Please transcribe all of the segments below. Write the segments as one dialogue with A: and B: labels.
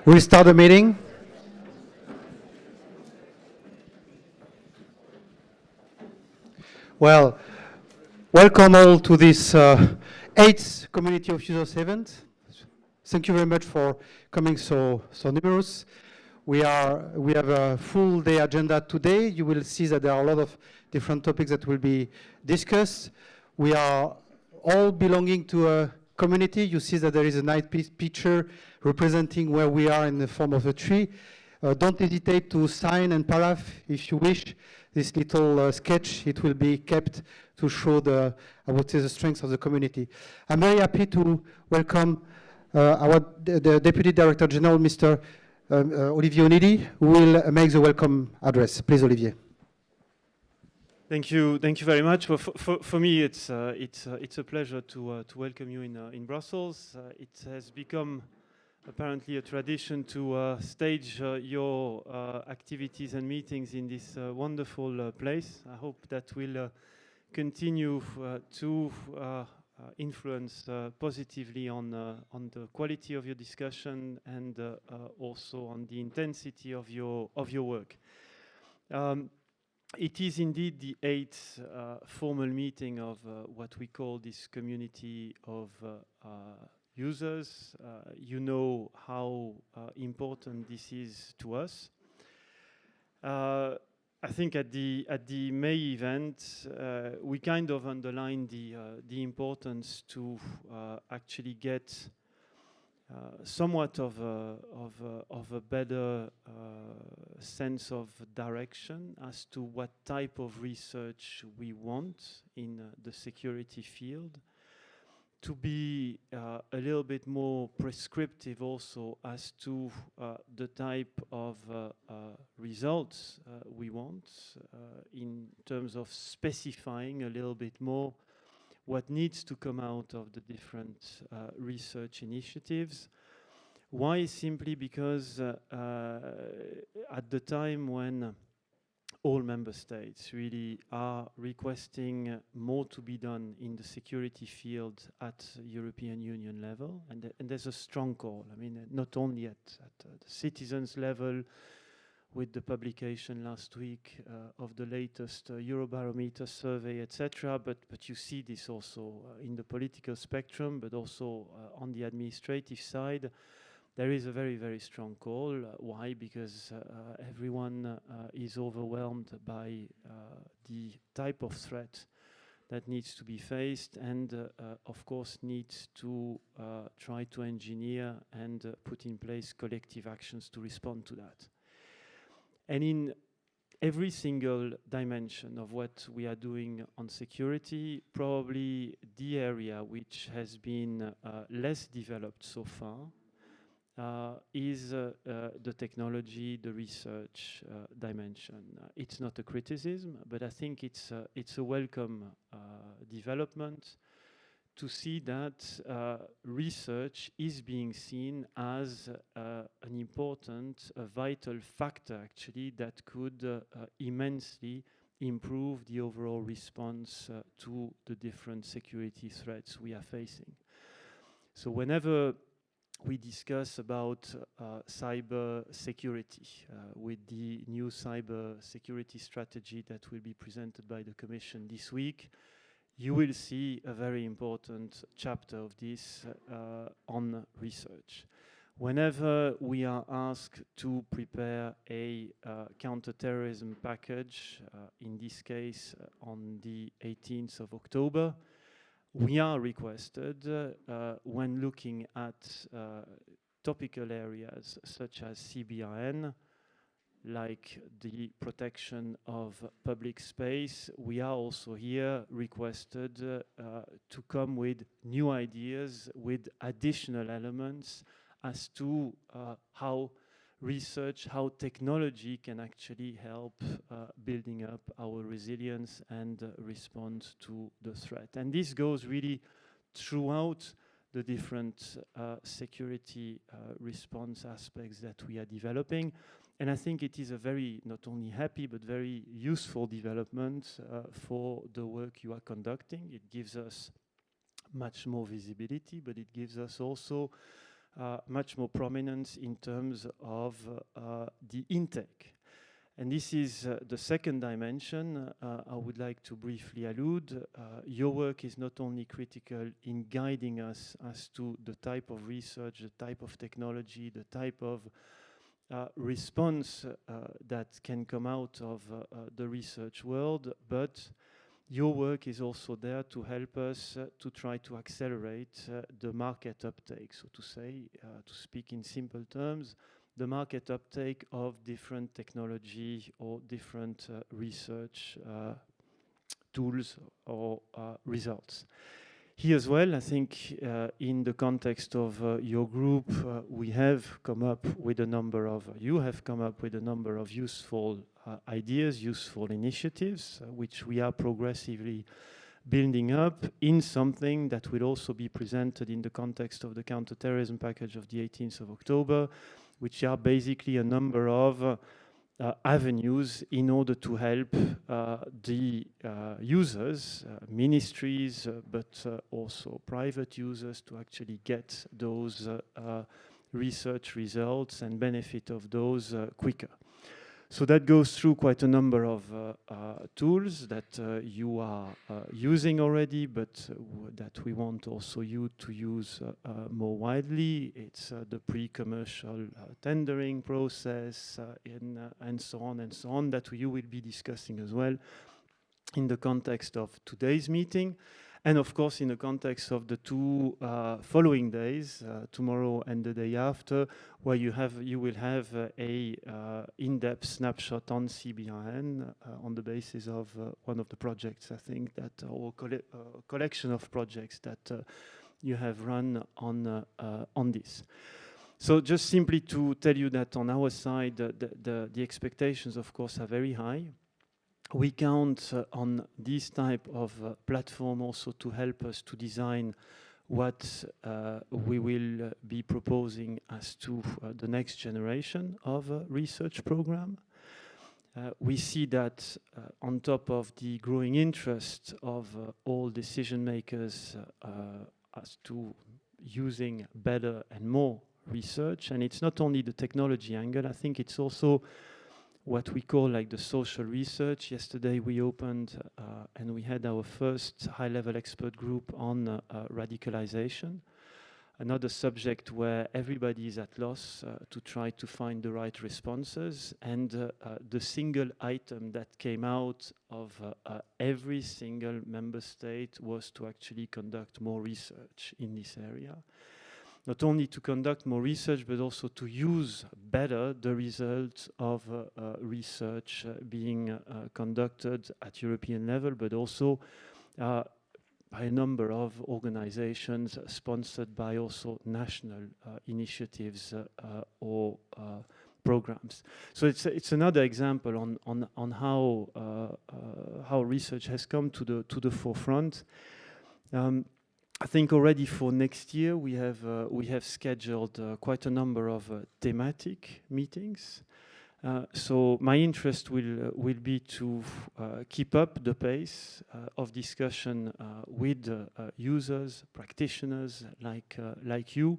A: We'll start the meeting. Well, welcome all to this 8th Community of Users event. Thank you very much for coming so numerous. We have a full day agenda today. You will see that there are a lot of different topics that will be discussed. We are all belonging to a community. You see that there is a nice picture representing where we are in the form of a tree. Don't hesitate to sign and paragraph if you wish. This little sketch, it will be kept to show the strength of the community. I'm very happy to welcome the Deputy Director General, Mr. Olivier Onidi, who will make the welcome address. Please, Olivier.
B: Thank you very much. Well, for me, it's a pleasure to welcome you in Brussels. It has become apparently a tradition to stage your activities and meetings in this wonderful place. I hope that will continue to influence positively on the quality of your discussion and also on the intensity of your work. It is indeed the 8th formal meeting of what we call this community of users. You know how important this is to us. I think at the May event, we kind of underlined the importance to actually get somewhat of a better sense of direction as to what type of research we want in the security field, to be a little bit more prescriptive also as to the type of results we want in terms of specifying a little bit more what needs to come out of the different research initiatives. Why? Simply because at the time when all member states really are requesting more to be done in the security field at European Union level, and there's a strong call. I mean, not only at the citizens level, with the publication last week of the latest Eurobarometer survey, etc. But you see this also in the political spectrum, but also on the administrative side. There is a very, very strong call. Why? Because everyone is overwhelmed by the type of threat that needs to be faced and, of course, needs to try to engineer and put in place collective actions to respond to that. And in every single dimension of what we are doing on security, probably the area which has been less developed so far is the technology, the research dimension. It's not a criticism, but I think it's a welcome development to see that research is being seen as an important, vital factor actually that could immensely improve the overall response to the different security threats we are facing. So whenever we discuss about cyber security with the new cyber security strategy that will be presented by the Commission this week, you will see a very important chapter of this on research. Whenever we are asked to prepare a counterterrorism package, in this case on the 18th of October, we are requested when looking at topical areas such as CBRN, like the protection of public space, we are also here requested to come with new ideas, with additional elements as to how research, how technology can actually help building up our resilience and respond to the threat. And this goes really throughout the different security response aspects that we are developing. And I think it is a very, not only happy, but very useful development for the work you are conducting. It gives us much more visibility, but it gives us also much more prominence in terms of the intake. And this is the second dimension I would like to briefly allude. Your work is not only critical in guiding us as to the type of research, the type of technology, the type of response that can come out of the research world, but your work is also there to help us to try to accelerate the market uptake, so to say, to speak in simple terms, the market uptake of different technology or different research tools or results. Here as well, I think in the context of your group, we have come up with a number of, you have come up with a number of useful ideas, useful initiatives, which we are progressively building up in something that will also be presented in the context of the counterterrorism package of the 18th of October, which are basically a number of avenues in order to help the users, ministries, but also private users to actually get those research results and benefit of those quicker. So that goes through quite a number of tools that you are using already, but that we want also you to use more widely. It's the pre-commercial tendering process and so on, that you will be discussing as well in the context of today's meeting. And of course, in the context of the two following days, tomorrow and the day after, where you will have a in-depth snapshot on CBRN on the basis of one of the projects, I think, that or collection of projects that you have run on this. So just simply to tell you that on our side, the expectations, of course, are very high. We count on this type of platform also to help us to design what we will be proposing as to the next generation of research program. We see that on top of the growing interest of all decision makers as to using better and more research, and it's not only the technology angle, I think it's also what we call like the social research. Yesterday we opened and we had our first high-level expert group on radicalization, another subject where everybody is at loss to try to find the right responses. And the single item that came out of every single member state was to actually conduct more research in this area. Not only to conduct more research, but also to use better the results of research being conducted at European level, but also by a number of organizations sponsored by also national initiatives or programs. So it's another example on how research has come to the forefront. I think already for next year we have scheduled quite a number of thematic meetings. So my interest will be to keep up the pace of discussion with users, practitioners like you,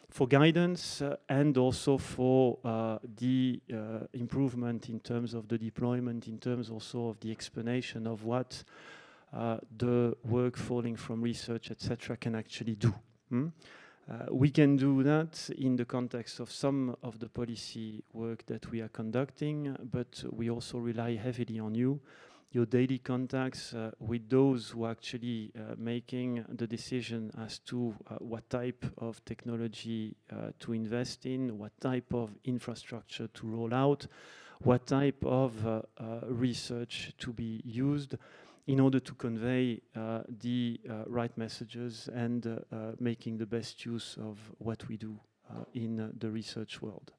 B: for guidance and also for the improvement in terms of the deployment, in terms also of the explanation of what the work falling from research, etc., can actually do. We can do that in the context of some of the policy work that we are conducting, but we also rely heavily on you, your daily contacts with those who are actually making the decision as to what type of technology to invest in, what type of infrastructure to roll out, what type of research to be used, in order to convey the right messages and making the best use of what we do in the research world.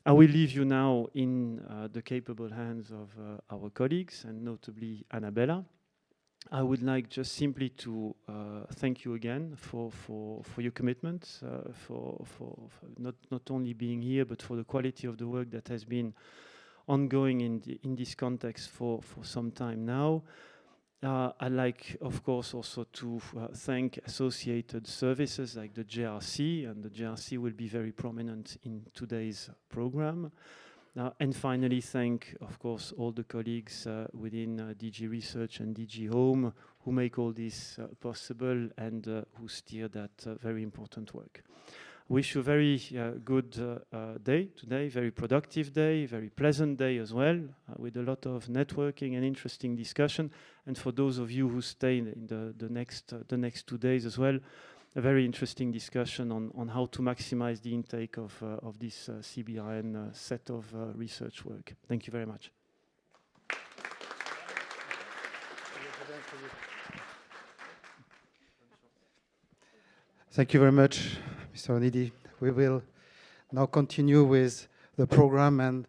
B: I will leave you now in the capable hands of our colleagues, and notably Annabella. I would like just simply to thank you again for your commitment, for not only being here, but for the quality of the work that has been ongoing in this context for some time now. I'd like, of course, also to thank associated services like the JRC, and the JRC will be very prominent in today's program. And finally, thank, of course, all the colleagues within DG Research and DG Home who make all this possible and who steer that very important work. Wish you a very good day today, very productive day, very pleasant day as well, with a lot of networking and interesting discussion. And for those of you who stay in the next 2 days as well, a very interesting discussion on how to maximize the intake of this CBRN set of research work. Thank you very much.
A: Thank you very much, Mr. Onidi. We will now continue with the program and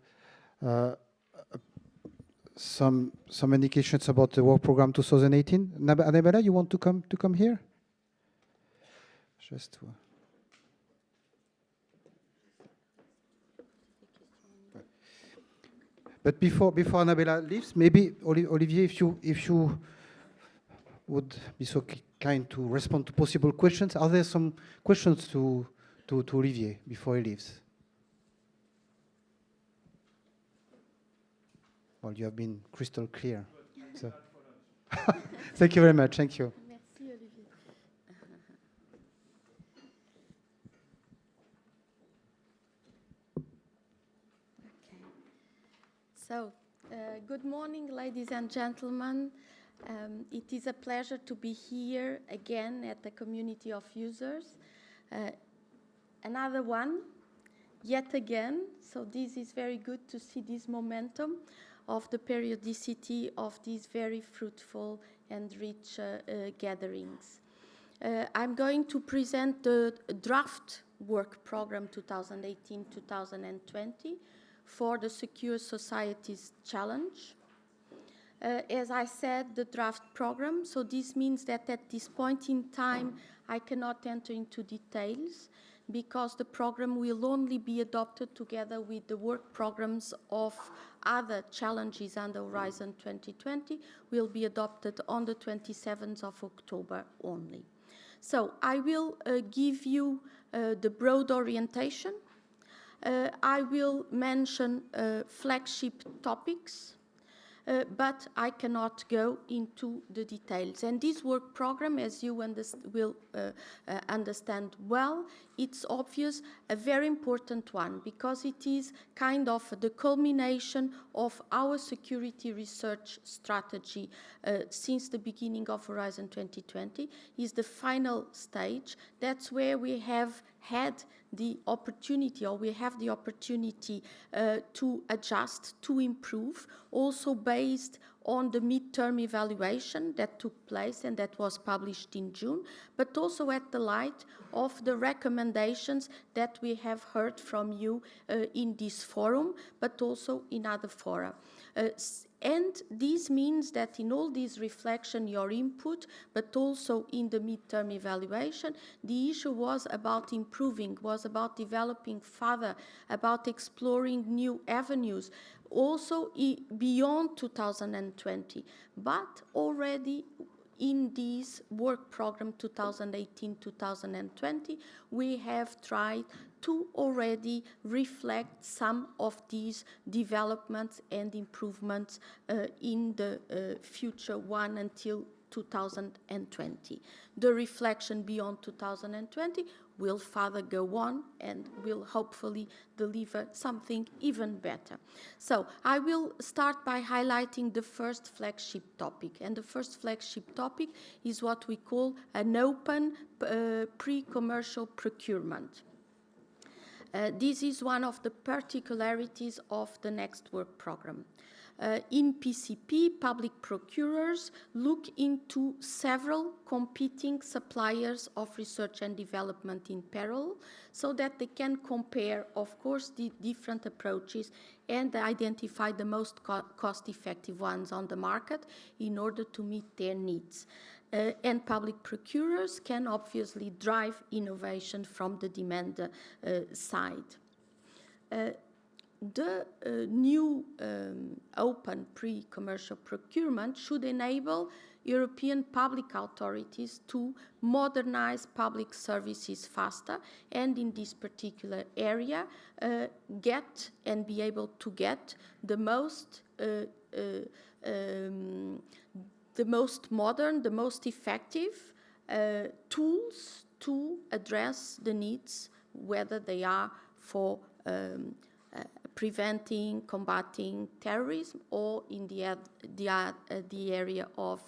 A: some indications about the work program 2018. Annabella, you want to come here? Just to But before Annabella leaves, maybe Olivier, if you would be so kind to respond to possible questions. Are there some questions to Olivier before he leaves? Well, you have been crystal clear. So. Thank you very much. Thank you.
C: Merci, Olivier. Okay. So, good morning, ladies and gentlemen. It is a pleasure to be here again at the community of users. Another one, yet again. So this is very good to see this momentum of the periodicity of these very fruitful and rich gatherings. I'm going to present the draft work program 2018-2020 for the Secure Societies Challenge. As I said, the draft program, so this means that at this point in time, I cannot enter into details because the program will only be adopted together with the work programs of other challenges under Horizon 2020, will be adopted on the 27th of October only. So I will give you the broad orientation. I will mention flagship topics, but I cannot go into the details. And this work program, as you will understand well, it's obvious a very important one because it is kind of the culmination of our security research strategy since the beginning of Horizon 2020, is the final stage. That's where we have had the opportunity, or we have the opportunity to adjust, to improve, also based on the midterm evaluation that took place and that was published in June, but also at the light of the recommendations that we have heard from you in this forum, but also in other fora. And this means that in all this reflection, your input, but also in the midterm evaluation, the issue was about improving, was about developing further, about exploring new avenues, also beyond 2020, but already in this work program 2018-2020, we have tried to already reflect some of these developments and improvements in the future one until 2020. The reflection beyond 2020 will further go on and will hopefully deliver something even better. So I will start by highlighting the first flagship topic. And the first flagship topic is what we call an open pre-commercial procurement. This is one of the particularities of the next work program. In PCP, public procurers look into several competing suppliers of research and development in parallel so that they can compare, of course, the different approaches and identify the most cost-effective ones on the market in order to meet their needs. And public procurers can obviously drive innovation from the demand side. The new open pre-commercial procurement should enable European public authorities to modernize public services faster, and in this particular area get and be able to get the most modern, the most effective tools to address the needs, whether they are for preventing, combating terrorism, or in the area of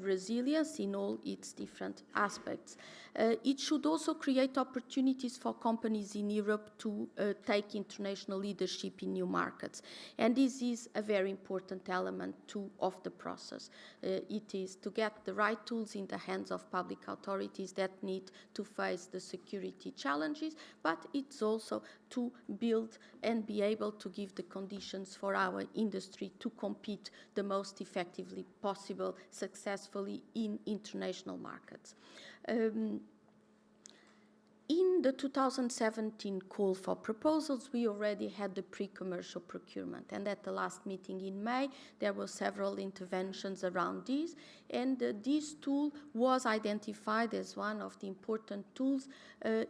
C: resilience in all its different aspects. It should also create opportunities for companies in Europe to take international leadership in new markets. And this is a very important element too of the process. It is to get the right tools in the hands of public authorities that need to face the security challenges, but it's also to build and be able to give the conditions for our industry to compete the most effectively possible, successfully in international markets. In the 2017 call for proposals, we already had the pre-commercial procurement, and at the last meeting in May, there were several interventions around this, and this tool was identified as one of the important tools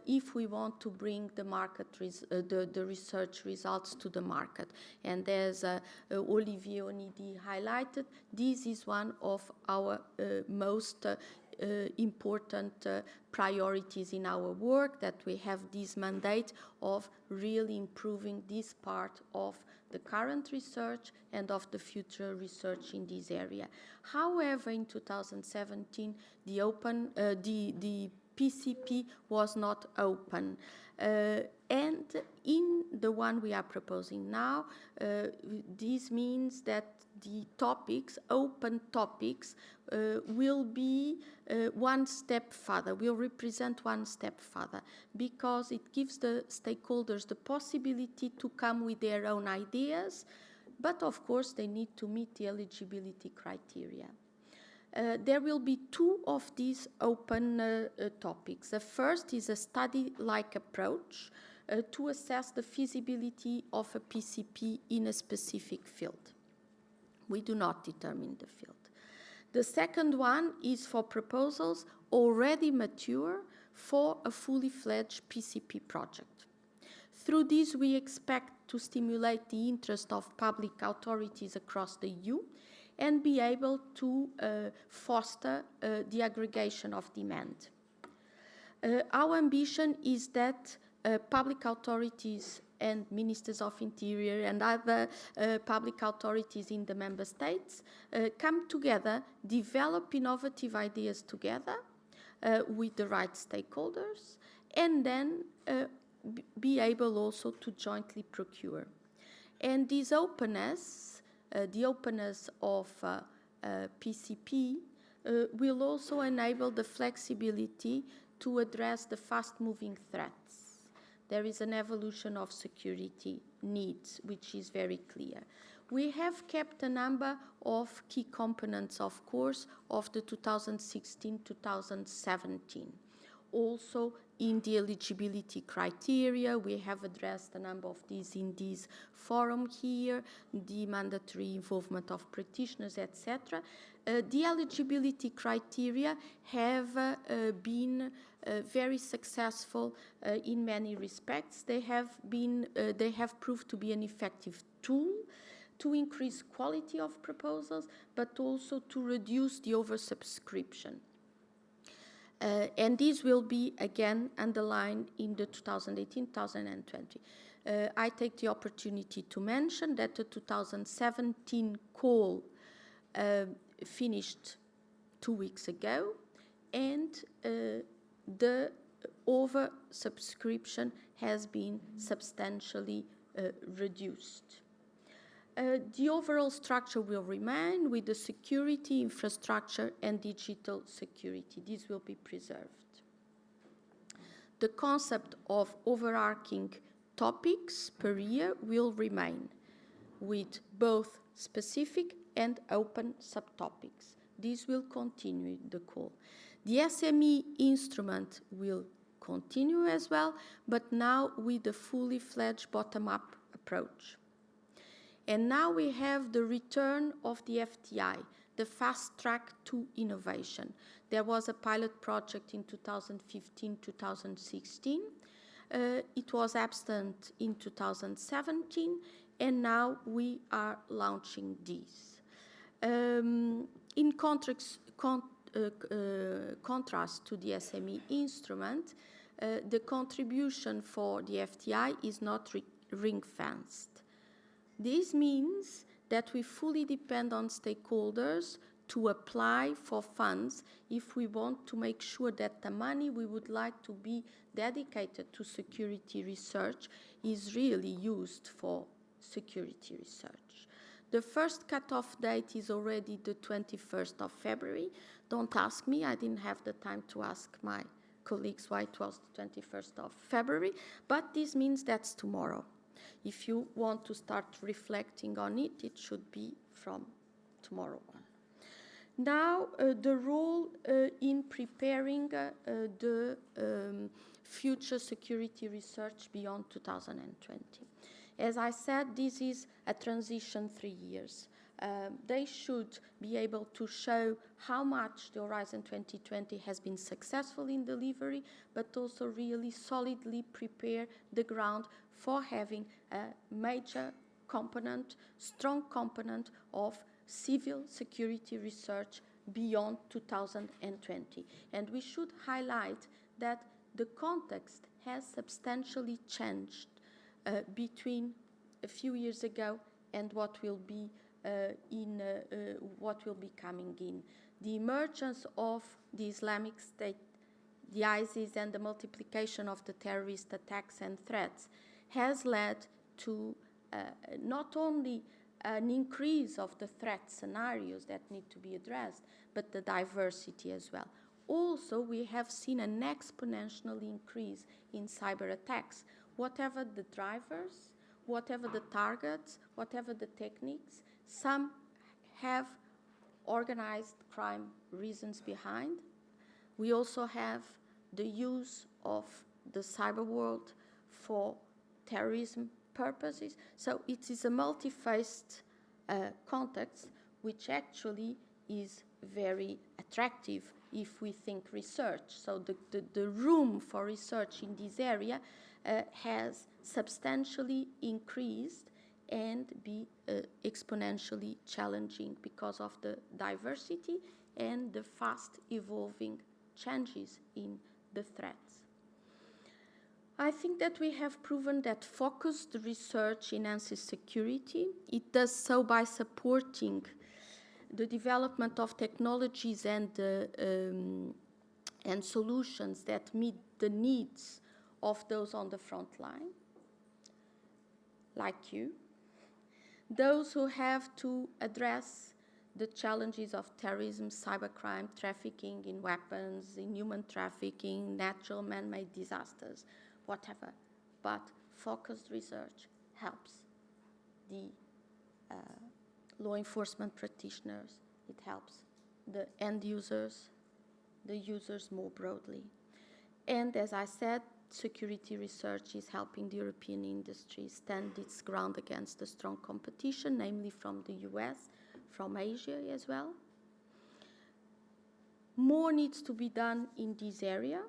C: if we want to bring the market the research results to the market. And as Olivier Onidi highlighted, this is one of our most important priorities in our work, that we have this mandate of really improving this part of the current research and of the future research in this area. However, in 2017, the PCP was not open. And in the one we are proposing now, this means that the topics, open topics, will be one step further, will represent one step further, because it gives the stakeholders the possibility to come with their own ideas, but of course they need to meet the eligibility criteria. There will be two of these open topics. The first is a study-like approach to assess the feasibility of a PCP in a specific field. We do not determine the field. The second one is for proposals already mature for a fully fledged PCP project. Through this, we expect to stimulate the interest of public authorities across the EU and be able to foster the aggregation of demand. Our ambition is that public authorities and ministers of interior and other public authorities in the member states come together, develop innovative ideas together with the right stakeholders, and then be able also to jointly procure. And this openness, the openness of PCP, will also enable the flexibility to address the fast-moving threats. There is an evolution of security needs, which is very clear. We have kept a number of key components, of course, of the 2016-2017. Also, in the eligibility criteria, we have addressed a number of these in this forum here, the mandatory involvement of practitioners, etc. The eligibility criteria have been very successful in many respects. They have proved to be an effective tool to increase quality of proposals, but also to reduce the oversubscription. And this will be again underlined in the 2018-2020. I take the opportunity to mention that the 2017 call finished 2 weeks ago, and the oversubscription has been substantially reduced. The overall structure will remain with the security, infrastructure, and digital security. This will be preserved. The concept of overarching topics per year will remain, with both specific and open subtopics. This will continue the call. The SME instrument will continue as well, but now with a fully fledged bottom-up approach. And now we have the return of the FTI, the fast track to innovation. There was a pilot project in 2015-2016. It was absent in 2017, and now we are launching this. In contrast to the SME instrument, the contribution for the FTI is not ring-fenced. This means that we fully depend on stakeholders to apply for funds if we want to make sure that the money we would like to be dedicated to security research is really used for security research. The first cutoff date is already the 21st of February. Don't ask me, I didn't have the time to ask my colleagues why it was the 21st of February, but this means that's tomorrow. If you want to start reflecting on it, it should be from tomorrow on. Now, the role in preparing the future security research beyond 2020. As I said, this is a transition 3 years. They should be able to show how much the Horizon 2020 has been successful in delivery, but also really solidly prepare the ground for having a major component, strong component of civil security research beyond 2020. And we should highlight that the context has substantially changed between a few years ago and what will be coming in. The emergence of the Islamic State, the ISIS, and the multiplication of the terrorist attacks and threats has led to not only an increase of the threat scenarios that need to be addressed, but the diversity as well. Also, we have seen an exponential increase in cyber attacks. Whatever the drivers, whatever the targets, whatever the techniques, some have organized crime reasons behind. We also have the use of the cyber world for terrorism purposes. So it is a multi-faced context, which actually is very attractive if we think research. So the room for research in this area has substantially increased and be exponentially challenging because of the diversity and the fast evolving changes in the threats. I think that we have proven that focused research enhances security. It does so by supporting the development of technologies and solutions that meet the needs of those on the front line, like you, those who have to address the challenges of terrorism, cybercrime, trafficking in weapons, in human trafficking, natural man-made disasters, whatever. But focused research helps the law enforcement practitioners, it helps the end users, the users more broadly. And as I said, security research is helping the European industry stand its ground against the strong competition, namely from the US, from Asia as well. More needs to be done in this area.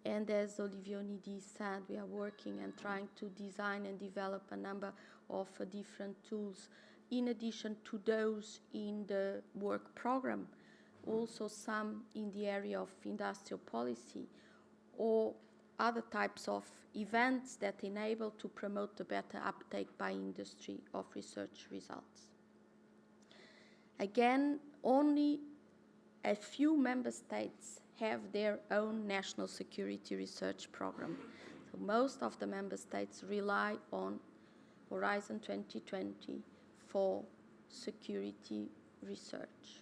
C: And as Olivier Onidi said, we are working and trying to design and develop a number of different tools in addition to those in the work program, also some in the area of industrial policy or other types of events that enable to promote the better uptake by industry of research results. Again, only a few member states have their own national security research program. So most of the member states rely on Horizon 2020 for security research.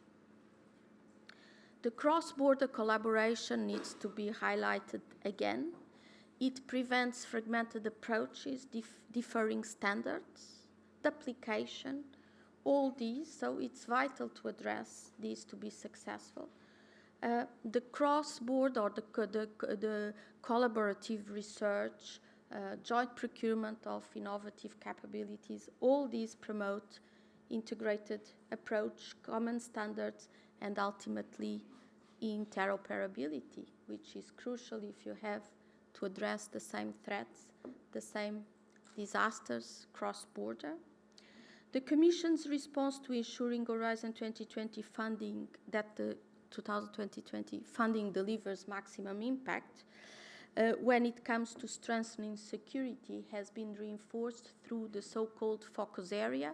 C: The cross-border collaboration needs to be highlighted again. It prevents fragmented approaches, differing standards, duplication, all these, so it's vital to address these to be successful. The cross-border or the collaborative research, joint procurement of innovative capabilities, all these promote integrated approach, common standards, and ultimately interoperability, which is crucial if you have to address the same threats, the same disasters cross-border. The Commission's response to ensuring Horizon 2020 funding, that the 2020 funding delivers maximum impact when it comes to strengthening security, has been reinforced through the so-called focus area.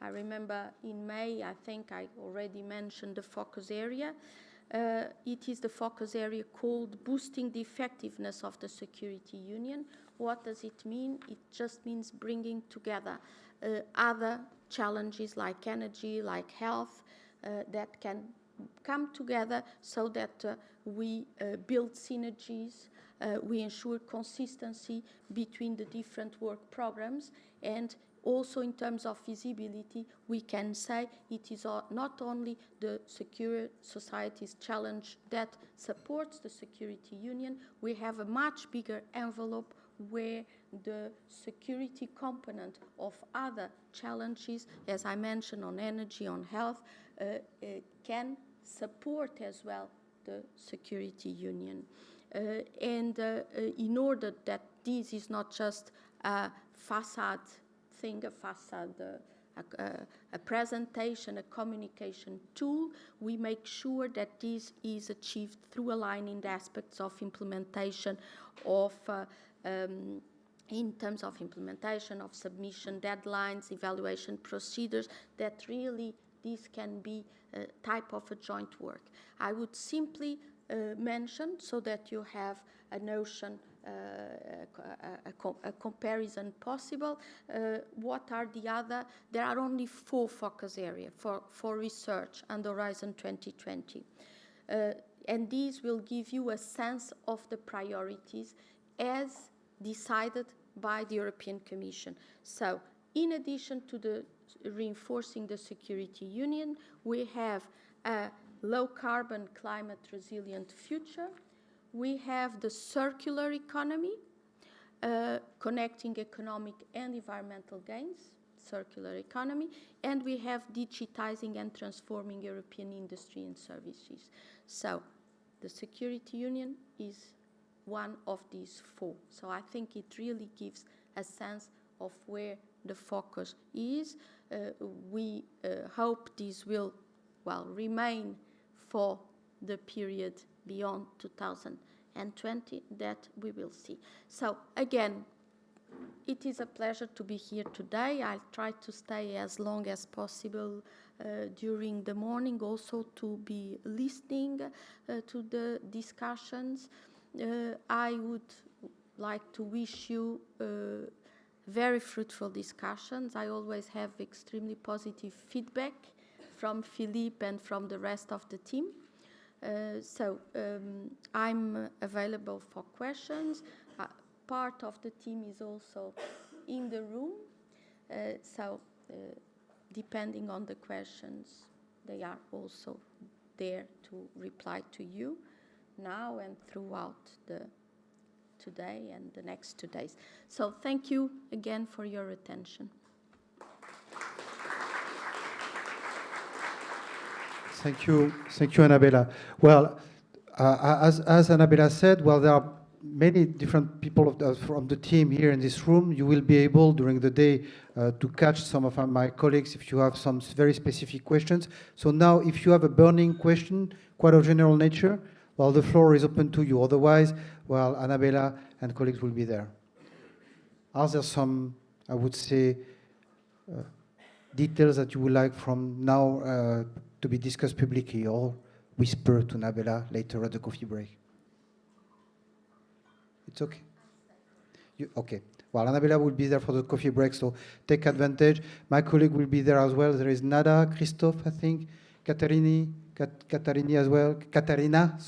C: I remember in May, I think I already mentioned the focus area. It is the focus area called Boosting the Effectiveness of the Security Union. What does it mean? It just means bringing together other challenges like energy, like health, that can come together so that we build synergies, we ensure consistency between the different work programs, and also in terms of visibility, we can say it is not only the secure society's challenge that supports the security union, we have a much bigger envelope where the security component of other challenges, as I mentioned, on energy, on health, can support as well the security union. In order that this is not just a facade thing, a presentation, a communication tool, we make sure that this is achieved through aligning the aspects of implementation of in terms of implementation of submission deadlines, evaluation procedures, that really this can be a type of a joint work. I would simply mention, so that you have a notion, a comparison possible, what are the other, there are only 4 focus areas for research under Horizon 2020. And these will give you a sense of the priorities as decided by the European Commission. So, in addition to the reinforcing the security union, we have a low-carbon, climate-resilient future. We have the circular economy, connecting economic and environmental gains, circular economy, and we have digitizing and transforming European industry and services. So, the security union is one of these 4. So I think it really gives a sense of where the focus is. We hope this will, remain for the period beyond 2020, that we will see. So again, it is a pleasure to be here today. I'll try to stay as long as possible during the morning, also to be listening to the discussions. I would like to wish you very fruitful discussions. I always have extremely positive feedback from Philippe and from the rest of the team. So I'm available for questions. Part of the team is also in the room. So depending on the questions, they are also there to reply to you now and throughout today and the next 2 days. So thank you again for your attention.
A: Thank you, Annabella. Well, as Annabella said, there are many different people from the team here in this room. You will be able during the day to catch some of my colleagues if you have some very specific questions. So now, if you have a burning question, quite of general nature, the floor is open to you. Otherwise, Annabella and colleagues will be there. Are there some, I would say, details that you would like from now to be discussed publicly, or whisper to Annabella later at the coffee break? It's okay. Okay. Well, Annabella will be there for the coffee break, so take advantage. My colleague will be there as well. There is Nada, Christophe, I think, Katarina as well. Katarina.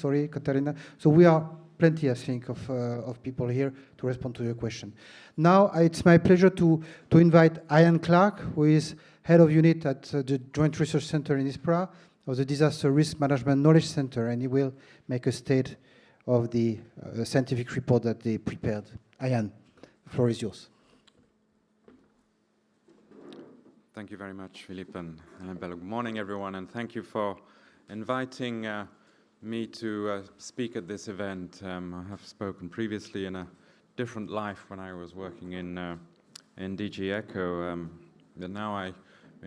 A: So we are plenty, I think, of people here to respond to your question. Now, it's my pleasure to invite Ian Clark, who is head of unit at the Joint Research Center in ISPRA, of the Disaster Risk Management Knowledge Center, and he will make a state of the scientific report that they prepared. Ian, the floor is yours.
D: Thank you very much, Philippe and Annabelle. Good morning, everyone, and thank you for inviting me to speak at this event. I have spoken previously in a different life when I was working in DG ECHO, but now I'm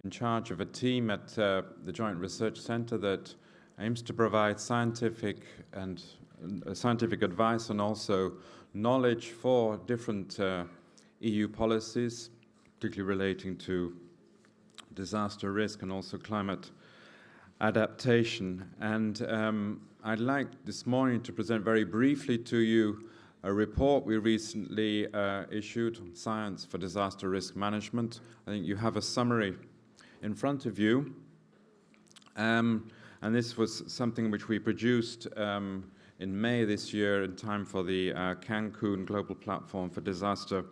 D: in charge of a team at the Joint Research Centre that aims to provide scientific advice and also knowledge for different EU policies, particularly relating to disaster risk and also climate adaptation. And I'd like this morning to present very briefly to you a report we recently issued on Science for Disaster Risk Management. I think you have a summary in front of you. And this was something which we produced in May this year in time for the Cancun Global Platform for Disaster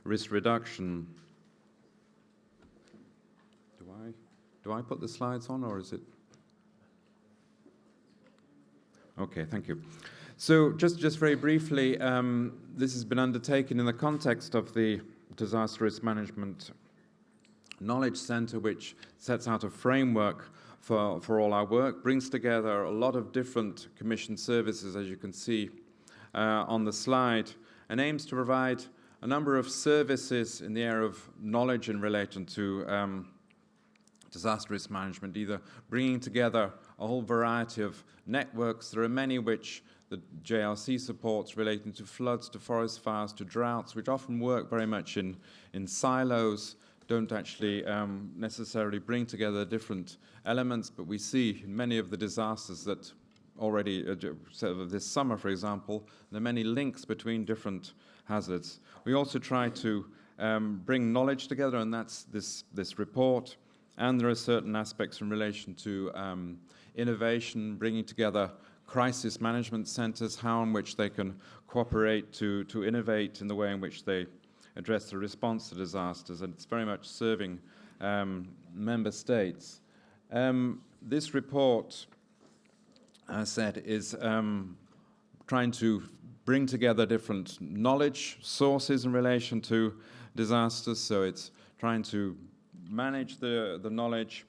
D: Risk Reduction. Do I put the slides on, or is it? Okay, thank you. So just very briefly, this has been undertaken in the context of the Disaster Risk Management Knowledge Centre, which sets out a framework for all our work, brings together a lot of different Commission services, as you can see on the slide, and aims to provide a number of services in the area of knowledge in relation to disaster risk management, either bringing together a whole variety of networks. There are many which the JRC supports relating to floods, to forest fires, to droughts, which often work very much in silos, don't actually necessarily bring together different elements, but we see in many of the disasters that already, this summer, for example, there are many links between different hazards. We also try to bring knowledge together, and that's this report. And there are certain aspects in relation to innovation, bringing together crisis management centres, how in which they can cooperate to innovate in the way in which they address the response to disasters, and it's very much serving member states. This report, as I said, is trying to bring together different knowledge sources in relation to disasters, so it's trying to manage the knowledge.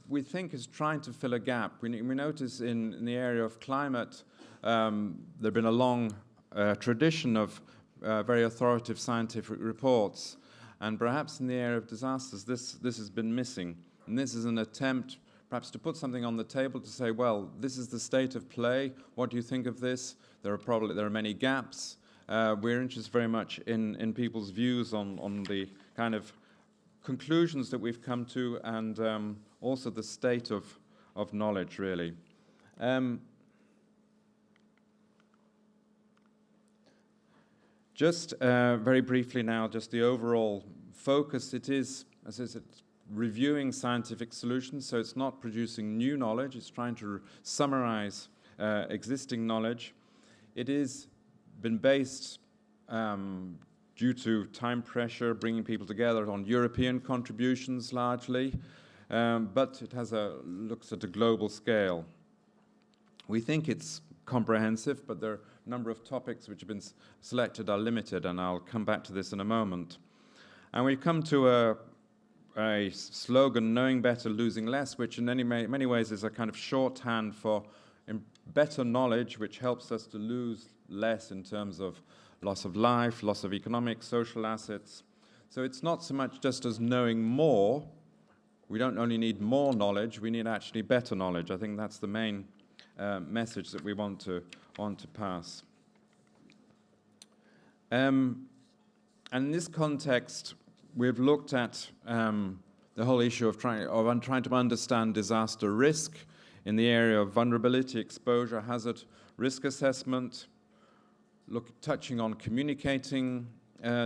D: We think is trying to fill a gap. We notice in the area of climate, there's been a long tradition of very authoritative scientific reports, and perhaps in the area of disasters, this has been missing. And this is an attempt perhaps to put something on the table to say, well, this is the state of play. What do you think of this? There are many gaps. We're interested very much in people's views on the kind of conclusions that we've come to, and also the state of knowledge, really. Just very briefly now, just the overall focus. It is, as I said, reviewing scientific solutions, so it's not producing new knowledge, it's trying to summarize existing knowledge. It is been based due to time pressure, bringing people together on European contributions largely, but it looks at a global scale. We think it's comprehensive, but there are a number of topics which have been selected are limited, and I'll come back to this in a moment. And we come to a slogan, knowing better, losing less, which in many ways is a kind of shorthand for better knowledge, which helps us to lose less in terms of loss of life, loss of economic, social assets. So it's not so much just as knowing more. We don't only need more knowledge, we need actually better knowledge. I think that's the main message that we want to pass. And in this context, we've looked at the whole issue of trying to understand disaster risk in the area of vulnerability, exposure, hazard, risk assessment, touching on communicating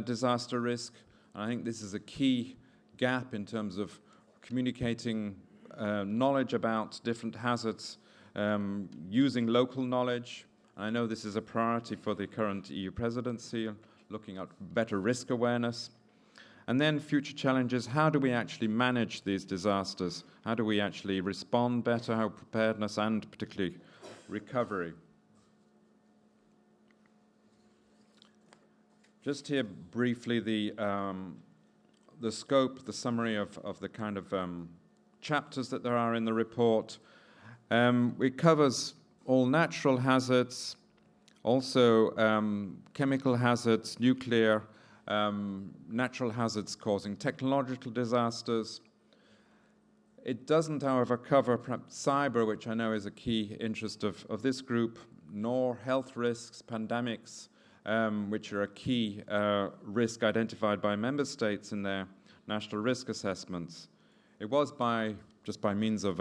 D: disaster risk. And I think this is a key gap in terms of communicating knowledge about different hazards, using local knowledge. And I know this is a priority for the current EU presidency, looking at better risk awareness. And then future challenges, how do we actually manage these disasters? How do we actually respond better, how preparedness and particularly recovery? Just here briefly, the the scope, the summary of the kind of chapters that there are in the report. It covers all natural hazards, also chemical hazards, nuclear, natural hazards causing technological disasters. It doesn't, however, cover perhaps cyber, which I know is a key interest of this group, nor health risks, pandemics, which are a key risk identified by member states in their national risk assessments. It was just by means of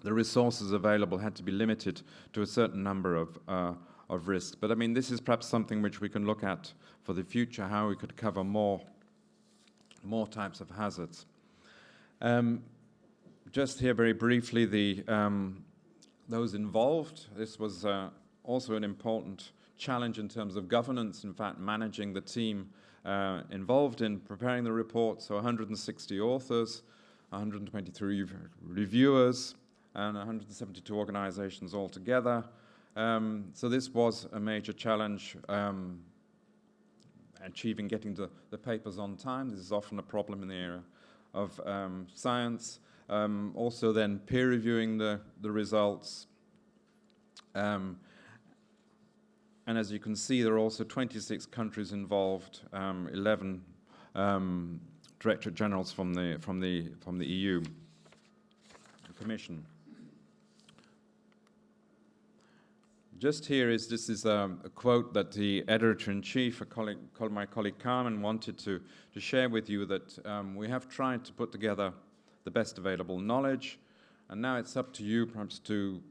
D: the resources available had to be limited to a certain number of risks. But I mean, this is perhaps something which we can look at for the future, how we could cover more types of hazards. Just here very briefly, those involved. This was also an important challenge in terms of governance, in fact, managing the team involved in preparing the report. So 160 authors, 123 reviewers, and 172 organizations altogether. So this was a major challenge, getting the papers on time. This is often a problem in the area of science. Also then peer reviewing the results. And as you can see, there are also 26 countries involved, 11 Directorate Generals from the EU Commission. Just here this is a quote that the editor-in-chief, my colleague Carmen, wanted to share with you, that we have tried to put together the best available knowledge, and now it's up to you perhaps to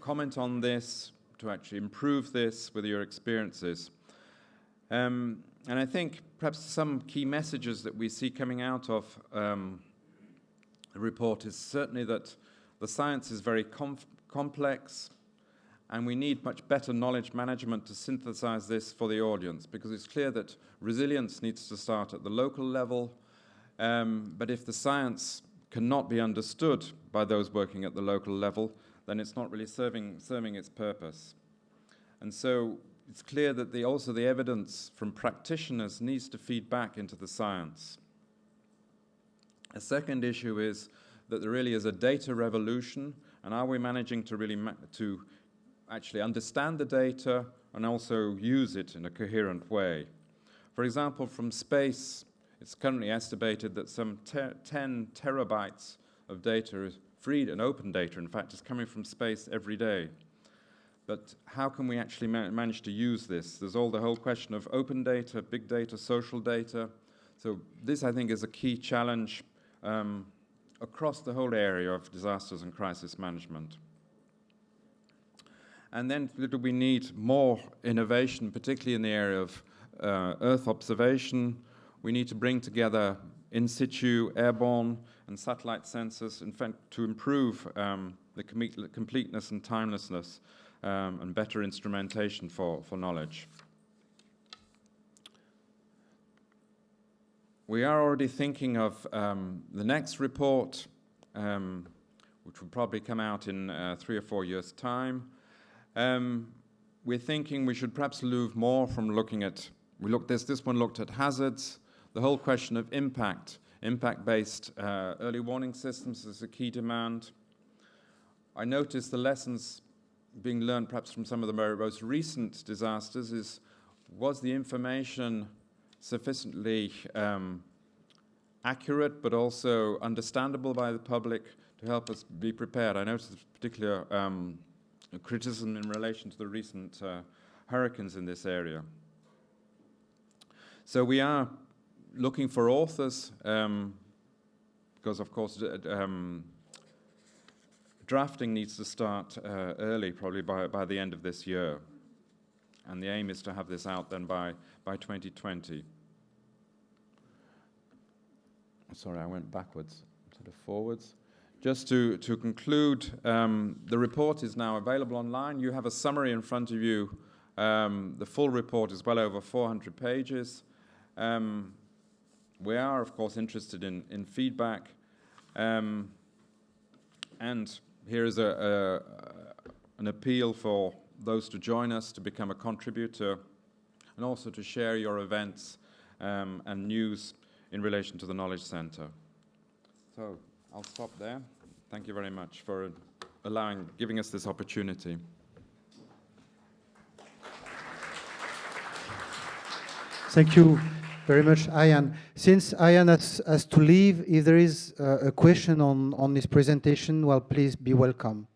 D: comment on this, to actually improve this with your experiences. And I think perhaps some key messages that we see coming out of the report is certainly that the science is very complex, and we need much better knowledge management to synthesize this for the audience, because it's clear that resilience needs to start at the local level, but if the science cannot be understood by those working at the local level, then it's not really serving its purpose. And so it's clear that also the evidence from practitioners needs to feed back into the science. A second issue is that there really is a data revolution, and are we managing to really to actually understand the data and also use it in a coherent way? For example, from space, it's currently estimated that some 10 terabytes of data is free and open data, in fact, is coming from space every day. But how can we actually manage to use this? There's the whole question of open data, big data, social data. So this, I think, is a key challenge across the whole area of disasters and crisis management. And then we need more innovation, particularly in the area of Earth observation. We need to bring together in situ, airborne, and satellite sensors, in fact, to improve the completeness and timelessness and better instrumentation for knowledge. We are already thinking of the next report, which will probably come out in 3 or 4 years' time. We're thinking we should perhaps move more from looking at, this one looked at hazards, the whole question of impact-based early warning systems is a key demand. I noticed the lessons being learned perhaps from some of the most recent disasters was the information sufficiently accurate but also understandable by the public to help us be prepared? I noticed a particular criticism in relation to the recent hurricanes in this area. So we are looking for authors because, of course, drafting needs to start early, probably by the end of this year. And the aim is to have this out then by 2020. Sorry, I went backwards instead of forwards. Just to conclude, the report is now available online. You have a summary in front of you. The full report is well over 400 pages. We are, of course, interested in feedback. And here is an appeal for those to join us, to become a contributor, and also to share your events and news in relation to the Knowledge Centre. So I'll stop there. Thank you very much for giving us this opportunity.
A: Thank you very much, Ayan. Since Ayan has to leave, if there is a question on this presentation, well, please be welcome.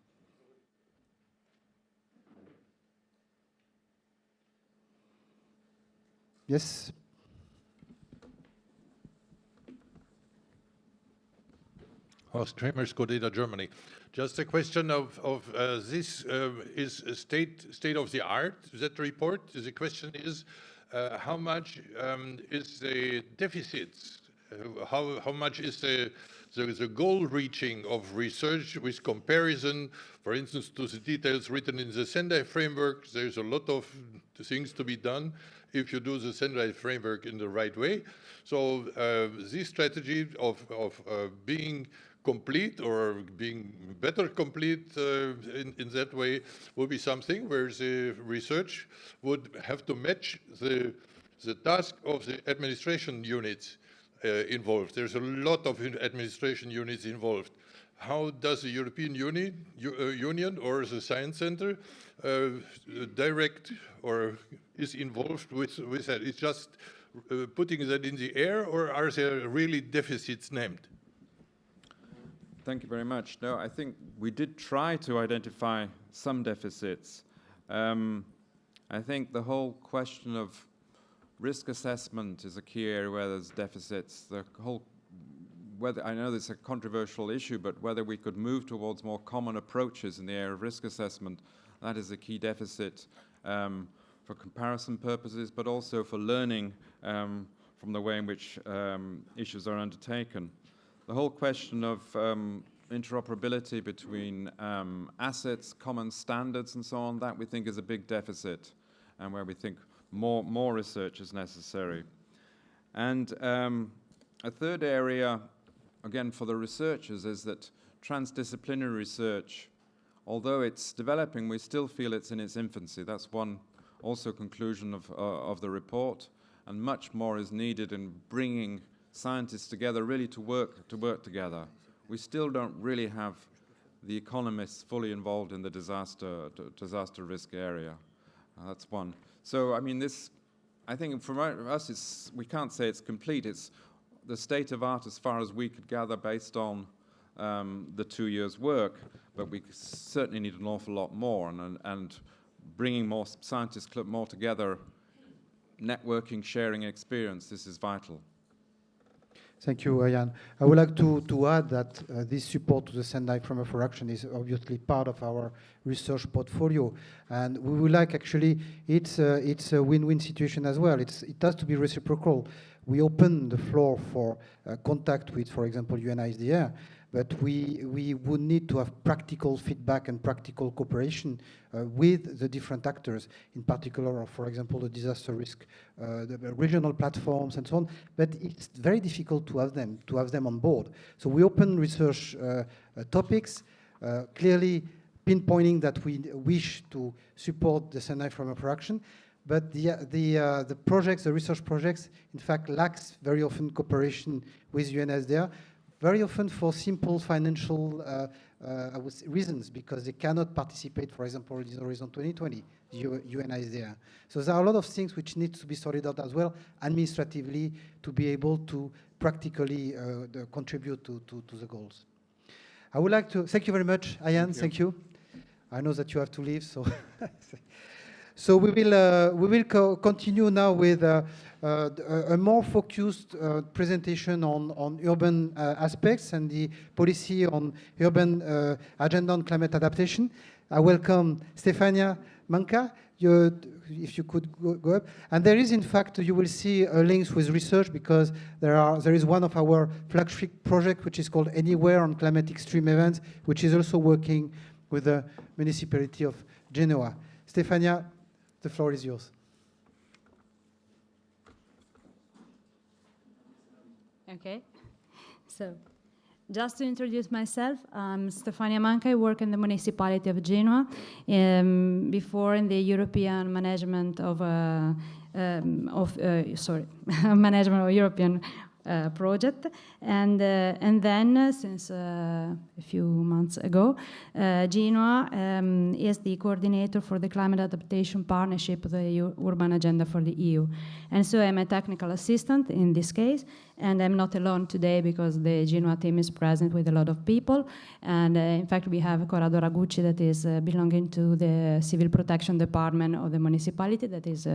A: Yes.
E: Horst Kremers, Codeda, Germany. Just a question of this is a state of the art, that report. The question is, how much is the deficits? How much is the goal reaching of research with comparison, for instance, to the details written in the Sendai framework? There's a lot of things to be done if you do the Sendai framework in the right way. So this strategy of being complete or being better complete in that way will be something where the research would have to match the task of the administration units involved. There's a lot of administration units involved. How does the European Union or the Science Center direct or is involved with that? It's just putting that in the air, or are there really deficits named?
D: Thank you very much. No, I think we did try to identify some deficits. I think the whole question of risk assessment is a key area where there's deficits. I know this is a controversial issue, but whether we could move towards more common approaches in the area of risk assessment, that is a key deficit for comparison purposes, but also for learning from the way in which issues are undertaken. The whole question of interoperability between assets, common standards, and so on, that we think is a big deficit, and where we think more research is necessary. And a third area, again, for the researchers, is that transdisciplinary research, although it's developing, we still feel it's in its infancy. That's one also conclusion of the report, and much more is needed in bringing scientists together really to work together. We still don't really have the economists fully involved in the disaster risk area. That's one. So, I mean, I think for us, we can't say it's complete. It's the state of art as far as we could gather based on the 2 years' work, but we certainly need an awful lot more, and bringing more scientists more together, networking, sharing experience, this is vital.
A: Thank you, Ayan. I would like to add that this support to the Sendai Framework for Action is obviously part of our research portfolio, and we would like, actually, it's a win-win situation as well. It has to be reciprocal. We open the floor for contact with, for example, UNISDR, but we would need to have practical feedback and practical cooperation with the different actors, in particular, for example, the disaster risk, the regional platforms and so on, but it's very difficult to have them on board. So we open research topics, clearly pinpointing that we wish to support the Sendai Framework for Action, but the projects, the research projects, in fact, lacks very often cooperation with UNSDR, very often for simple financial reasons, because they cannot participate, for example, in Horizon 2020, UNSDR. So there are a lot of things which need to be sorted out as well, administratively, to be able to practically contribute to the goals. I would like to thank you very much, Ayan. Thank you. I know that you have to leave, so. So we will continue now with a more focused presentation on urban aspects and the policy on urban agenda on climate adaptation. I welcome Stefania Manca. If you could go up. And there is, in fact, you will see links with research, because there is one of our flagship projects which is called Anywhere on Climate Extreme Events, which is also working with the municipality of Genoa. Stefania, the floor is yours.
F: Okay. So Just to introduce myself, I'm Stefania Manca. I work in the municipality of Genoa, before in the European management of management of European project, and then since a few months ago, Genoa is the coordinator for the climate adaptation partnership, the urban agenda for the EU, and so I'm a technical assistant in this case, and I'm not alone today because the Genoa team is present with a lot of people, and in fact we have Corrado Ragucci that is belonging to the civil protection department of the municipality that is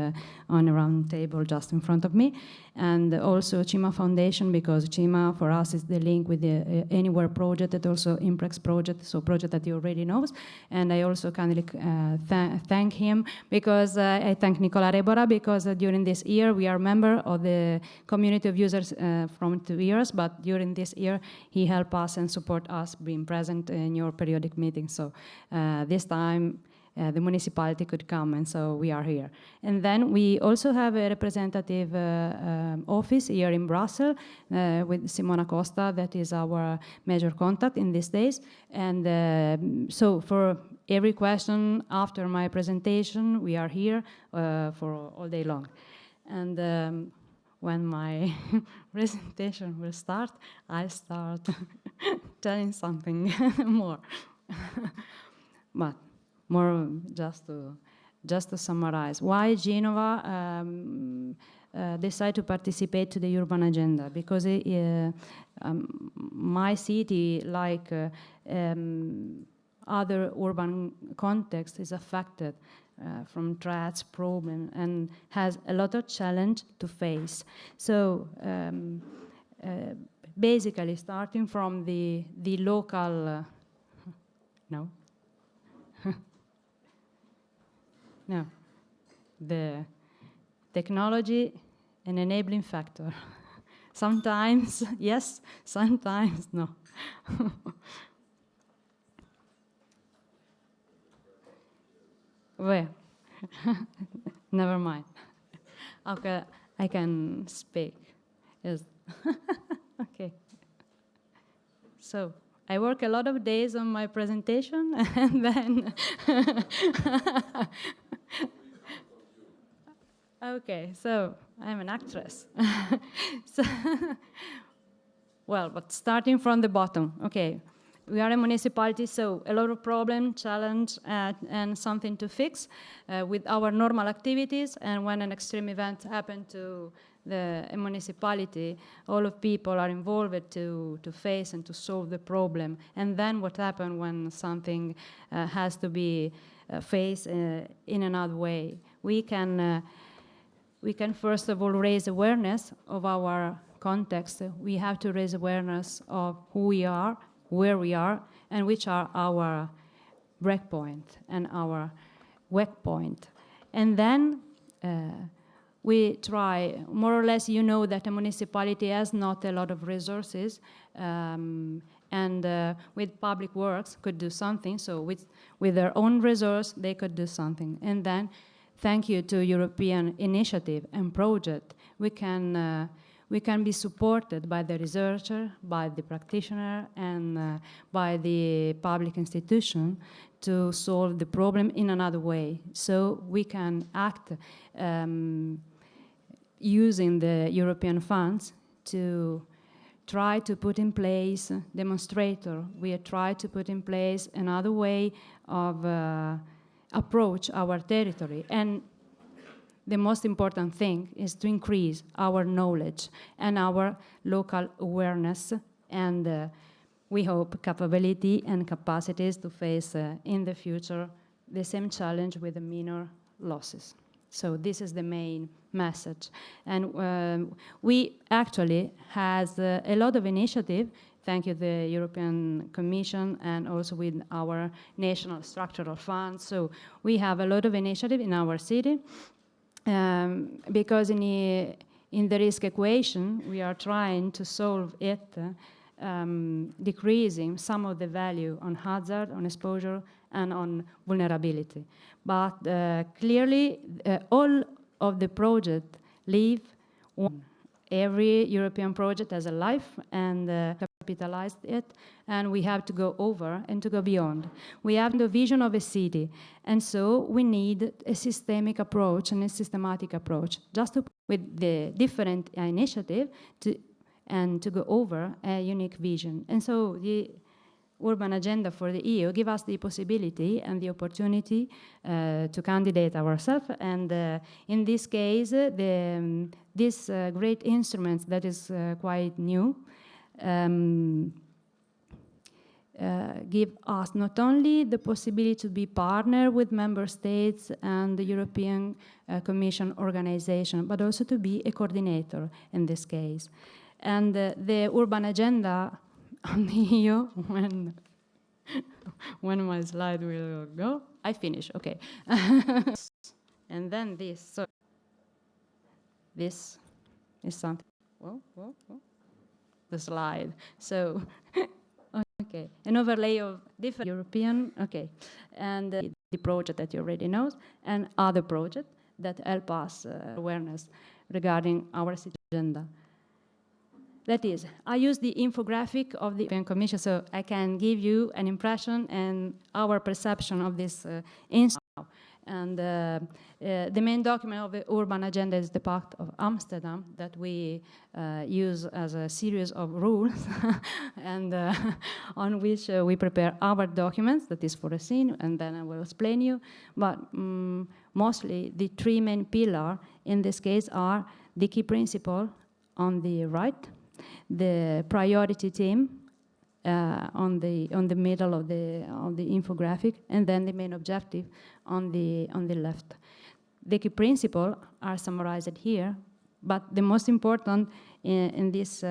F: on a round table just in front of me, and also CIMA Foundation, because CIMA for us is the link with the Anywhere project and also Imprex project, so project that he already knows, and I also kindly thank him because I thank Nicola Rebora because during this year we are member of the community of users from 2 years, but during this year he helped us and support us being present in your periodic meetings. So this time the municipality could come, and so we are here. And then we also have a representative office here in Brussels with Simona Costa, that is our major contact in these days. And so for every question after my presentation, we are here for all day long. And when my presentation will start, I'll start telling something more. But more just to summarize, why Genova decided to participate to the urban agenda? Because my city, like other urban contexts, is affected from threats, problems, and has a lot of challenge to face. So basically, starting from the local, no, no, the technology an enabling factor. Sometimes yes, sometimes no. Well, never mind. Okay, I can speak. Yes. Okay. So I work a lot of days on my presentation, and then. Okay, so I'm an actress. So well, but starting from the bottom. Okay. We are a municipality, so a lot of problem, challenge, and something to fix with our normal activities. And when an extreme event happens to the municipality, all of people are involved to face and to solve the problem. And then what happens when something has to be faced in another way? We can first of all raise awareness of our context. We have to raise awareness of who we are, where we are, and which are our breakpoint and our weak point. And then we try, more or less, you know that a municipality has not a lot of resources, and with public works could do something. So with their own resource, they could do something. And then, thank you to European initiative and project, we can be supported by the researcher, by the practitioner, and by the public institution to solve the problem in another way. So we can act using the European funds to try to put in place demonstrator. We try to put in place another way of approach our territory. And the most important thing is to increase our knowledge and our local awareness, and we hope capability and capacities to face in the future the same challenge with the minor losses. So this is the main message. And we actually has a lot of initiative, thank you the European Commission, and also with our national structural funds. So we have a lot of initiative in our city. Because in the risk equation, we are trying to solve it, decreasing some of the value on hazard, on exposure, and on vulnerability. But clearly, all of the projects live. Every European project has a life and capitalized it, and we have to go over and to go beyond. We have the vision of a city, and so we need a systemic approach and a systematic approach, just to, with the different initiative to go over a unique vision. And so the urban agenda for the EU give us the possibility and the opportunity to candidate ourselves. And in this case, this great instrument that is quite new give us not only the possibility to be partner with member states and the European Commission organization, but also to be a coordinator in this case. And the urban agenda on the EU, when my slide will go, I finish, okay. And then this, so this is something, whoa, the slide. So, okay, an overlay of different European, okay, and the project that you already know, and other projects that help us awareness regarding our city agenda. That is, I use the infographic of the European Commission so I can give you an impression and our perception of this instrument. And the main document of the urban agenda is the Pact of Amsterdam that we use as a series of rules and on which we prepare our documents that is foreseen, and then I will explain you. But mostly the three main pillars in this case are the key principle on the right, the priority theme on the middle of the infographic, and then the main objective on the left. The key principles are summarized here, but the most important in this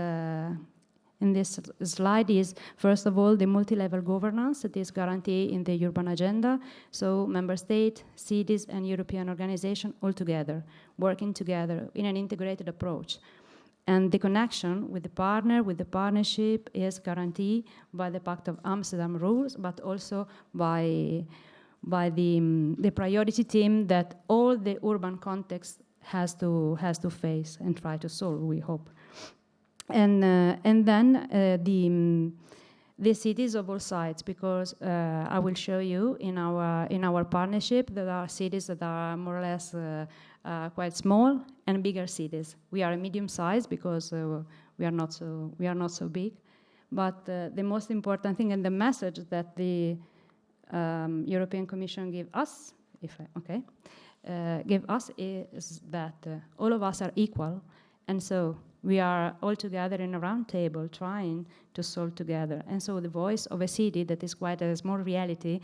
F: slide is, first of all, the multi-level governance that is guaranteed in the urban agenda. So member states, cities, and European organizations all together, working together in an integrated approach. And the connection with the partner, with the partnership, is guaranteed by the Pact of Amsterdam rules, but also by the priority theme that all the urban context has to face and try to solve, we hope. And then the cities of all sides, because I will show you in our partnership there are cities that are more or less quite small and bigger cities. We are a medium size because we are not so big. But the most important thing and the message that the European Commission give us, give us is that all of us are equal, and so we are all together in a round table trying to solve together. And so the voice of a city that is quite a small reality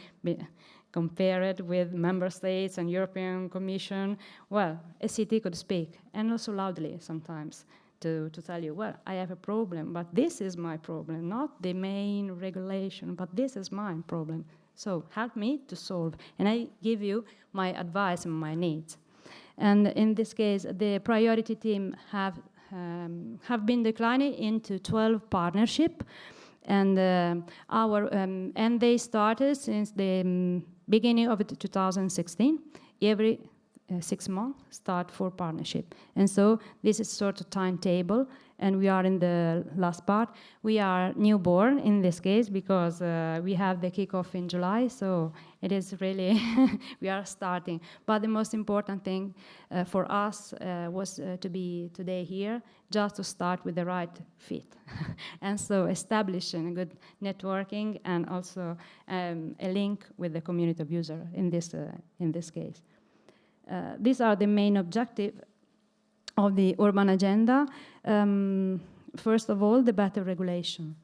F: compared with member states and European Commission, well, a city could speak, and also loudly sometimes, to tell you, well, I have a problem, but this is my problem, not the main regulation, but this is my problem. So help me to solve, and I give you my advice and my needs. And in this case, the priority team have been declining into 12 partnership, and and they started since the beginning of 2016. Every 6 months start for partnership, and so this is sort of timetable, and we are in the last part. We are newborn in this case because we have the kickoff in July, so it is really we are starting. But the most important thing for us was to be today here, just to start with the right fit, and so establishing a good networking and also a link with the community of users in this case. These are the main objectives of the urban agenda. First of all, the better regulation.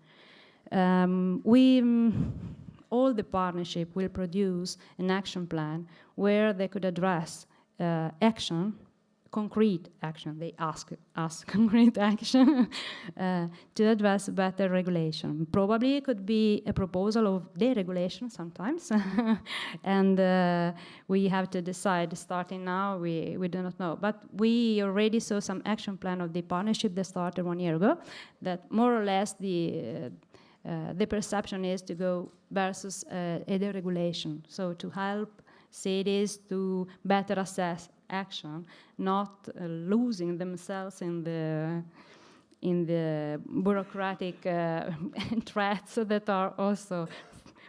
F: All the partnership will produce an action plan where they could address concrete action. They ask us concrete action to address better regulation. Probably it could be a proposal of deregulation sometimes, and we have to decide. Starting now, we do not know. But we already saw some action plan of the partnership that started 1 year ago. That more or less the perception is to go versus a deregulation. So to help cities to better assess action, not losing themselves in in the bureaucratic threats that are also,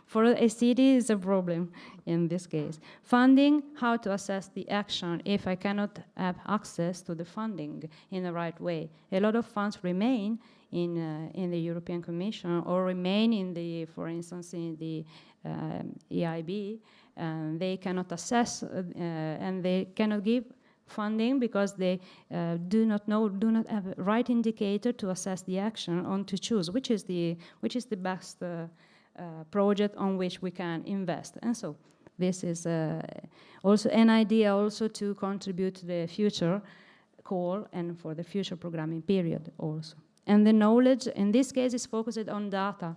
F: for a city, is a problem in this case. Funding, how to assess the action if I cannot have access to the funding in the right way. A lot of funds remain in the European Commission or remain in the, for instance, in the EIB, and they cannot assess and they cannot give funding because they do not have a right indicator to assess the action on to choose which is the best project on which we can invest. And so this is also an idea also to contribute to the future call and for the future programming period also. And the knowledge in this case is focused on data,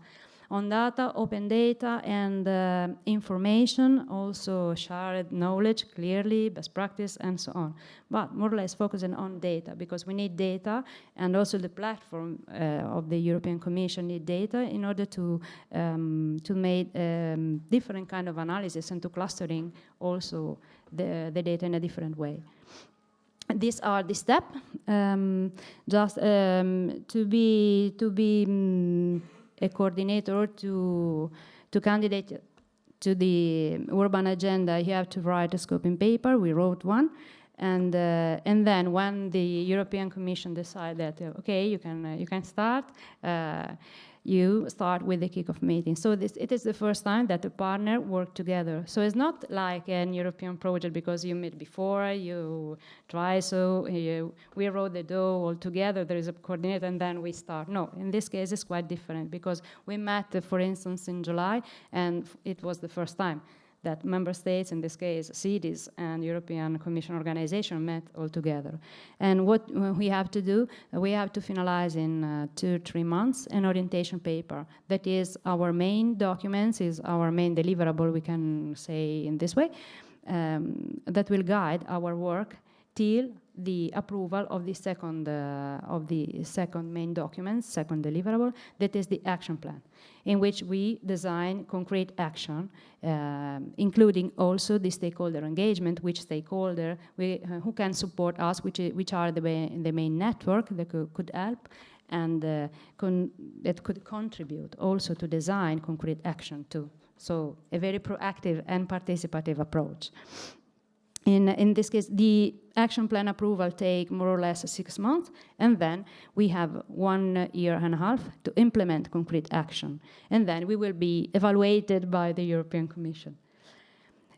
F: open data, and information, also shared knowledge, clearly, best practice, and so on. But more or less focusing on data, because we need data, and also the platform of the European Commission need data in order to make different kind of analysis and to clustering also the data in a different way. These are the steps. Just to be a coordinator to candidate to the urban agenda, you have to write a scoping paper. We wrote one, and then when the European Commission decided that okay, you can start. You start with the kickoff meeting. So it is the first time that the partner work together. So it's not like an European project because you met before, you try, so we wrote the dough all together, there is a coordinator, and then we start. No, in this case it's quite different because we met, for instance, in July, and it was the first time that member states, in this case cities and European Commission organization, met all together. And what we have to do, we have to finalize in 2-3 months an orientation paper. That is our main documents, is our main deliverable, we can say in this way, that will guide our work till the approval of the second main document, second deliverable, that is the action plan, in which we design concrete action, including also the stakeholder engagement, which stakeholder who can support us, which are the main network that could help, and that could contribute also to design concrete action too. So a very proactive and participative approach. In this case, the action plan approval take more or less 6 months, and then we have 1.5 years to implement concrete action. And then we will be evaluated by the European Commission.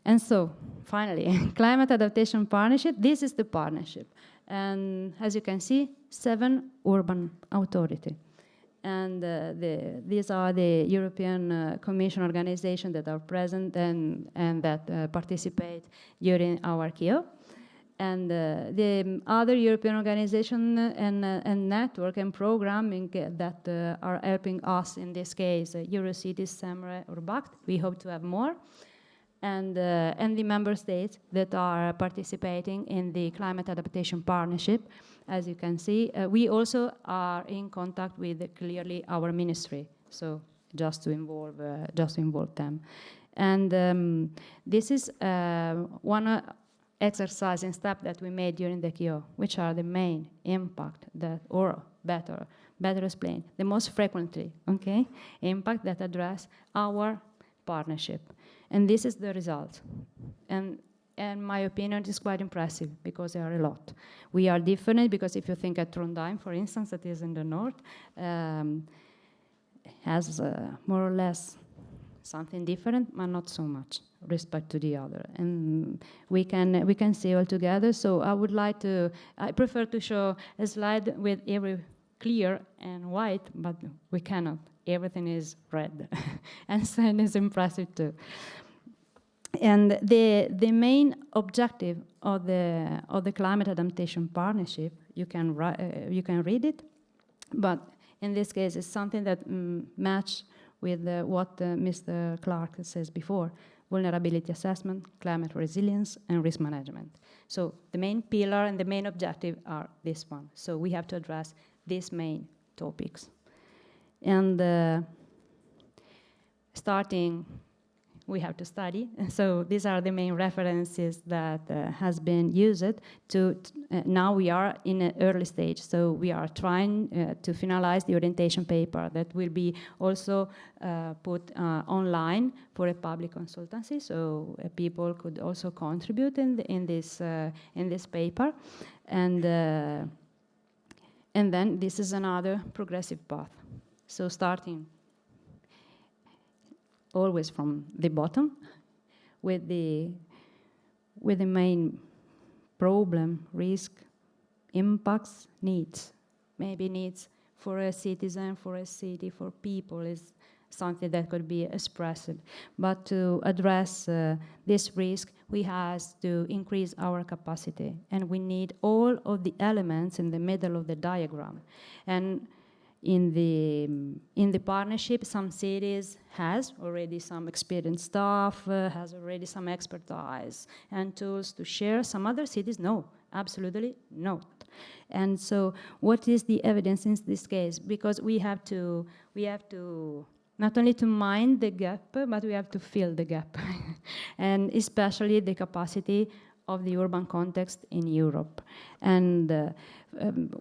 F: And so, finally, Climate Adaptation Partnership, this is the partnership. And as you can see, 7 urban authorities. And these are the European Commission organizations that are present and that participate during our KIO. And the other European organization and network and programming that are helping us in this case, Eurocities, SEMRE, or BACT. We hope to have more. And the member states that are participating in the Climate Adaptation Partnership. As you can see, we also are in contact with clearly our ministry, so just to involve them. And this is one exercise and step that we made during the KIO, which are the main impact that, or better explained, the most frequently, okay, impact that address our partnership. And this is the result. And my opinion is quite impressive because there are a lot. We are different because if you think at Trondheim, for instance, that is in the north, has more or less something different, but not so much respect to the other. And we can see all together. So I prefer to show a slide with every clear and white, but we cannot. Everything is red, and so it is impressive too. And the main objective of the Climate Adaptation Partnership, you can read it, but in this case it's something that match with what Mr. Clark says before: vulnerability assessment, climate resilience, and risk management. So the main pillar and the main objective are this one. So we have to address these main topics. And starting we have to study. So these are the main references that has been used to, now we are in an early stage. So we are trying to finalize the orientation paper that will be also put online for a public consultancy. So people could also contribute in this paper. And then this is another progressive path. So starting always from the bottom with the main problem, risk, impacts, needs. Maybe needs for a citizen, for a city, for people is something that could be expressed. But to address this risk, we have to increase our capacity. And we need all of the elements in the middle of the diagram. And in the partnership, some cities has already some experienced staff, has already some expertise and tools to share. Some other cities, no, absolutely not. And so what is the evidence in this case? Because we have to not only to mind the gap, but we have to fill the gap. And especially the capacity of the urban context in Europe. And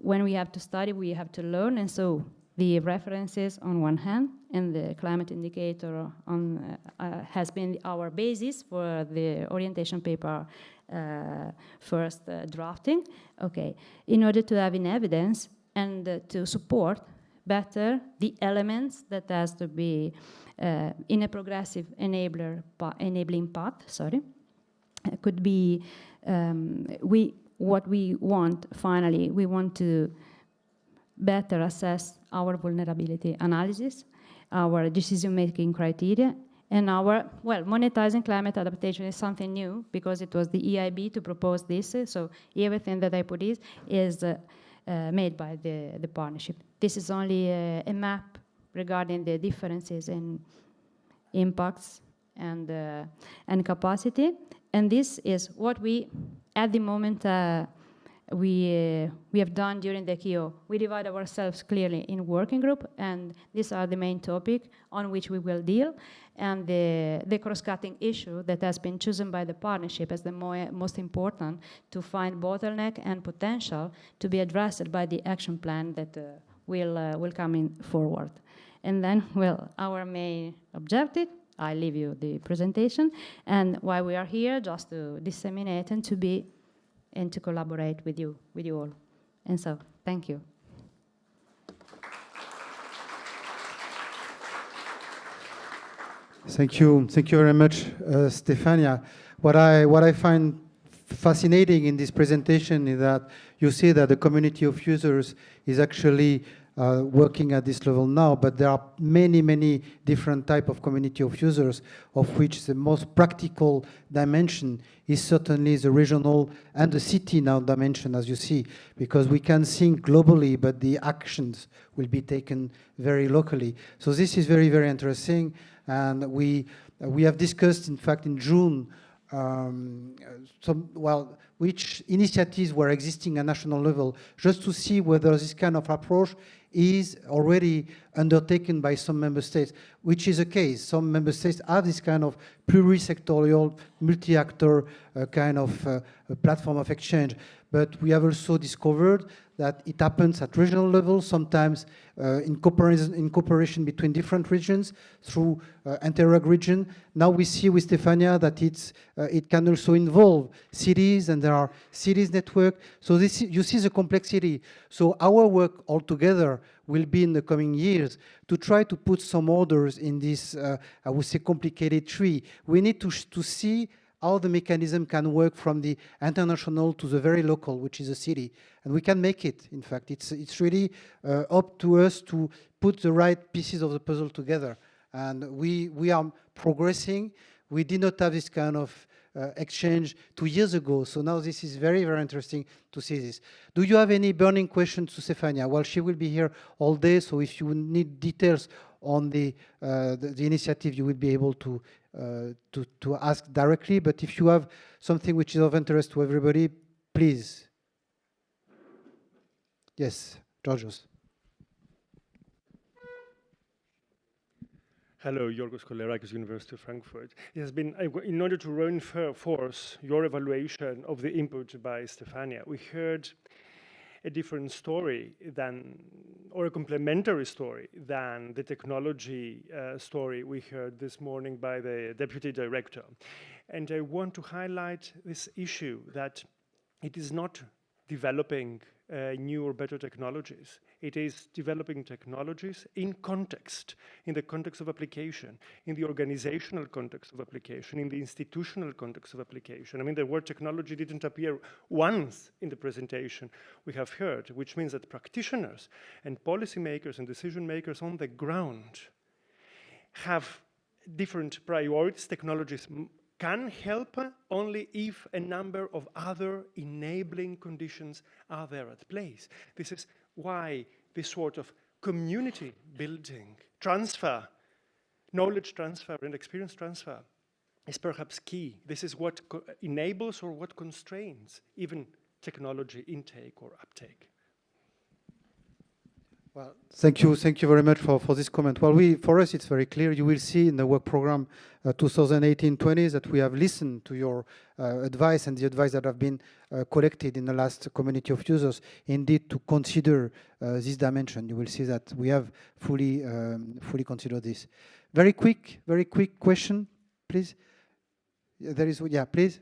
F: when we have to study, we have to learn. And so the references on one hand and the climate indicator on, has been our basis for the orientation paper first drafting. Okay, in order to have an evidence and to support better the elements that has to be in a progressive enabling path, could be what we want finally. We want to better assess our vulnerability analysis, our decision-making criteria, and our, well, monetizing climate adaptation is something new because it was the EIB to propose this. So everything that I put is made by the partnership. This is only a map regarding the differences in impacts and capacity. And this is what we, at the moment, we have done during the KIO. We divide ourselves clearly in working group, and these are the main topic on which we will deal. And the cross-cutting issue that has been chosen by the partnership as the most important to find bottleneck and potential to be addressed by the action plan that will come in forward. And then, well, our main objective, I leave you the presentation, and why we are here, just to disseminate and to be and to collaborate with you all. And so, thank you.
A: Thank you very much, Stefania. What I find fascinating in this presentation is that you see that the community of users is actually working at this level now, but there are many different types of community of users, of which the most practical dimension is certainly the regional and the city now dimension, as you see, because we can think globally, but the actions will be taken very locally. So this is very interesting, and we have discussed, in fact, in June, which initiatives were existing at national level, just to see whether this kind of approach is already undertaken by some member states, which is the case. Some member states have this kind of pluri-sectorial, multi-actor kind of platform of exchange. But we have also discovered that it happens at regional level, sometimes in cooperation between different regions through Interreg region. Now we see with Stefania that it can also involve cities, and there are cities network. So this, you see the complexity. So our work altogether will be in the coming years to try to put some orders in this, I would say, complicated tree. We need to see how the mechanism can work from the international to the very local, which is a city. And we can make it, in fact. It's really up to us to put the right pieces of the puzzle together. And we are progressing. We did not have this kind of exchange 2 years ago. So now this is very interesting to see this. Do you have any burning questions to Stefania? Well, she will be here all day, so if you need details on the initiative, you will be able to ask directly. But if you have something which is of interest to everybody, please. Yes, Georgios.
G: Hello, Yorgos Kolerakis, University of Frankfurt. It has been, in order to reinforce your evaluation of the input by Stefania, we heard a different story than, or a complementary story than the technology story we heard this morning by the Deputy Director. And I want to highlight this issue that it is not developing new or better technologies. It is developing technologies in context, in the context of application, in the organizational context of application, in the institutional context of application. I mean, the word technology didn't appear once in the presentation we have heard, which means that practitioners and policymakers and decision makers on the ground have different priorities. Technologies can help only if a number of other enabling conditions are there at place. This is why this sort of community building, transfer, knowledge transfer and experience transfer is perhaps key. This is what enables or what constrains even technology intake or uptake.
A: Well, thank you very much for this comment. Well, for us, it's very clear. You will see in the work program 2018-20 that we have listened to your advice and the advice that have been collected in the last community of users, indeed to consider this dimension. You will see that we have fully considered this. Very quick question, please. There is, yeah, please.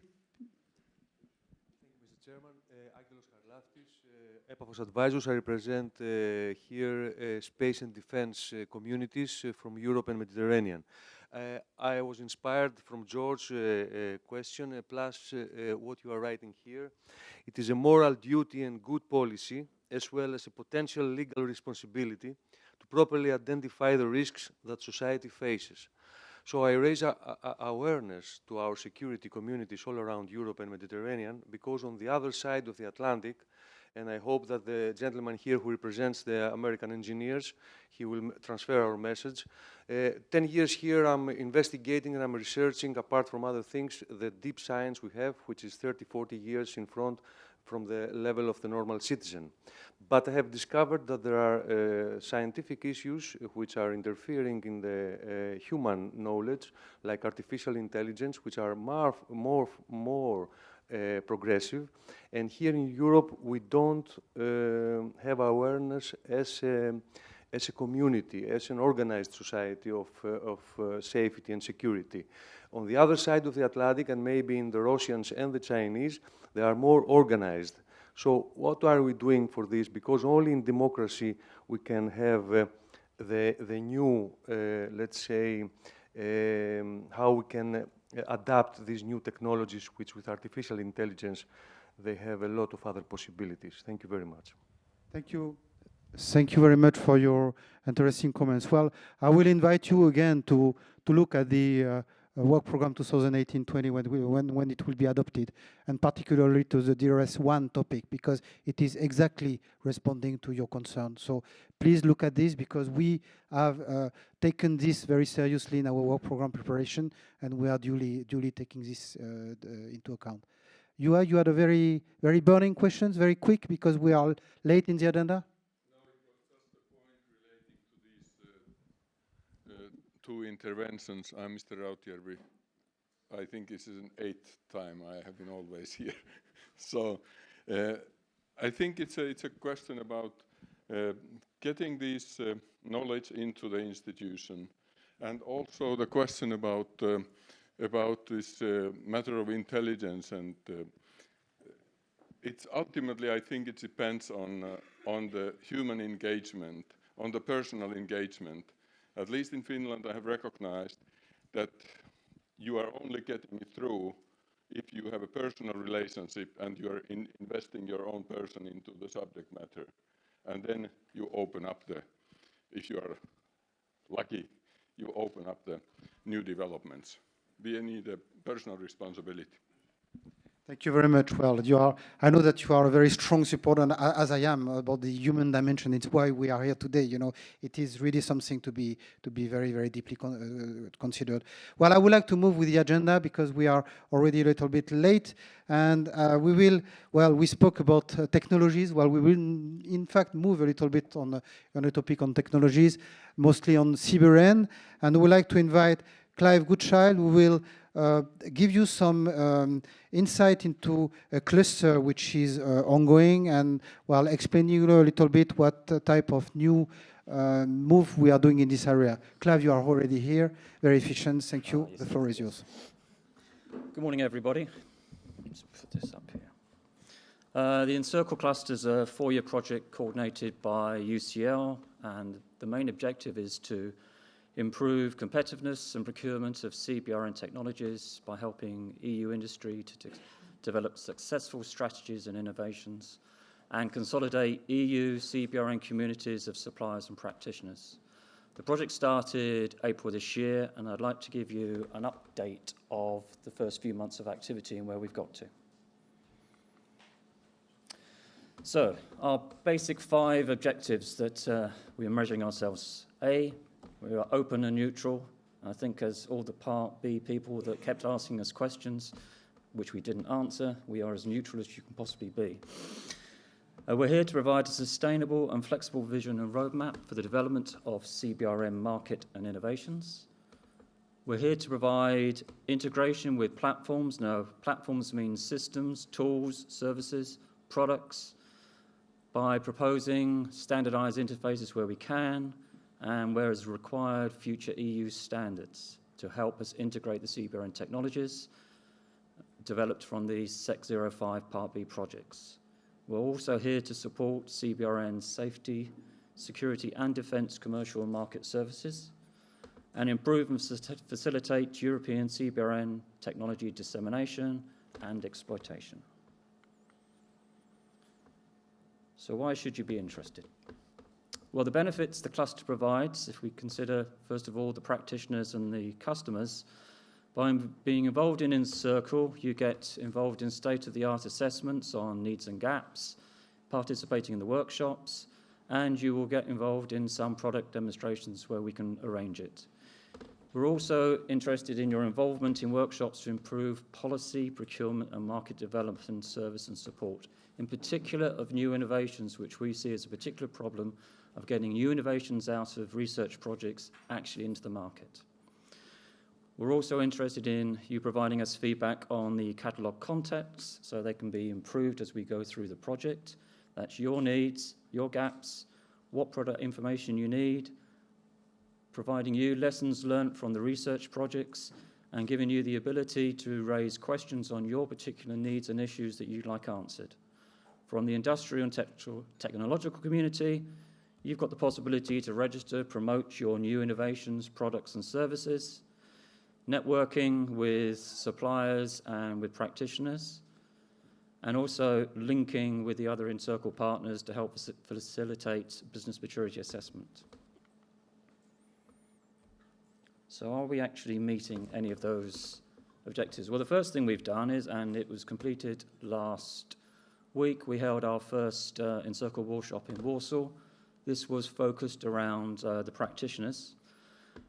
H: Epafos Advisors. I represent here space and defense communities from Europe and Mediterranean. I was inspired from George's question, plus what you are writing here. It is a moral duty and good policy, as well as a potential legal responsibility, to properly identify the risks that society faces. So I raise awareness to our security communities all around Europe and Mediterranean, because on the other side of the Atlantic, and I hope that the gentleman here who represents the American engineers, he will transfer our message. 10 years here, I'm investigating and I'm researching, apart from other things, the deep science we have, which is 30, 40 years in front from the level of the normal citizen. But I have discovered that there are scientific issues which are interfering in the human knowledge, like artificial intelligence, which are more progressive. And here in Europe, we don't have awareness as a community, as an organized society of safety and security. On the other side of the Atlantic, and maybe in the Russians and the Chinese, they are more organized. So what are we doing for this? Because only in democracy we can have the new, let's say, how we can adapt these new technologies, which with artificial intelligence, they have a lot of other possibilities. Thank you very much.
A: Thank you. Thank you very much for your interesting comments. Well, I will invite you again to look at the work program 2018-20 when it will be adopted, and particularly to the DRS1 topic, because it is exactly responding to your concern. So please look at this, because we have taken this very seriously in our work program preparation, and we are duly taking this into account. You had a very burning questions, very quick, because we are late in the agenda.
I: Two interventions. I'm Mr. Rautjärvi. I think this is an 8th time I have been always here. So I think it's a question about getting this knowledge into the institution, and also the question about this matter of intelligence. And it's ultimately, I think it depends on the human engagement, on the personal engagement. At least in Finland, I have recognized that you are only getting it through if you have a personal relationship and you are investing your own person into the subject matter. And then you open up if you are lucky, you open up the new developments. We need a personal responsibility.
A: Thank you very much. Well, I know that you are a very strong supporter, and as I am, about the human dimension. It's why we are here today. You know, it is really something to be very, very deeply considered. Well, I would like to move with the agenda because we are already a little bit late, and we spoke about technologies. Well, we will in fact move a little bit on a topic on technologies, mostly on CBRN, and we would like to invite Clive Goodchild, who will give you some insight into a cluster which is ongoing, and while explaining you a little bit what type of new move we are doing in this area. Clive, you are already here, very efficient. Thank you. The floor is yours.
J: Good morning, everybody. Let's put this up here. The Encircle Cluster is a 4-year project coordinated by UCL, and the main objective is to improve competitiveness and procurement of CBRN technologies by helping EU industry to develop successful strategies and innovations and consolidate EU CBRN communities of suppliers and practitioners. The project started April this year, and I'd like to give you an update of the first few months of activity and where we've got to. So, our basic 5 objectives that we are measuring ourselves. A, we are open and neutral. I think as all the Part B people that kept asking us questions, which we didn't answer, we are as neutral as you can possibly be. We're here to provide a sustainable and flexible vision and roadmap for the development of CBRN market and innovations. We're here to provide integration with platforms. Now, platforms mean systems, tools, services, products, by proposing standardized interfaces where we can, and where is required future EU standards to help us integrate the CBRN technologies developed from these SEC 05 Part B projects. We're also here to support CBRN's safety, security and defence commercial and market services, and improve and facilitate European CBRN technology dissemination and exploitation. So why should you be interested? Well, the benefits the cluster provides, if we consider, first of all, the practitioners and the customers, by being involved in Encircle, you get involved in state-of-the-art assessments on needs and gaps, participating in the workshops, and you will get involved in some product demonstrations where we can arrange it. We're also interested in your involvement in workshops to improve policy, procurement, and market development and service and support, in particular of new innovations, which we see as a particular problem of getting new innovations out of research projects actually into the market. We're also interested in you providing us feedback on the catalogue contexts so they can be improved as we go through the project. That's your needs, your gaps, what product information you need, providing you lessons learned from the research projects, and giving you the ability to raise questions on your particular needs and issues that you'd like answered. From the industrial and technological community, you've got the possibility to register, promote your new innovations, products and services, networking with suppliers and with practitioners, and also linking with the other Encircle partners to help facilitate business maturity assessment. So are we actually meeting any of those objectives? Well, the first thing we've done is, and it was completed last week, we held our first Encircle workshop in Warsaw. This was focused around the practitioners,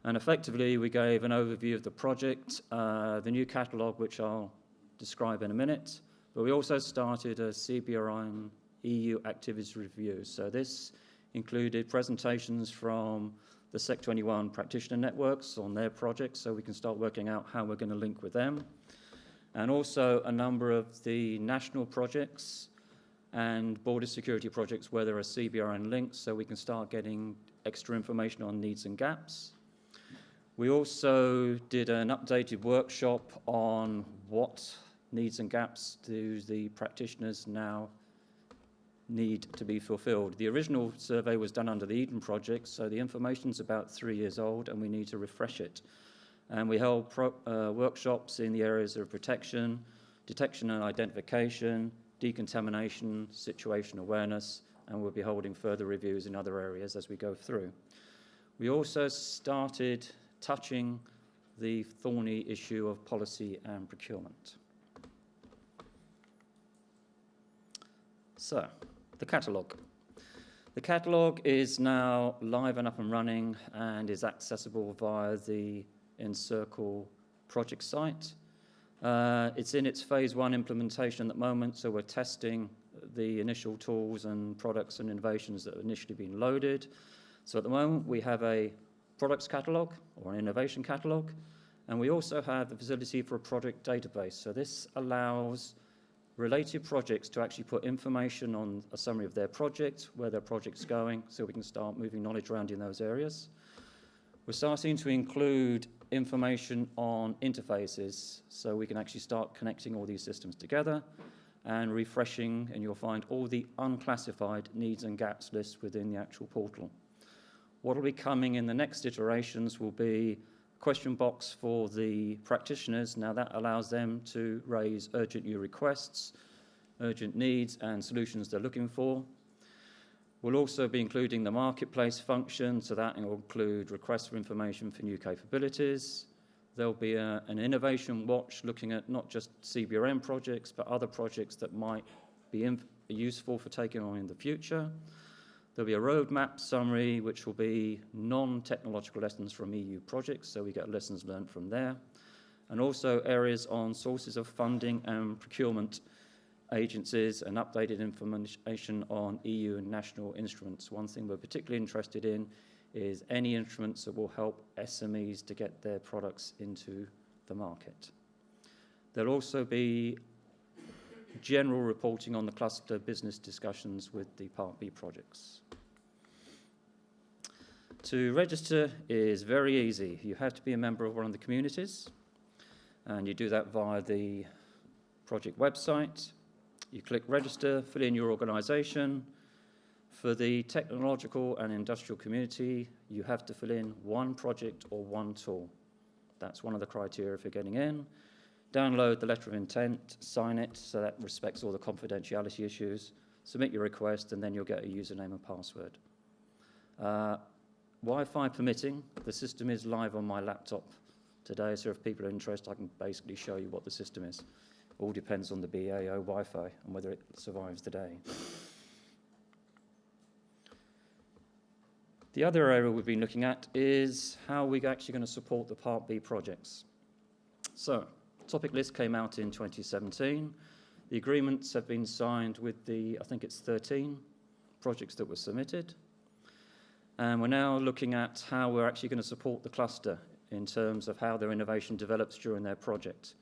J: and effectively we gave an overview of the project, the new catalogue, which I'll describe in a minute, but we also started a CBRN EU activities review. So this included presentations from the SEC 21 practitioner networks on their projects, so we can start working out how we're going to link with them, and also a number of the national projects and border security projects where there are CBRN links, so we can start getting extra information on needs and gaps. We also did an updated workshop on what needs and gaps do the practitioners now need to be fulfilled. The original survey was done under the Eden project, so the information's about 3 years old and we need to refresh it. And we held workshops in the areas of protection, detection and identification, decontamination, situation awareness, and we'll be holding further reviews in other areas as we go through. We also started touching the thorny issue of policy and procurement. So, the catalogue. The catalogue is now live and up and running and is accessible via the Encircle project site. It's in its phase 1 implementation at the moment, so we're testing the initial tools and products and innovations that have initially been loaded. So at the moment, we have a products catalogue or an innovation catalogue, and we also have the facility for a project database. So this allows related projects to actually put information on a summary of their project, where their project's going, so we can start moving knowledge around in those areas. We're starting to include information on interfaces, so we can actually start connecting all these systems together and refreshing, and you'll find all the unclassified needs and gaps lists within the actual portal. What will be coming in the next iterations will be a question box for the practitioners. Now that allows them to raise urgent new requests, urgent needs and solutions they're looking for. We'll also be including the marketplace function, so that will include requests for information for new capabilities. There'll be an innovation watch looking at not just CBRN projects, but other projects that might be useful for taking on in the future. There'll be a roadmap summary, which will be non-technological lessons from EU projects, so we get lessons learned from there. And also areas on sources of funding and procurement agencies and updated information on EU and national instruments. One thing we're particularly interested in is any instruments that will help SMEs to get their products into the market. There'll also be general reporting on the cluster business discussions with the Part B projects. To register is very easy. You have to be a member of one of the communities, and you do that via the project website. You click register, fill in your organisation. For the technological and industrial community, you have to fill in one project or one tool. That's one of the criteria for getting in. Download the letter of intent, sign it, so that respects all the confidentiality issues. Submit your request, and then you'll get a username and password. Wi-Fi permitting, the system is live on my laptop today, so if people are interested, I can basically show you what the system is. All depends on the BAO Wi-Fi and whether it survives the day. The other area we've been looking at is how we're actually going to support the Part B projects. So, topic list came out in 2017. The agreements have been signed with I think it's 13 projects that were submitted. And we're now looking at how we're actually going to support the cluster in terms of how their innovation develops during their project.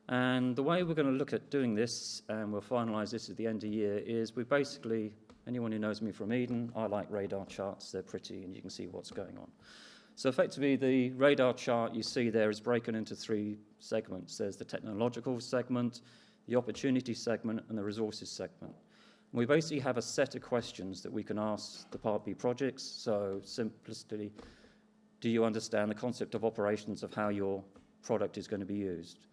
J: And the way we're going to look at doing this, and we'll finalise this at the end of the year, is we basically, anyone who knows me from Eden, I like radar charts. They're pretty and you can see what's going on. So effectively, the radar chart you see there is broken into 3 segments. There's the technological segment, the opportunity segment, and the resources segment. And we basically have a set of questions that we can ask the Part B projects. So simplistically, do you understand the concept of operations of how your product is going to be used?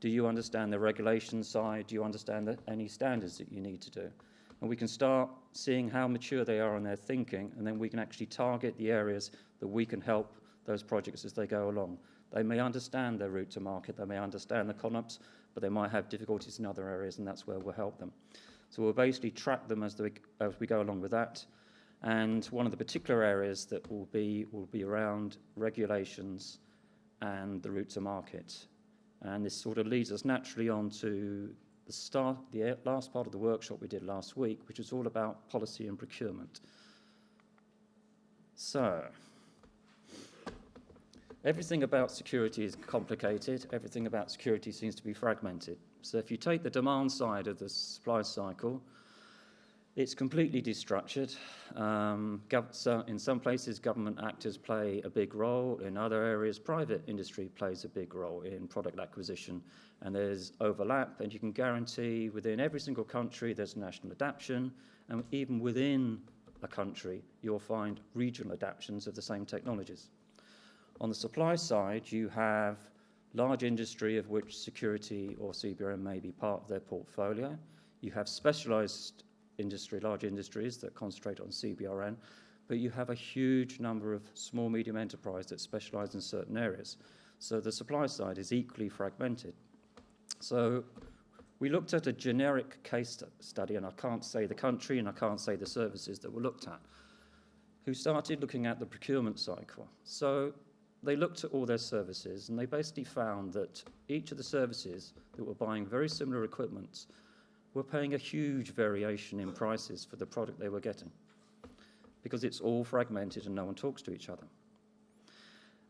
J: Do you understand the regulation side? Do you understand any standards that you need to do? And we can start seeing how mature they are in their thinking, and then we can actually target the areas that we can help those projects as they go along. They may understand their route to market, they may understand the CONOPS, but they might have difficulties in other areas, and that's where we'll help them. So we'll basically track them as we go along with that. And one of the particular areas that will be around regulations and the route to market. And this sort of leads us naturally on to the last part of the workshop we did last week, which is all about policy and procurement. So, everything about security is complicated. Everything about security seems to be fragmented. So if you take the demand side of the supply cycle, it's completely destructured. So in some places, government actors play a big role. In other areas, private industry plays a big role in product acquisition. And there's overlap, and you can guarantee within every single country there's national adaptation, and even within a country, you'll find regional adaptations of the same technologies. On the supply side, you have large industry of which security or CBRN may be part of their portfolio. You have specialized industry, large industries that concentrate on CBRN, but you have a huge number of small, medium enterprise that specialize in certain areas. So the supply side is equally fragmented. So We looked at a generic case study, and I can't say the country and I can't say the services that were looked at, who started looking at the procurement cycle. So they looked at all their services, and they basically found that each of the services that were buying very similar equipment were paying a huge variation in prices for the product they were getting, because it's all fragmented and no one talks to each other.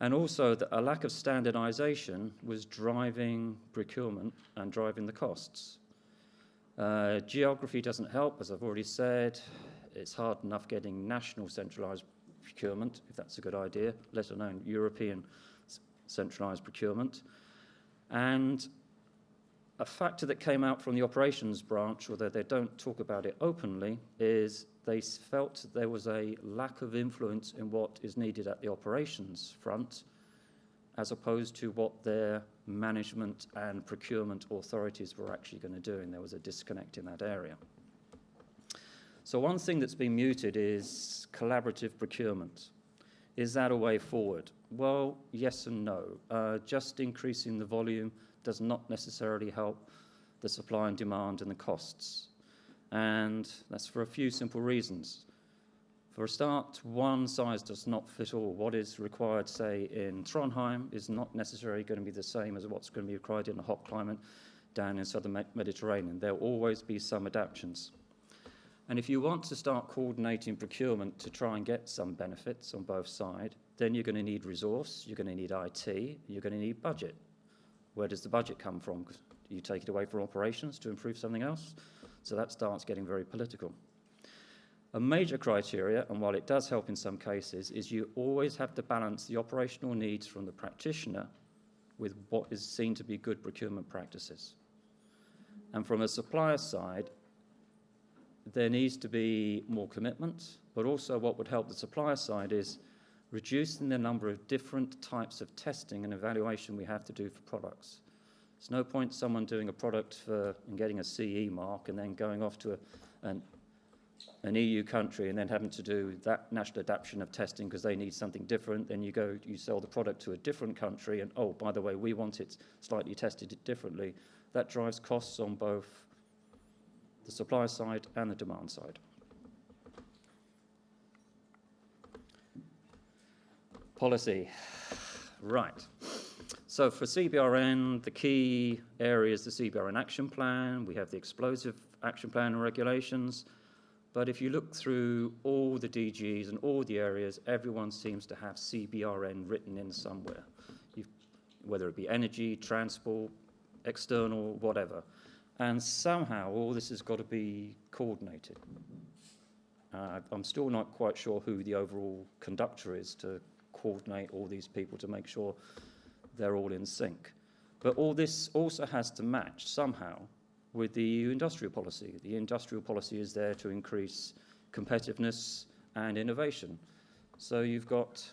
J: And also that a lack of standardization was driving procurement and driving the costs. Geography doesn't help, as I've already said. It's hard enough getting national centralized procurement, if that's a good idea, let alone European centralized procurement. And a factor that came out from the operations branch, although they don't talk about it openly, is they felt there was a lack of influence in what is needed at the operations front, as opposed to what their management and procurement authorities were actually going to do, and there was a disconnect in that area. So one thing that's been muted is collaborative procurement. Is that a way forward? Well, yes and no. Just increasing the volume does not necessarily help the supply and demand and the costs. And that's for a few simple reasons. For a start, one size does not fit all. What is required, say, in Trondheim is not necessarily going to be the same as what's going to be required in a hot climate down in southern Mediterranean. There will always be some adaptations. And if you want to start coordinating procurement to try and get some benefits on both sides, then you're going to need resource, you're going to need IT, you're going to need budget. Where does the budget come from? Do you take it away from operations to improve something else? So that starts getting very political. A major criteria, and while it does help in some cases, is you always have to balance the operational needs from the practitioner with what is seen to be good procurement practices. And from a supplier side, there needs to be more commitment, but also what would help the supplier side is reducing the number of different types of testing and evaluation we have to do for products. There's no point someone doing a product and getting a CE mark and then going off to an EU country and then having to do that national adaptation of testing because they need something different. Then you sell the product to a different country and, oh, by the way, we want it slightly tested differently. That drives costs on both the supply side and the demand side. Policy. Right. So for CBRN, the key area is the CBRN action plan. We have the explosive action plan and regulations. But if you look through all the DGs and all the areas, everyone seems to have CBRN written in somewhere, whether it be energy, transport, external, whatever. And somehow all this has got to be coordinated. I'm still not quite sure who the overall conductor is to coordinate all these people to make sure they're all in sync. But all this also has to match somehow with the EU industrial policy. The industrial policy is there to increase competitiveness and innovation. So you've got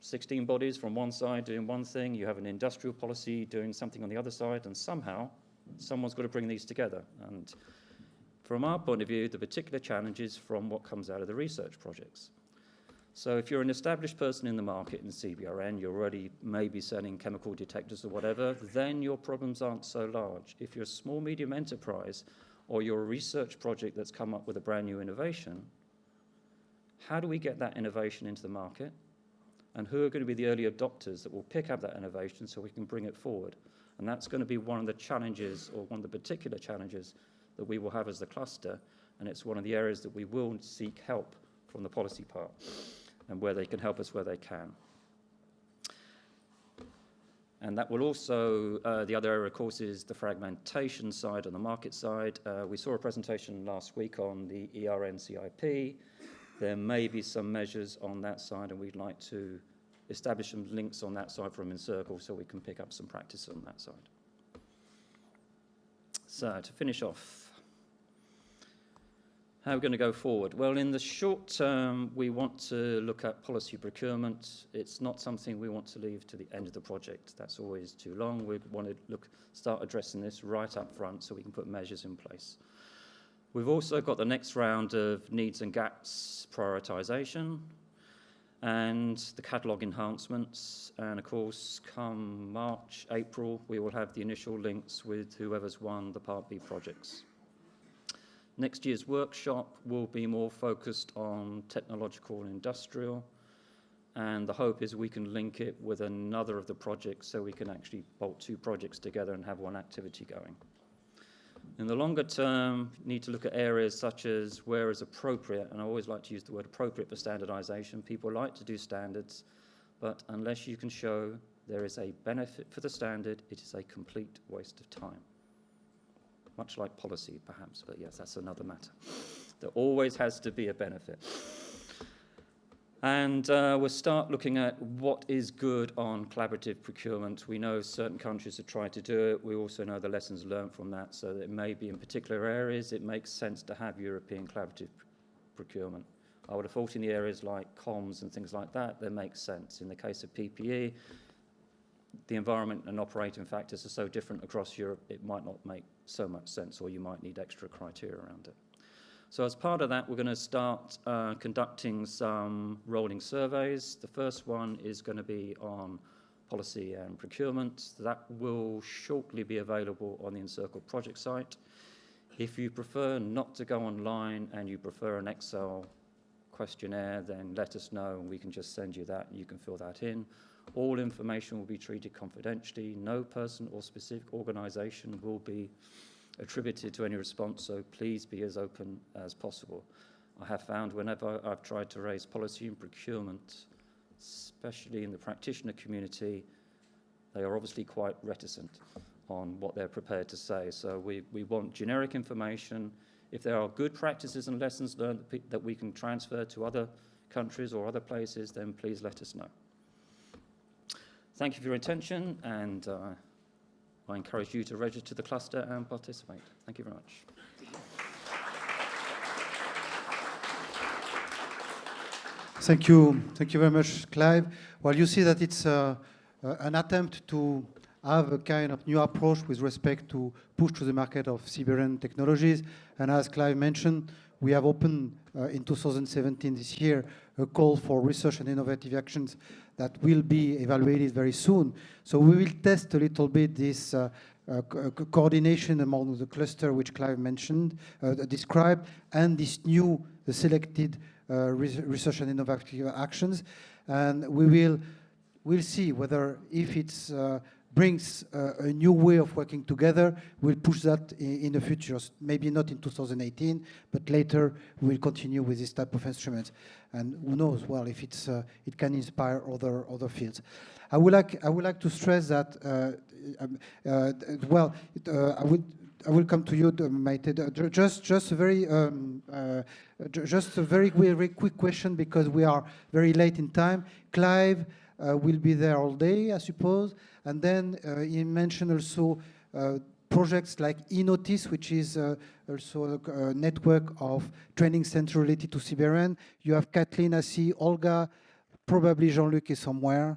J: 16 bodies from one side doing one thing, you have an industrial policy doing something on the other side, and somehow someone's got to bring these together. And from our point of view, the particular challenge is from what comes out of the research projects. So if you're an established person in the market in CBRN, you're already maybe selling chemical detectors or whatever, then your problems aren't so large. If you're a small, medium enterprise, or you're a research project that's come up with a brand new innovation, how do we get that innovation into the market? And who are going to be the early adopters that will pick up that innovation so we can bring it forward? And that's going to be one of the challenges, or one of the particular challenges that we will have as the cluster, and it's one of the areas that we will seek help from the policy part, and where they can help us where they can. And that will also, the other area, of course, is the fragmentation side and the market side. We saw a presentation last week on the ERN-CIP. There may be some measures on that side, and we'd like to establish some links on that side from Encircle so we can pick up some practice on that side. So to finish off, how are we going to go forward? Well, in the short term, we want to look at policy procurement. It's not something we want to leave to the end of the project. That's always too long. We want to start addressing this right up front so we can put measures in place. We've also got the next round of needs and gaps prioritization. and the catalogue enhancements. And of course, come March, April, we will have the initial links with whoever's won the Part B projects. Next year's workshop will be more focused on technological and industrial, and the hope is we can link it with another of the projects so we can actually bolt two projects together and have one activity going. In the longer term, you need to look at areas such as where is appropriate, and I always like to use the word appropriate for standardization. People like to do standards, but unless you can show there is a benefit for the standard, it is a complete waste of time. Much like policy, perhaps, but yes, that's another matter. There always has to be a benefit. And we'll start looking at what is good on collaborative procurement. We know certain countries have tried to do it. We also know the lessons learned from that, so that it may be in particular areas it makes sense to have European collaborative procurement. I would have thought in the areas like comms and things like that, that makes sense. In the case of PPE, the environment and operating factors are so different across Europe, it might not make so much sense, or you might need extra criteria around it. So as part of that, we're going to start conducting some rolling surveys. The first one is going to be on policy and procurement. That will shortly be available on the Encircle project site. If you prefer not to go online and you prefer an Excel questionnaire, then let us know and we can just send you that and you can fill that in. All information will be treated confidentially. No person or specific organization will be attributed to any response, so please be as open as possible. I have found whenever I've tried to raise policy and procurement, especially in the practitioner community, they are obviously quite reticent on what they're prepared to say. So we want generic information. If there are good practices and lessons learned that we can transfer to other countries or other places, then please let us know. Thank you for your attention, and I encourage you to register the cluster and participate. Thank you very much.
A: Thank you very much, Clive. Well, you see that it's an attempt to have a kind of new approach with respect to push to the market of Siberian technologies. And as Clive mentioned, we have opened in 2017 this year a call for research and innovative actions that will be evaluated very soon. So we will test a little bit this coordination among the cluster which Clive mentioned, described, and this new selected research and innovative actions. And we'll see whether if it's brings a new way of working together, we'll push that in the future. Maybe not in 2018, but later we'll continue with this type of instruments. And who knows? Well, if it's it can inspire other fields. I would like to stress that. I will come to you, Maite. Just a very quick question, because we are very late in time. Clive will be there all day, I suppose. And then he mentioned also projects like eNotice, which is also a network of training centers related to Siberian. You have Kathleen, I see, Olga, probably Jean-Luc is somewhere.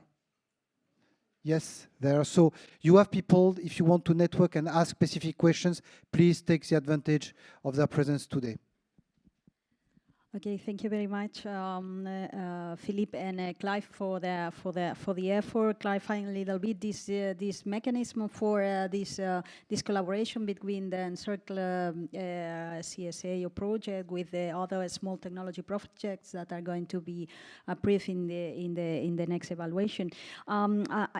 A: Yes, there. So you have people, if you want to network and ask specific questions, please take the advantage of their presence today.
K: Okay, thank you very much, Philippe and Clive, for the effort. Clarifying a little bit this mechanism for this collaboration between the Encircle CSA project with the other small technology projects that are going to be approved in the next evaluation.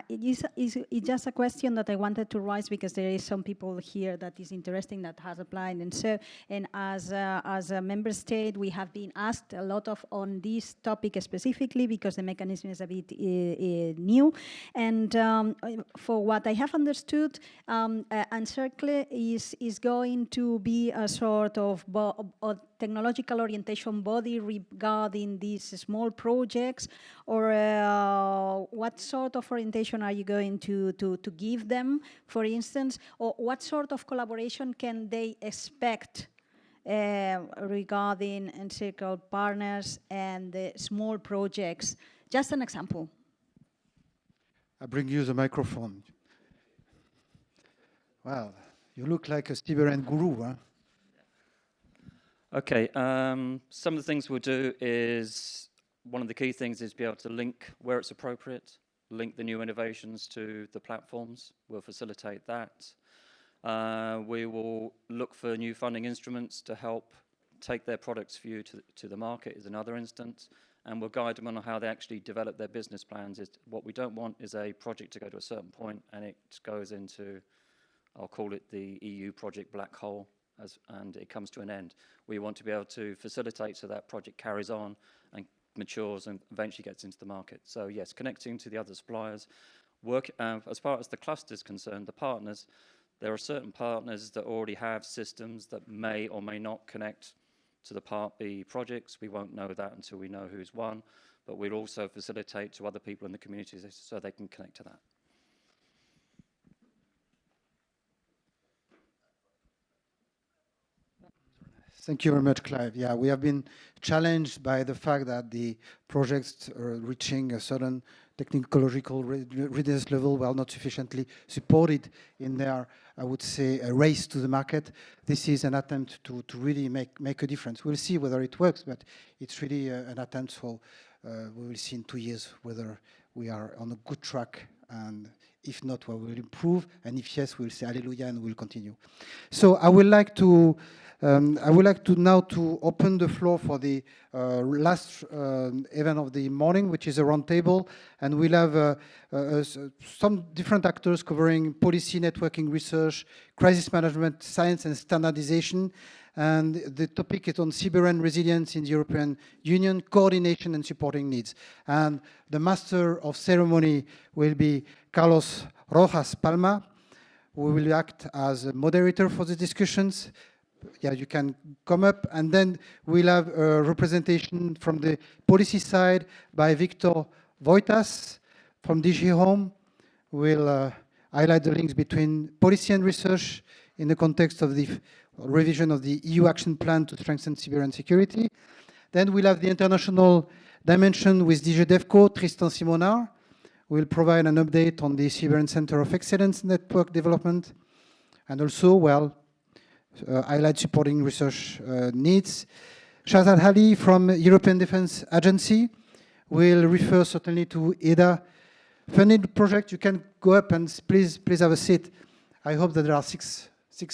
K: It's just a question that I wanted to raise, because there is some people here that is interesting that has applied, and so as a member state we have been asked a lot on this topic specifically because the mechanism is a bit new. And for what I have understood, Encircle is going to be a sort of technological orientation body regarding these small projects, or what sort of orientation are you going to give them, for instance, or what sort of collaboration can they expect regarding Encircle partners and the small projects? Just an example.
A: I bring you the microphone. Wow, you look like a Siberian guru, huh?
J: Okay, some of the things we'll do is one of the key things is be able to link where it's appropriate, link the new innovations to the platforms. We'll facilitate that. We will look for new funding instruments to help take their products view to the market is another instance, and we'll guide them on how they actually develop their business plans. What we don't want is a project to go to a certain point and it goes into, I'll call it the EU project black hole, and it comes to an end. We want to be able to facilitate so that project carries on and matures and eventually gets into the market. So yes, connecting to the other suppliers. As far as the cluster is concerned, the partners, there are certain partners that already have systems that may or may not connect to the Part B projects. We won't know that until we know who's won, but we'll also facilitate to other people in the communities so they can connect to that.
A: Thank you very much, Clive. Yeah, we have been challenged by the fact that the projects are reaching a certain technological readiness level while not sufficiently supported in their, I would say, a race to the market. This is an attempt to really make a difference. We'll see whether it works, but it's really an attempt. So we will see in 2 years whether we are on a good track, and if not, we will improve, and if yes, we'll say hallelujah and we'll continue. So I would like to now to open the floor for the last event of the morning, which is a roundtable, and we'll have some different actors covering policy, networking, research, crisis management, science, and standardization. And the topic is on cyber and resilience in the European Union, coordination and supporting needs. And the master of ceremony will be Carlos Rojas Palma, who will act as a moderator for the discussions. Yeah, you can come up, and then we'll have a representation from the policy side by Victor Voitas from DG Home. We'll highlight the links between policy and research in the context of the revision of the EU action plan to strengthen cyber and security. Then we'll have the international dimension with DG DevCo, Tristan Simonard. We'll provide an update on the Cyber and Center of Excellence network development, and also, highlight supporting research needs. Shahzad Ali from European Defence Agency will refer certainly to EDA funded project. You can go up and please have a seat. I hope that there are six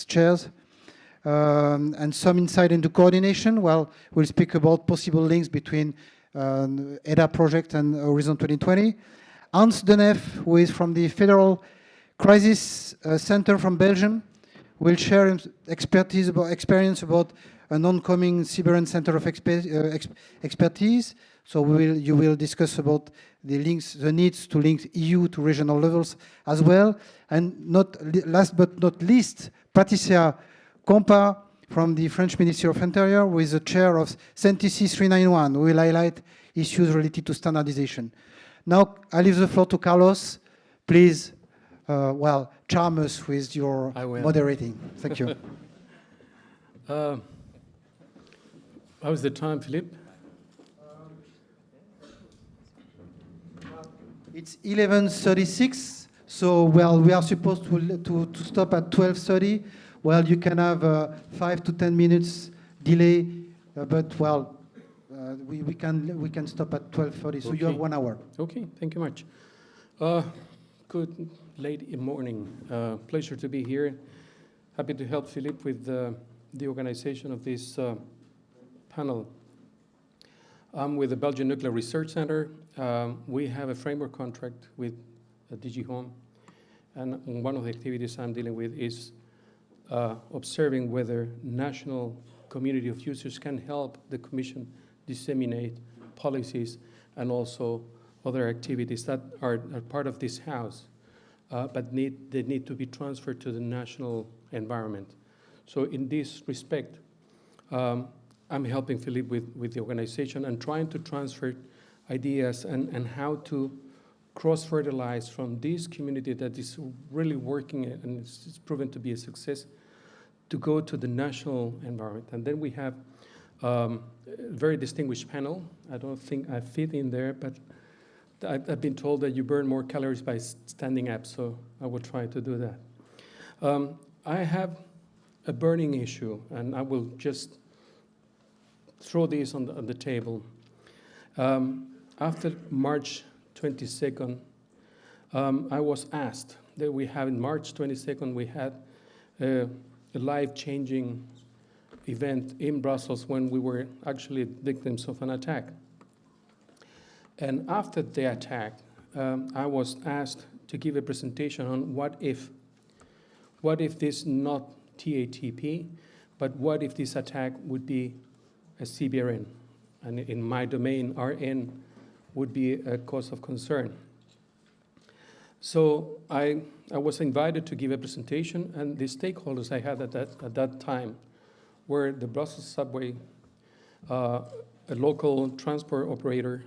A: chairs. And some insight into coordination. Well, we'll speak about possible links between EDA project and Horizon 2020. Hans Denef, who is from the Federal Crisis Center from Belgium, will share experience about an oncoming cyber and center of expertise. So you will discuss about the needs to link EU to regional levels as well. And last but not least, Patricia Compa from the French Ministry of Interior, who is the chair of CENTICI 391, who will highlight issues related to standardization. Now, I leave the floor to Carlos. Please, charm us with your moderating. Thank you.
L: How's the time, Philippe?
A: It's 11:36, so we are supposed to stop at 12:30. Well, you can have 5 to 10 minutes delay, but we can stop at 12:30. So you have 1 hour.
L: Okay, thank you much. Good late morning. Pleasure to be here. Happy to help Philippe with the organization of this panel. I'm with the Belgian Nuclear Research Center. We have a framework contract with DG Home, and one of the activities I'm dealing with is observing whether national community of users can help the Commission disseminate policies and also other activities that are part of this house, but they need to be transferred to the national environment. So in this respect, I'm helping Philippe with the organization and trying to transfer ideas and how to cross-fertilize from this community that is really working and it's proven to be a success to go to the national environment. And then we have a very distinguished panel. I don't think I fit in there, but I've been told that you burn more calories by standing up, so I will try to do that. I have a burning issue, and I will just throw this on the table. After March 22nd, I was asked that we have, in March 22nd, we had a life-changing event in Brussels when we were actually victims of an attack. And after the attack, I was asked to give a presentation on what if this not TATP, but what if this attack would be a CBRN? And in my domain, RN would be a cause of concern. So I was invited to give a presentation, and the stakeholders I had at that time were the Brussels subway, a local transport operator,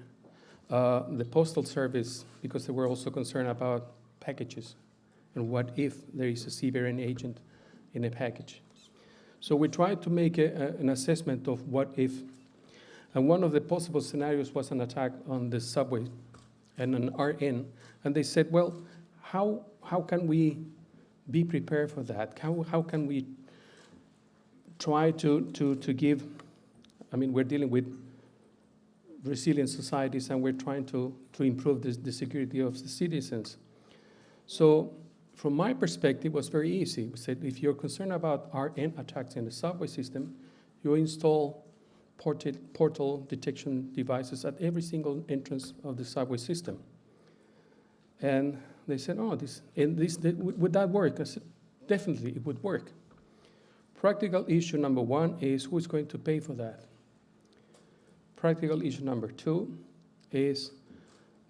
L: the postal service, because they were also concerned about packages and what if there is a CBRN agent in a package. So we tried to make an assessment of what if, and one of the possible scenarios was an attack on the subway and an RN. And they said, well, how can we be prepared for that? How can we try to give, I mean, we're dealing with resilient societies and we're trying to improve the security of the citizens. So from my perspective, it was very easy. We said, if you're concerned about RN attacks in the subway system, you install portal detection devices at every single entrance of the subway system. And they said, oh, would that work? I said, definitely, it would work. Practical issue number one is who's going to pay for that? Practical issue number two is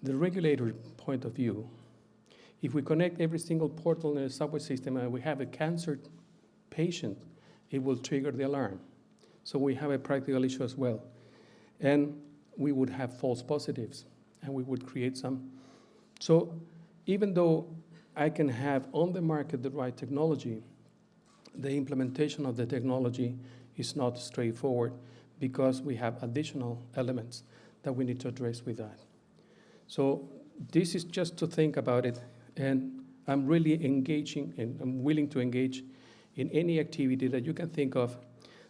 L: the regulator point of view. If we connect every single portal in the subway system and we have a cancer patient, it will trigger the alarm. So we have a practical issue as well. And we would have false positives, and we would create some. So even though I can have on the market the right technology, the implementation of the technology is not straightforward because we have additional elements that we need to address with that. So this is just to think about it, and I'm really engaging and I'm willing to engage in any activity that you can think of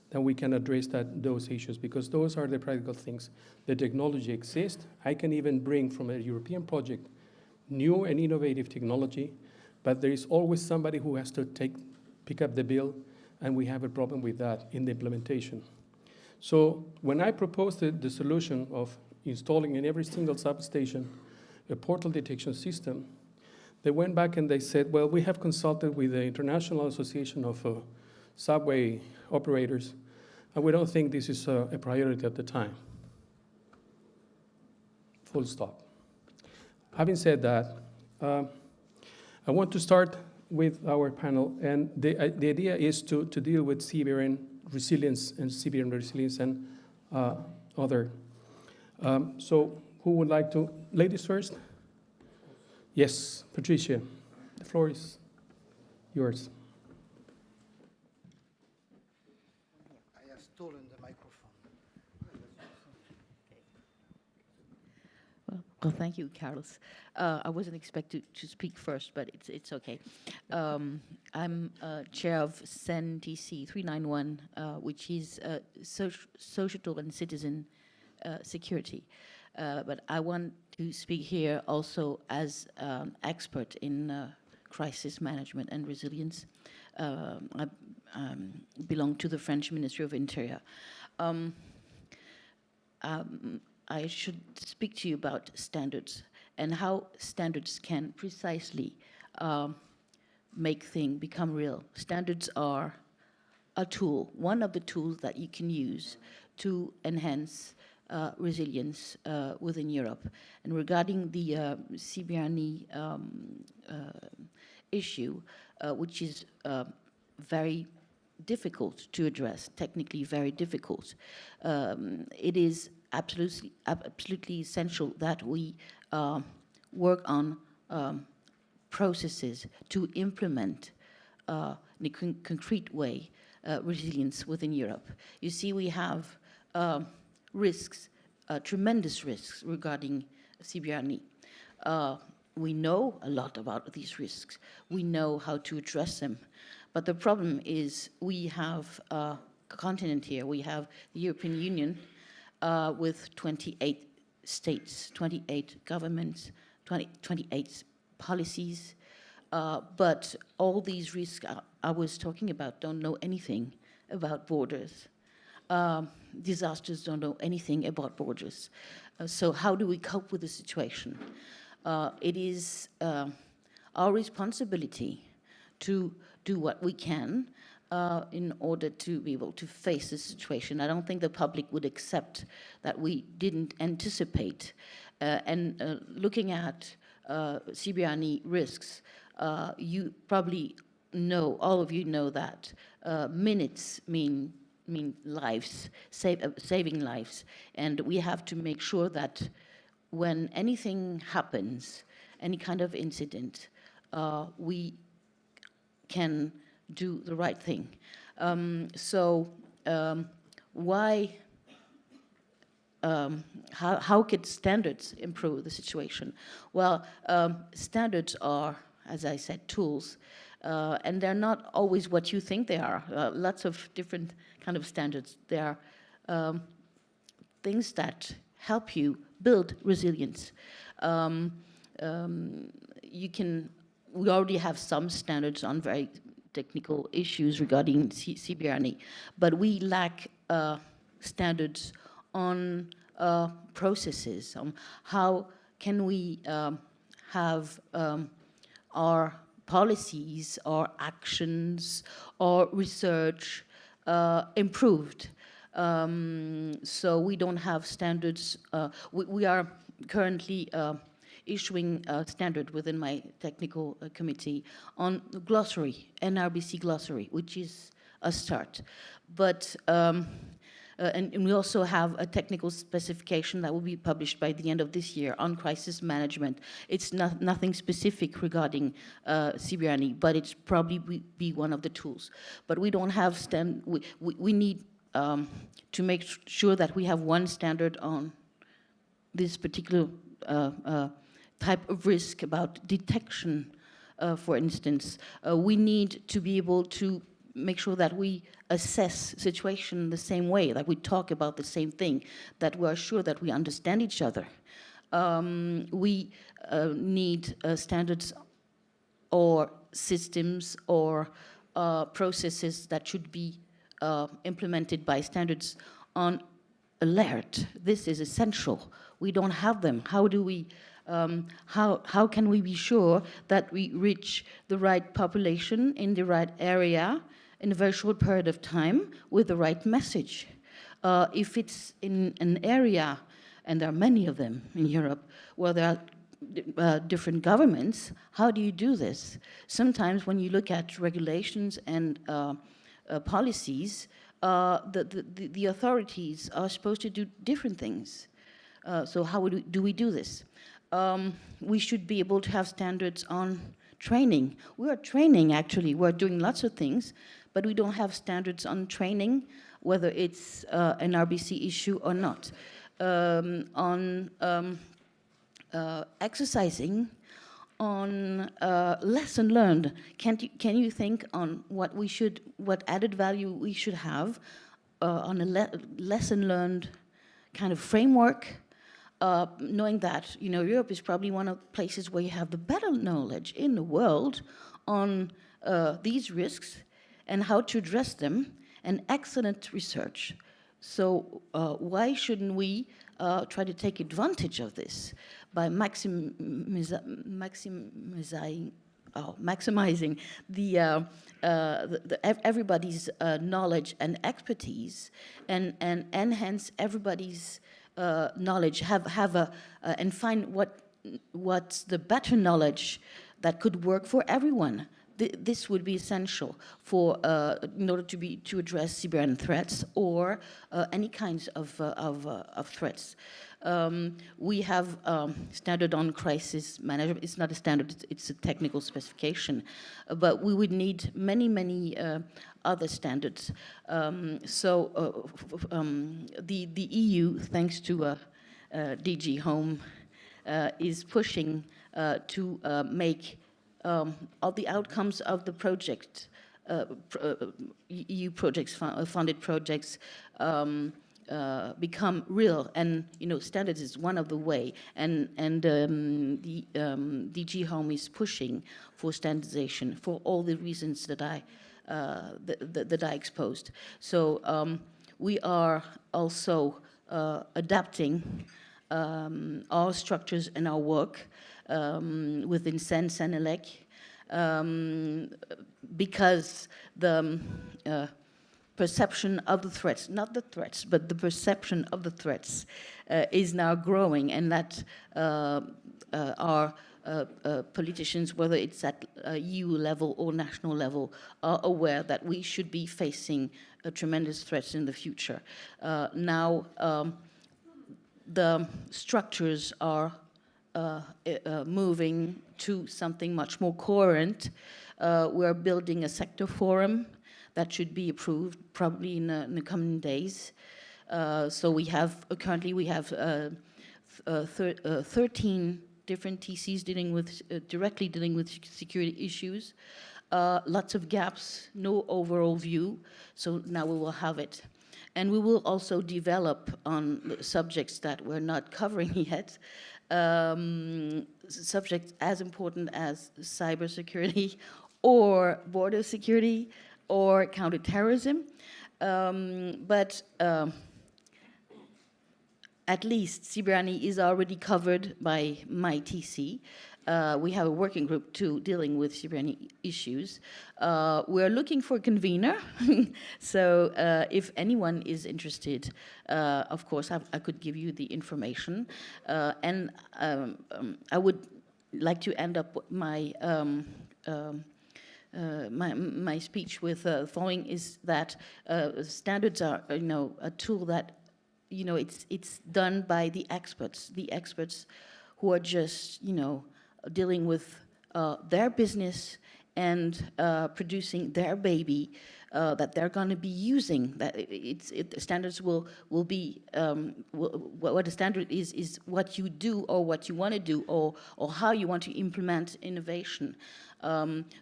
L: that we can address those issues, because those are the practical things. The technology exists. I can even bring from a European project new and innovative technology, but there is always somebody who has to pick up the bill, and we have a problem with that in the implementation. So when I proposed the solution of installing in every single substation a portal detection system, they went back and they said, well, we have consulted with the International Association of Subway Operators, and we don't think this is a priority at the time. Full stop. Having said that, I want to start with our panel, and the idea is to deal with CBRN resilience and other. So who would like to? Ladies first? Yes, Patricia, the floor is yours.
M: I have stolen the microphone.
N: Well, thank you, Carlos. I wasn't expected to speak first, but it's okay. I'm chair of CEN-TC 391, which is societal and citizen security. But I want to speak here also as expert in crisis management and resilience. I belong to the French Ministry of Interior. I should speak to you about standards and how standards can precisely make things become real. Standards are a tool, one of the tools that you can use to enhance resilience within Europe. And regarding the CBRNE issue, which is very difficult to address, technically very difficult, it is absolutely essential that we work on processes to implement in a concrete way resilience within Europe. You see, we have risks, tremendous risks regarding CBRNE. We know a lot about these risks. We know how to address them. But the problem is we have a continent here. We have the European Union with 28 states, 28 governments, 28 policies, but all these risks I was talking about don't know anything about borders. Disasters don't know anything about borders. So how do we cope with the situation? It is our responsibility to do what we can in order to be able to face this situation. I don't think the public would accept that we didn't anticipate. Looking at CBRNE risks, you probably know, all of you know that minutes mean lives, saving lives. And we have to make sure that when anything happens, any kind of incident, we can do the right thing. How could standards improve the situation? Well, standards are, as I said, tools, and they're not always what you think they are. Lots of different kind of standards. They are things that help you build resilience. We already have some standards on very technical issues regarding CBRNE, but we lack standards on processes, on how can we have our policies, our actions, or research improved. So we don't have standards. We are currently issuing a standard within my technical committee on glossary, NRBC glossary, which is a start. But and we also have a technical specification that will be published by the end of this year on crisis management. It's nothing specific regarding CBRNE, but it's probably be one of the tools. But we don't have we need to make sure that we have one standard on this particular type of risk about detection, for instance. We need to be able to make sure that we assess situation the same way, that we talk about the same thing, that we are sure that we understand each other. We need standards or systems or processes that should be implemented by standards on alert. This is essential. We don't have them. How do we? How can we be sure that we reach the right population in the right area in a very short period of time with the right message? If it's in an area, and there are many of them in Europe, where there are different governments, how do you do this? Sometimes when you look at regulations and policies, the authorities are supposed to do different things. So how do we do this? We should be able to have standards on training. We are training, actually. We're doing lots of things, but we don't have standards on training, whether it's an RBC issue or not. On exercising, on lesson learned. Can you think on what added value we should have on a lesson learned kind of framework? Knowing that, Europe is probably one of the places where you have the better knowledge in the world on these risks and how to address them, and excellent research. So why shouldn't we try to take advantage of this by maximizing everybody's knowledge and expertise, and enhance everybody's knowledge, and find what's the better knowledge that could work for everyone. This would be essential for in order to address cyber threats or any kinds of threats. We have standard on crisis management. It's not a standard; it's a technical specification, but we would need many other standards. The EU, thanks to DG Home, is pushing to make all the outcomes of the project, EU projects, funded projects, become real, and standards is one of the way, and the DG Home is pushing for standardization for all the reasons that I exposed. So we are also adapting our structures and our work within Senelec, because the perception of the threats, not the threats, but the perception of the threats is now growing, and that our politicians, whether it's at EU level or national level, are aware that we should be facing tremendous threats in the future. Now, the structures are moving to something much more coherent. We're building a sector forum that should be approved probably in the coming days. So we have currently 13 different TCs directly dealing with security issues. Lots of gaps, no overall view. So now we will have it. And we will also develop on subjects that we're not covering yet, subjects as important as cybersecurity or border security or counterterrorism. But at least Ciberani is already covered by my TC. We have a working group too dealing with Ciberani issues. We're looking for a convener. So if anyone is interested, of course, I could give you the information. And I would like to end up my my speech with the following is that standards are, a tool that, it's done by the experts who are just, dealing with their business and producing their baby that they're going to be using. That standards will be what a standard is what you do or what you want to do or how you want to implement innovation.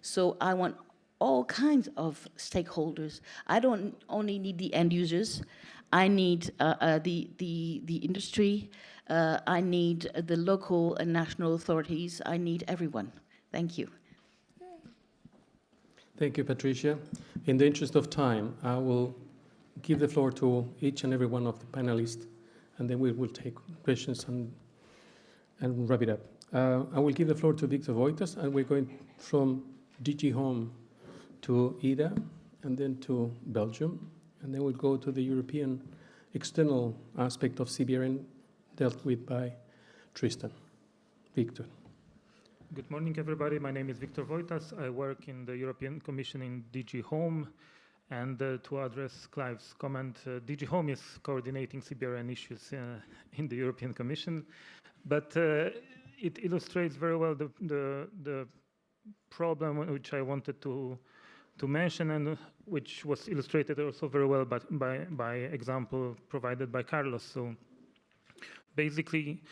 N: So I want all kinds of stakeholders. I don't only need the end users. I need the industry. I need the local and national authorities. I need everyone. Thank you.
L: Thank you, Patricia. In the interest of time, I will give the floor to each and every one of the panelists, and then we will take questions and wrap it up. I will give the floor to Victor Voitas, and we're going from DG Home to IDA, and then to Belgium, and then we'll go to the European external aspect of CBRN dealt with by Tristan. Victor.
O: Good morning, everybody. My name is Victor Voitas. I work in the European Commission in DG Home. And to address Clive's comment, DG Home is coordinating CBRN issues in the European Commission. But it illustrates very well the problem which I wanted to mention, and which was illustrated also very well by example provided by Carlos. So basically,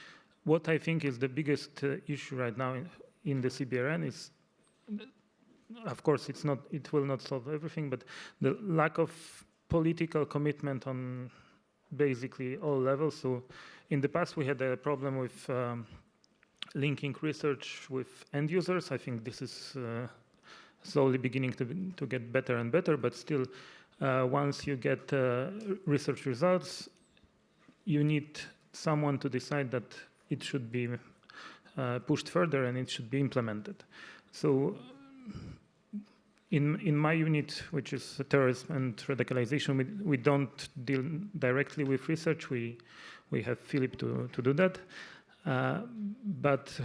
O: what I think is the biggest issue right now in the CBRN is, of course, it will not solve everything, but the lack of political commitment on basically all levels. So in the past, we had a problem with linking research with end users. I think this is slowly beginning to get better and better, but still, once you get research results, you need someone to decide that it should be pushed further and it should be implemented. So in my unit, which is terrorism and radicalization, we don't deal directly with research. We have Philip to do that. But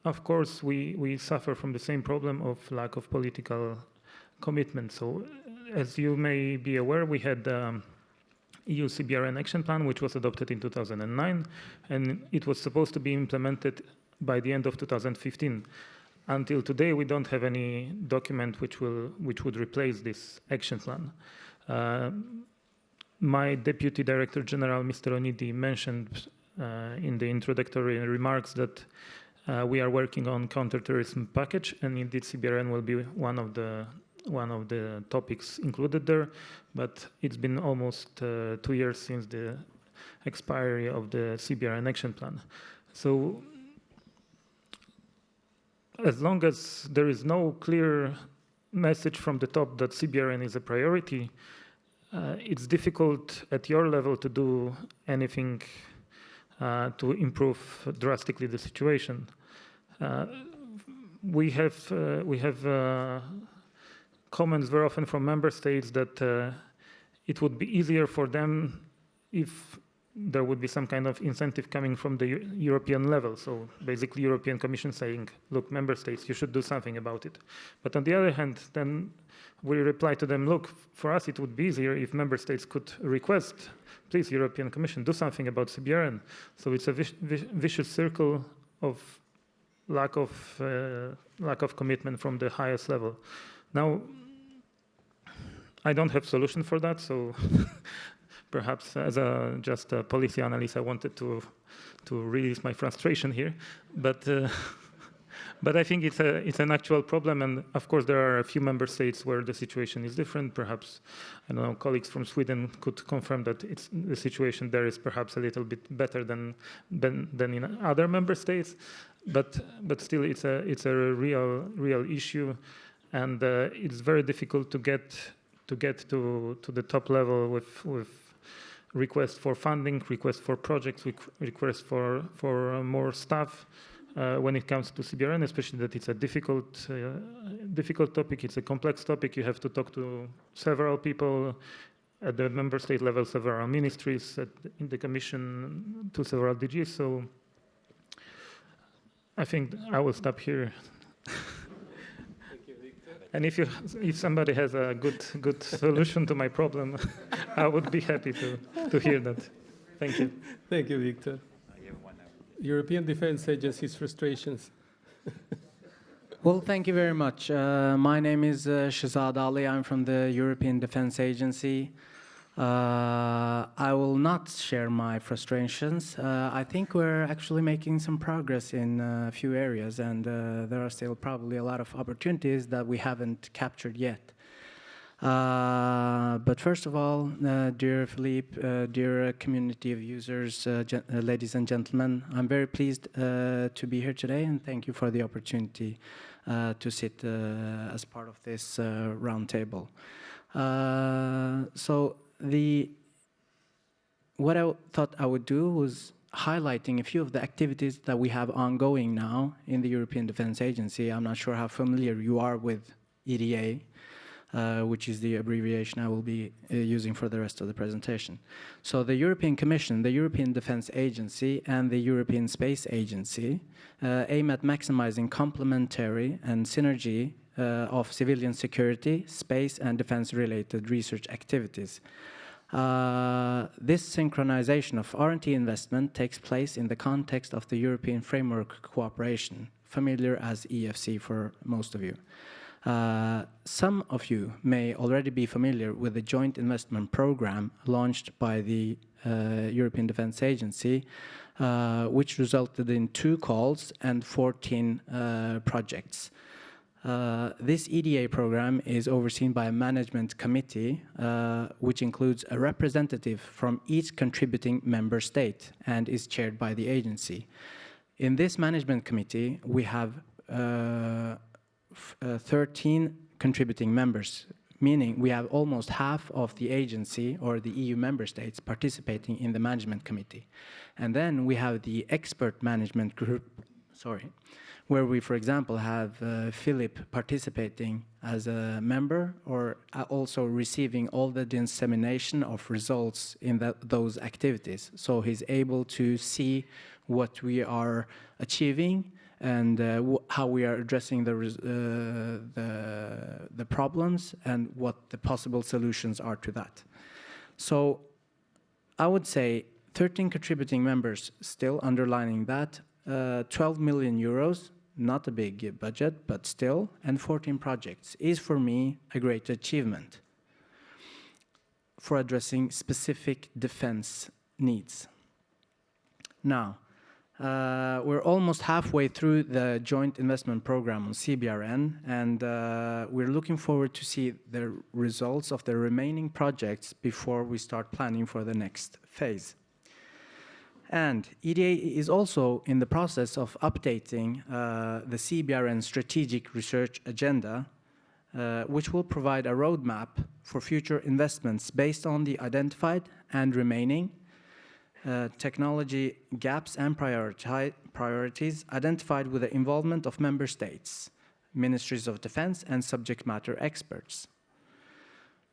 O: of course, we suffer from the same problem of lack of political commitment. So as you may be aware, we had EU CBRN action plan, which was adopted in 2009, and it was supposed to be implemented by the end of 2015. Until today, we don't have any document which would replace this action plan. My Deputy Director General, Mr. Onidi, mentioned in the introductory remarks that we are working on counterterrorism package, and indeed CBRN will be one of the one of the topics included there, but it's been almost 2 years since the expiry of the CBRN action plan. So as long as there is no clear message from the top that CBRN is a priority, it's difficult at your level to do anything to improve drastically the situation. We have comments very often from member states that it would be easier for them if there would be some kind of incentive coming from the European level. So basically European Commission saying, look, member states, you should do something about it. But on the other hand, then we reply to them, look, for us it would be easier if member states could request, please, European Commission, do something about CBRN. So it's a vicious circle of lack of commitment from the highest level. Now, I don't have solution for that, so perhaps as just a policy analyst, I wanted to release my frustration here, but I think it's an actual problem, and of course there are a few member states where the situation is different. Perhaps, I don't know, colleagues from Sweden could confirm that the situation there is perhaps a little bit better than in other member states, but still it's a real issue, and it's very difficult to get to the top level with requests for funding, requests for projects, requests for more staff when it comes to CBRN, especially that it's a difficult topic. It's a complex topic. You have to talk to several people at the member state level, several ministries, in the Commission, to several DGs. So I think I will stop here. And if somebody has a good solution to my problem, I would be happy to hear that. Thank you.
L: Thank you, Victor. European Defence Agency's frustrations.
P: Well, thank you very much. My name is Shahzad Ali. I'm from the European Defence Agency. I will not share my frustrations. I think we're actually making some progress in a few areas, and there are still probably a lot of opportunities that we haven't captured yet. But first of all, dear Philippe, dear community of users, ladies and gentlemen, I'm very pleased to be here today, and thank you for the opportunity to sit as part of this roundtable. What I thought I would do was highlighting a few of the activities that we have ongoing now in the European Defence Agency. I'm not sure how familiar you are with EDA, which is the abbreviation I will be using for the rest of the presentation. So the European Commission, the European Defence Agency, and the European Space Agency aim at maximizing complementary and synergy of civilian security, space, and defense-related research activities. This synchronization of R&D investment takes place in the context of the European Framework Cooperation, familiar as EFC for most of you. Some of you may already be familiar with the joint investment program launched by the European Defence Agency, which resulted in 2 calls and 14 projects. This EDA program is overseen by a management committee, which includes a representative from each contributing member state and is chaired by the agency. In this management committee, we have 13 contributing members, meaning we have almost half of the agency or the EU member states participating in the management committee. And then we have the expert management group, where we, for example, have Philippe participating as a member or also receiving all the dissemination of results in those activities. So he's able to see what we are achieving and how we are addressing the problems and what the possible solutions are to that. So I would say 13 contributing members, still underlining that, 12 million euros, not a big budget, but still, and 14 projects is for me a great achievement for addressing specific defense needs. Now, We're almost halfway through the joint investment program on CBRN, and we're looking forward to see the results of the remaining projects before we start planning for the next phase. And EDA is also in the process of updating the CBRN strategic research agenda, which will provide a roadmap for future investments based on the identified and remaining technology gaps and priorities identified with the involvement of member states, ministries of defense, and subject matter experts.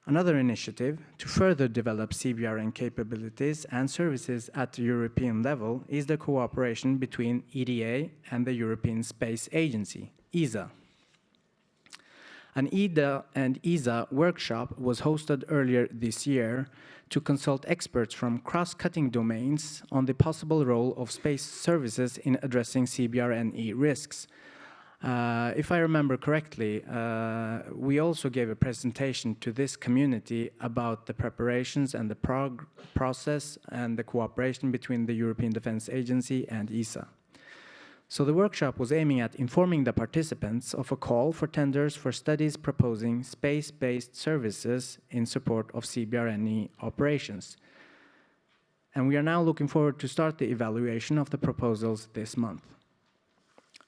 P: Another initiative to further develop CBRN capabilities and services at the European level is the cooperation between EDA and the European Space Agency, ESA. An EDA and ESA workshop was hosted earlier this year to consult experts from cross-cutting domains on the possible role of space services in addressing CBRNE risks. If I remember correctly, we also gave a presentation to this community about the preparations and the process and the cooperation between the European Defence Agency and ESA. So the workshop was aiming at informing the participants of a call for tenders for studies proposing space-based services in support of CBRNE operations. And we are now looking forward to start the evaluation of the proposals this month.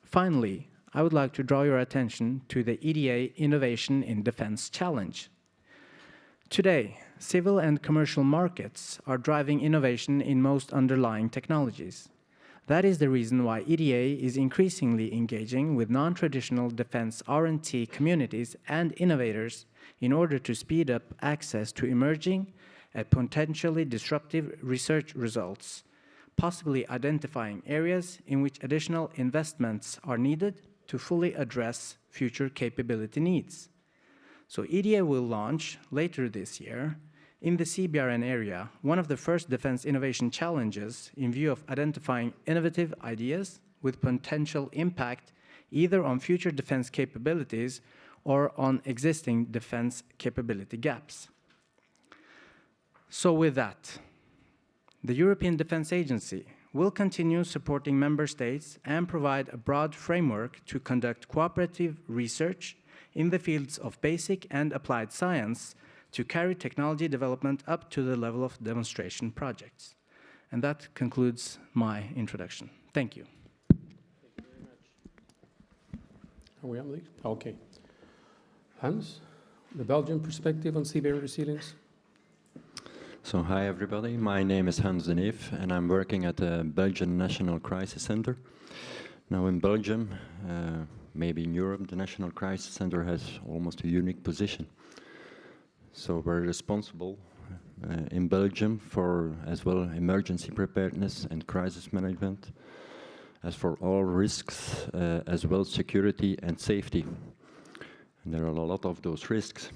P: Finally, I would like to draw your attention to the EDA Innovation in Defense Challenge. Today, civil and commercial markets are driving innovation in most underlying technologies. That is the reason why EDA is increasingly engaging with non-traditional defense R&T communities and innovators in order to speed up access to emerging and potentially disruptive research results, possibly identifying areas in which additional investments are needed to fully address future capability needs. So EDA will launch later this year in the CBRN area one of the first defense innovation challenges in view of identifying innovative ideas with potential impact either on future defense capabilities or on existing defense capability gaps. So with that, the European Defence Agency will continue supporting member states and provide a broad framework to conduct cooperative research in the fields of basic and applied science to carry technology development up to the level of demonstration projects. And that concludes my introduction. Thank you.
L: Thank you very much. Are we on, Lee? Okay. Hans, the Belgian perspective on CBRN resilience?
Q: So hi everybody, my name is Hans de Neef and I'm working at the Belgian National Crisis Center. Now in Belgium, maybe in Europe, the National Crisis Center has almost a unique position. So we're responsible in Belgium for as well emergency preparedness and crisis management, as for all risks, as well security and safety. And there are a lot of those risks.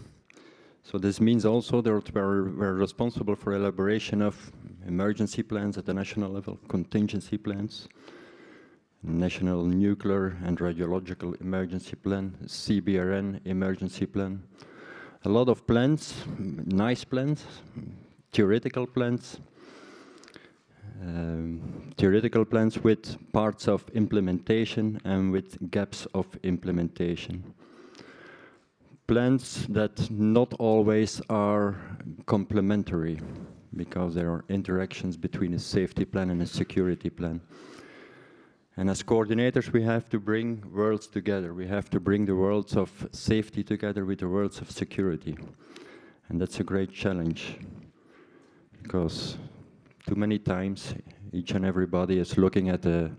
Q: So this means also that we're responsible for elaboration of emergency plans at the national level, contingency plans, national nuclear and radiological emergency plan, CBRN emergency plan. A lot of plans, nice plans, theoretical plans with parts of implementation and with gaps of implementation. Plans that not always are complementary because there are interactions between a safety plan and a security plan. And as coordinators, we have to bring worlds together. We have to bring the worlds of safety together with the worlds of security. And that's a great challenge, because too many times each and everybody is looking at a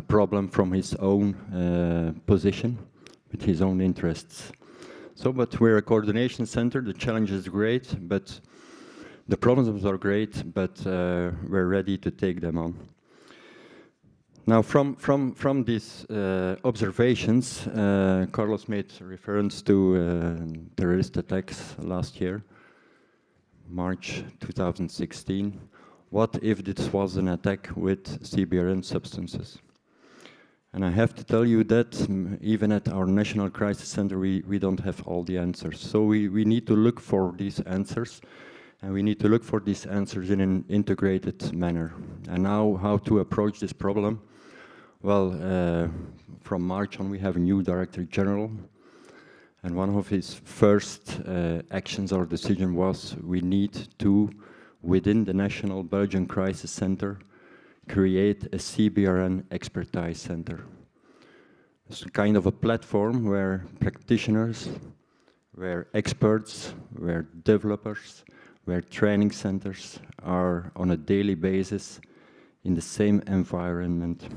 Q: problem from his own position, with his own interests. So, but we're a coordination center. The challenge is great, but the problems are great, but we're ready to take them on. Now, from these observations, Carlos made reference to terrorist attacks last year, March 2016. What if this was an attack with CBRN substances? And I have to tell you that even at our National Crisis Center, we don't have all the answers. So we need to look for these answers. And we need to look for these answers in an integrated manner. And now, how to approach this problem? Well, from March on, we have a new Director General. And one of his first actions or decision was we need to, within the National Belgian Crisis Center, create a CBRN expertise center. It's kind of a platform where practitioners, where experts, where developers, where training centers are on a daily basis in the same environment.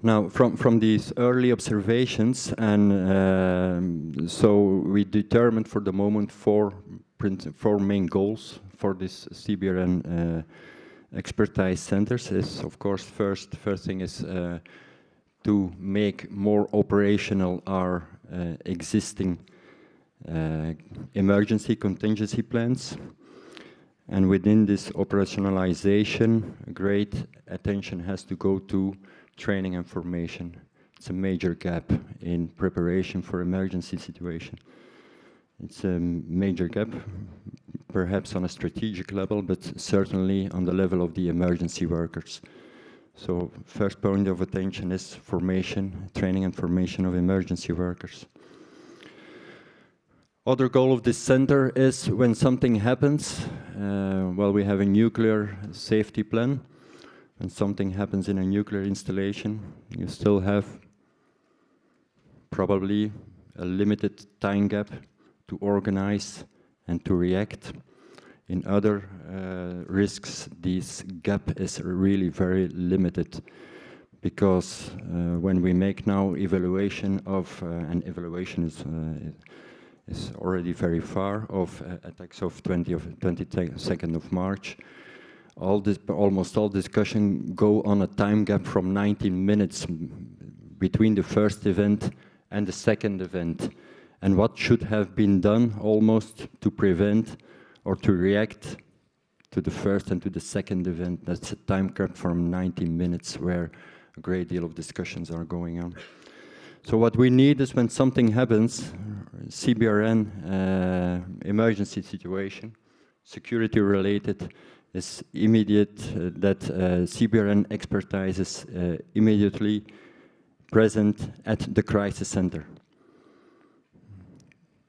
Q: Now, from these early observations, and so we determined for the moment four main goals for this CBRN expertise centers. Is of course first thing is to make more operational our existing emergency contingency plans. And within this operationalization, great attention has to go to training and formation. It's a major gap in preparation for emergency situation. It's a major gap, perhaps on a strategic level, but certainly on the level of the emergency workers. So first point of attention is formation, training and formation of emergency workers. Other goal of this center is when something happens, well, we have a nuclear safety plan. When something happens in a nuclear installation, you still have probably a limited time gap to organize and to react. In other risks, this gap is really very limited, because when we make now evaluation of, and evaluation is already very far, of attacks of 22nd of March, almost all discussion go on a time gap from 19 minutes between the first event and the second event. And what should have been done almost to prevent or to react to the first and to the second event. That's a time gap from 19 minutes where a great deal of discussions are going on. So what we need is when something happens, CBRN emergency situation, security related, is immediate, that CBRN expertise is immediately present at the crisis center.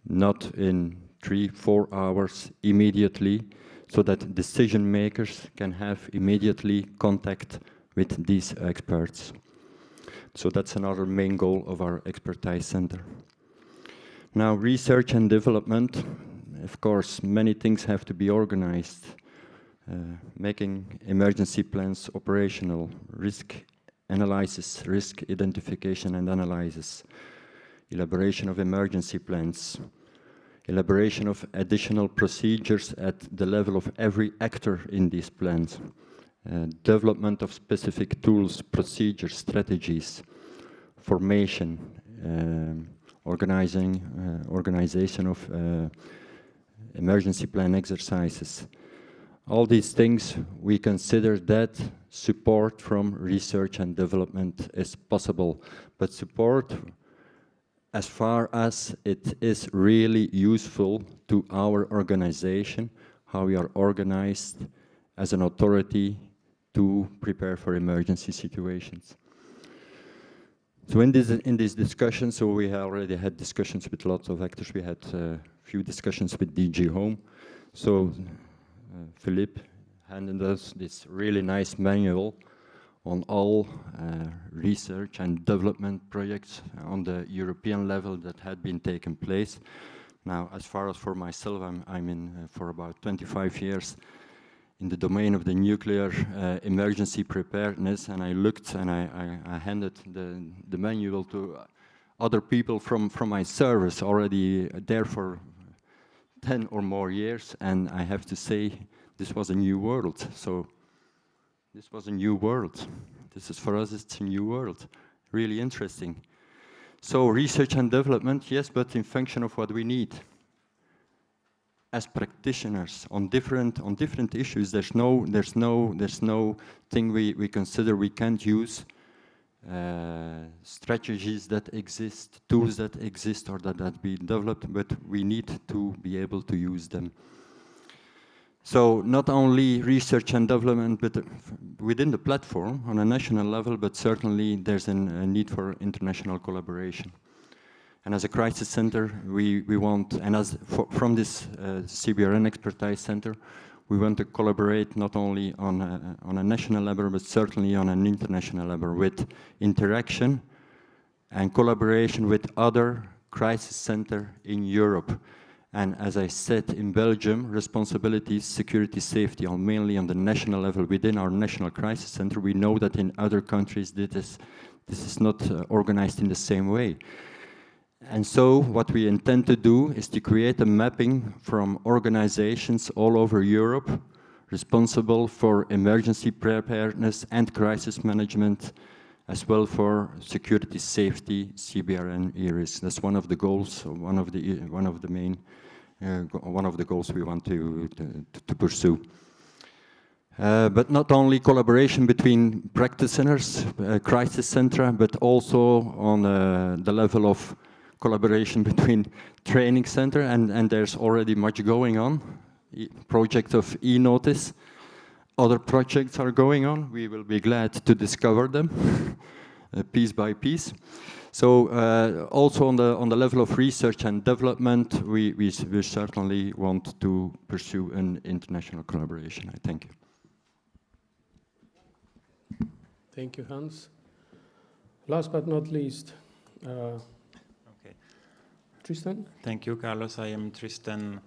Q: Not in 3-4 hours, immediately, so that decision makers can have immediately contact with these experts. So that's another main goal of our expertise center. Now, research and development, of course, many things have to be organized. Making emergency plans operational, risk analysis, risk identification and analysis, elaboration of emergency plans, elaboration of additional procedures at the level of every actor in these plans, development of specific tools, procedures, strategies, formation, organization of emergency plan exercises. All these things, we consider that support from research and development is possible, but support as far as it is really useful to our organization, how we are organized as an authority to prepare for emergency situations. So in this discussion, so we already had discussions with lots of actors. We had a few discussions with DG Home. So Philippe handed us this really nice manual on all research and development projects on the European level that had been taken place. Now, as far as for myself, I'm in for about 25 years in the domain of the nuclear emergency preparedness, and I looked and I handed the manual to other people from my service already there for 10 or more years, and I have to say this was a new world. So this was a new world. This is, for us, it's a new world. Really interesting. So research and development, yes, but in function of what we need. As practitioners on different issues, there's no thing we consider we can't use. Strategies that exist, tools that exist or that be developed, but we need to be able to use them. So not only research and development, but within the platform on a national level, but certainly there's a need for international collaboration. And as a crisis center, we want, and from this CBRN Expertise Center, we want to collaborate not only on a national level, but certainly on an international level with interaction and collaboration with other crisis centers in Europe. And as I said, in Belgium, responsibilities, security, safety are mainly on the national level within our national crisis center. We know that in other countries this is not organized in the same way. And so what we intend to do is to create a mapping from organizations all over Europe responsible for emergency preparedness and crisis management, as well for security, safety, CBRN, ERIS. That's one of the goals, one of the main goals we want to pursue. But not only collaboration between practice centers, crisis center, but also on the level of collaboration between training center, and there's already much going on. Project of e-notice. Other projects are going on. We will be glad to discover them piece by piece. So also on the level of research and development, we certainly want to pursue an international collaboration. I thank you.
L: Thank you, Hans. Last but not least, Tristan?
R: Thank you, Carlos. I am Tristan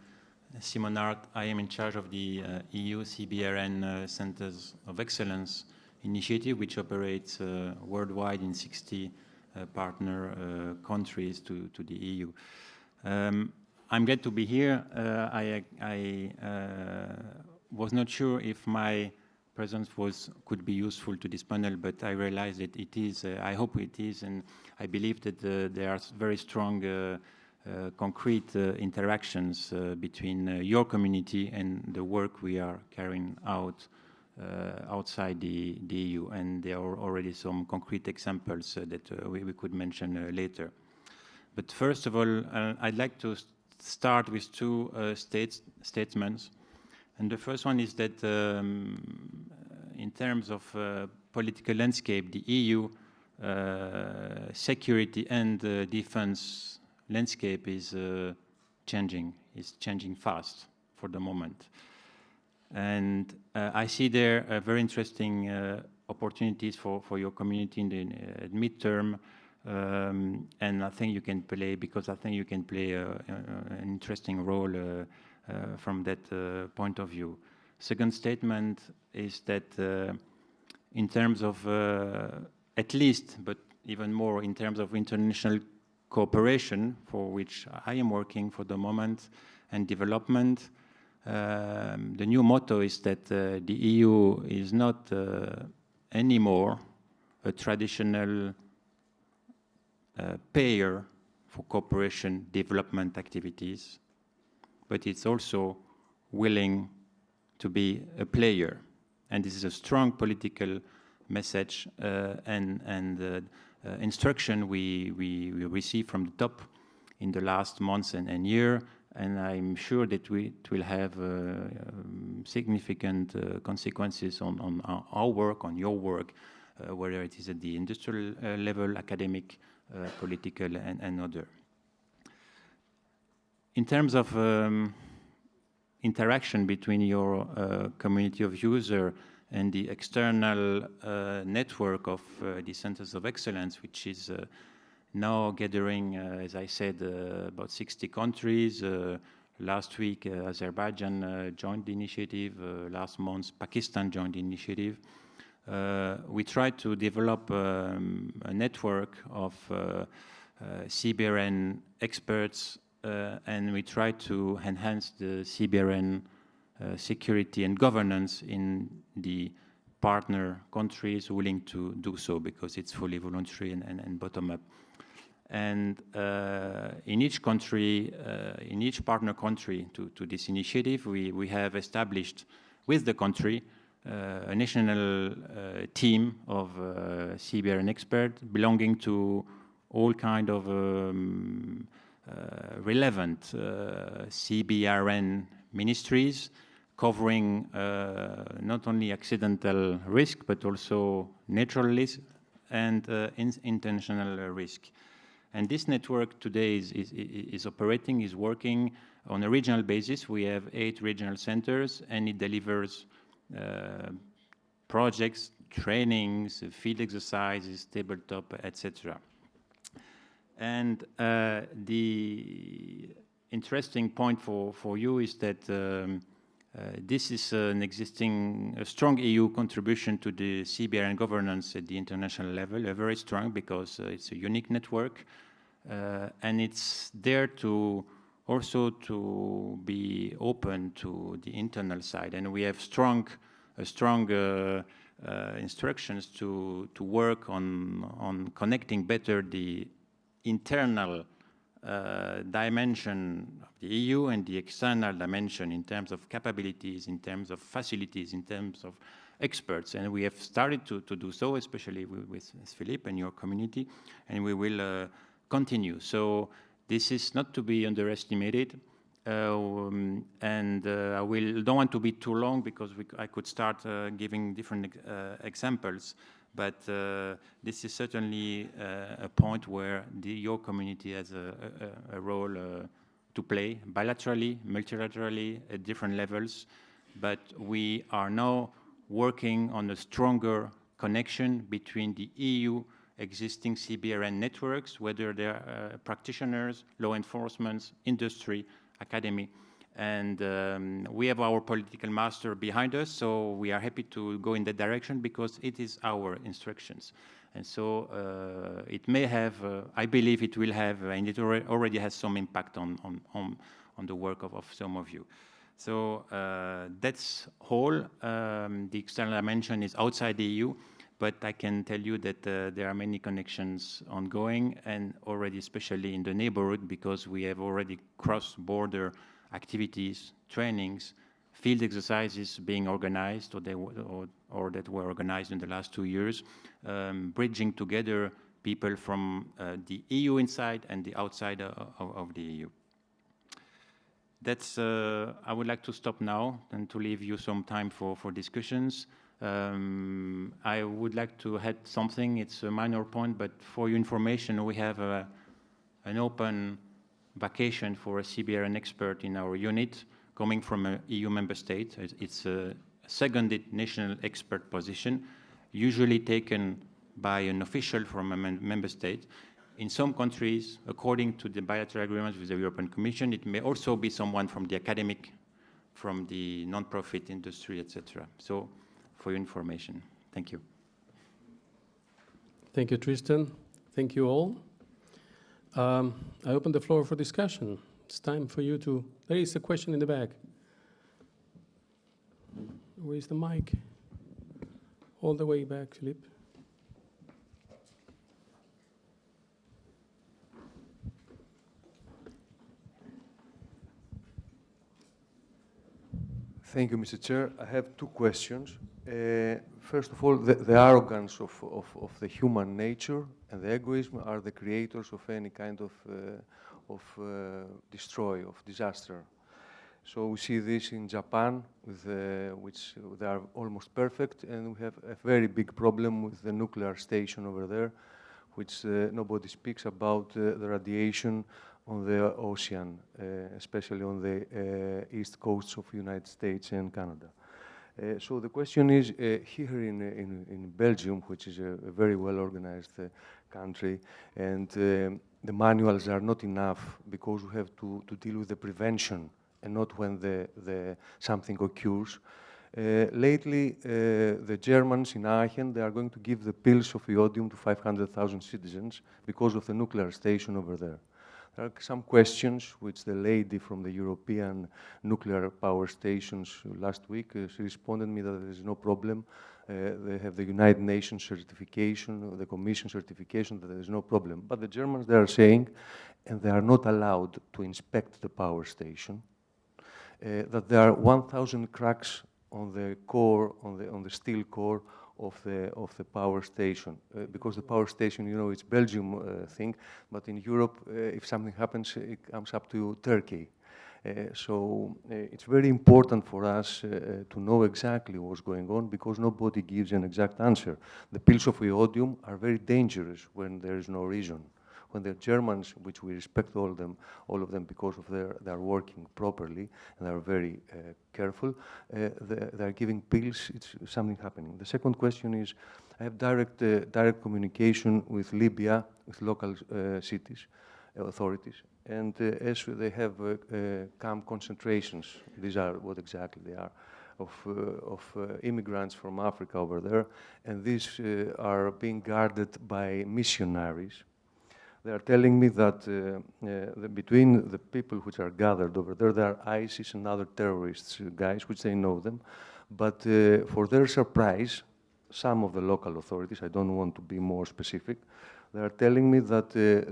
R: Simonard. I am in charge of the EU CBRN Centers of Excellence initiative, which operates worldwide in 60 partner countries to the EU. I'm glad to be here. I was not sure if my presence could be useful to this panel, but I realize that it is. I hope it is, and I believe that there are very strong concrete interactions between your community and the work we are carrying out outside the EU, and there are already some concrete examples that we could mention later. But first of all, I'd like to start with two statements. And the first one is that in terms of political landscape, the EU security and defense landscape is changing fast for the moment. And I see there very interesting opportunities for your community in the midterm, and I think you can play, an interesting role from that point of view. Second statement is that in terms of, at least, but even more in terms of international cooperation, for which I am working for the moment, and development, the new motto is that the EU is not anymore a traditional payer for cooperation development activities, but it's also willing to be a player. And this is a strong political message and instruction we received from the top in the last months and year, and I'm sure that it will have significant consequences on our work, on your work, whether it is at the industrial level, academic, political, and other. In terms of interaction between your community of users and the external network of the Centers of Excellence, which is now gathering, as I said, about 60 countries. Last week, Azerbaijan joined the initiative. Last month, Pakistan joined the initiative. We tried to develop a network of CBRN experts, and we tried to enhance the CBRN security and governance in the partner countries willing to do so, because it's fully voluntary and bottom-up. And in each country, in each partner country to this initiative, we have established with the country a national team of CBRN experts belonging to all kind of relevant CBRN ministries, covering not only accidental risk, but also natural risk and intentional risk. And this network today is operating, is working on a regional basis. We have 8 regional centers, and it delivers projects, trainings, field exercises, tabletop, etc. And the interesting point for you is that this is a strong EU contribution to the CBRN governance at the international level, very strong, because it's a unique network, and it's there to also to be open to the internal side. And we have strong instructions to work on connecting better the internal dimension of the EU and the external dimension in terms of capabilities, in terms of facilities, in terms of experts. And we have started to do so, especially with Philippe and your community, and we will continue. So this is not to be underestimated. And I don't want to be too long, because I could start giving different examples. But this is certainly a point where your community has a role to play, bilaterally, multilaterally, at different levels. But we are now working on a stronger connection between the EU existing CBRN networks, whether they're practitioners, law enforcement, industry, academy. And we have our political master behind us, so we are happy to go in that direction, because it is our instructions. And so it may have, I believe it will have, and it already has some impact on the work of some of you. So that's whole. The external dimension is outside the EU, but I can tell you that there are many connections ongoing, and already especially in the neighborhood, because we have already cross-border activities, trainings, field exercises being organized, or that were organized in the last 2 years, bridging together people from the EU inside and the outside of the EU. That's, I would like to stop now and to leave you some time for discussions. I would like to add something. It's a minor point, but for your information, we have an open vacation for a CBRN expert in our unit coming from an EU member state. It's a seconded national expert position, usually taken by an official from a member state. In some countries, according to the bilateral agreements with the European Commission, it may also be someone from the academic, from the non-profit industry, etc. So, for your information. Thank you.
L: Thank you, Tristan. Thank you all. I open the floor for discussion. It's time for you to... There is a question in the back. Where is the mic? All the way back, Philippe.
H: Thank you, Mr. Chair. I have 2 questions. First of all, the arrogance of the human nature and the egoism are the creators of any kind of disaster. So we see this in Japan, which they are almost perfect, and we have a very big problem with the nuclear station over there, which nobody speaks about, the radiation on the ocean, especially on the east coasts of the United States and Canada. So the question is, here in Belgium, which is a very well-organized country, and the manuals are not enough, because we have to deal with the prevention and not when something occurs. Lately, the Germans in Aachen, they are going to give the pills of iodium to 500,000 citizens because of the nuclear station over there. There are some questions which the lady from the European nuclear power stations last week, she responded to me that there is no problem. They have the United Nations certification, the Commission certification, that there is no problem. But the Germans, they are saying, and they are not allowed to inspect the power station, that there are 1,000 cracks on the core, on the steel core of the power station, because the power station, you know, it's Belgium thing, but in Europe, if something happens, it comes up to Turkey. It's very important for us to know exactly what's going on, because nobody gives an exact answer. The pills of iodium are very dangerous when there is no reason. When the Germans, which we respect all of them because of they are working properly and they are very careful, they are giving pills, it's something happening. The second question is, I have direct communication with Libya, with local cities, authorities, and as they have camp concentrations, these are what exactly they are, of immigrants from Africa over there, and these are being guarded by missionaries. They are telling me that between the people which are gathered over there, there are ISIS and other terrorists, guys, which they know them. But for their surprise, some of the local authorities, I don't want to be more specific, they are telling me that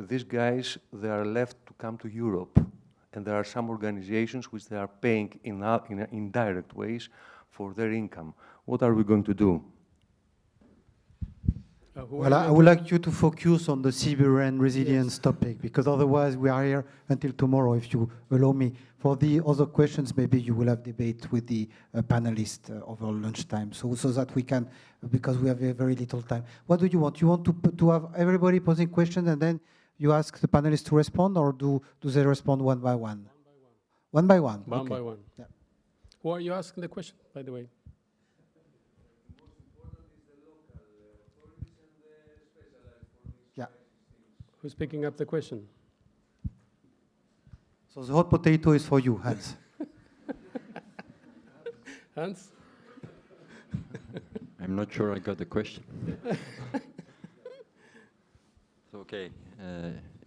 H: these guys, they are left to come to Europe. And there are some organizations which they are paying in indirect ways for their income. What are we going to do?
A: Well, I would like you to focus on the Siberian resilience topic, because otherwise we are here until tomorrow, if you allow me. For the other questions, maybe you will have debate with the panelists over lunchtime, so that we can, because we have very little time. What do you want? You want to have everybody posing questions and then you ask the panelists to respond, or do they respond one by one? One by one.
L: One
A: Okay.
L: by one.
A: Yeah.
L: Who are you asking the question, by the way?
A: Yeah.
L: Who's picking up the question?
A: So the hot potato is for you, Hans.
L: Hans?
Q: I'm not sure I got the question. So, okay,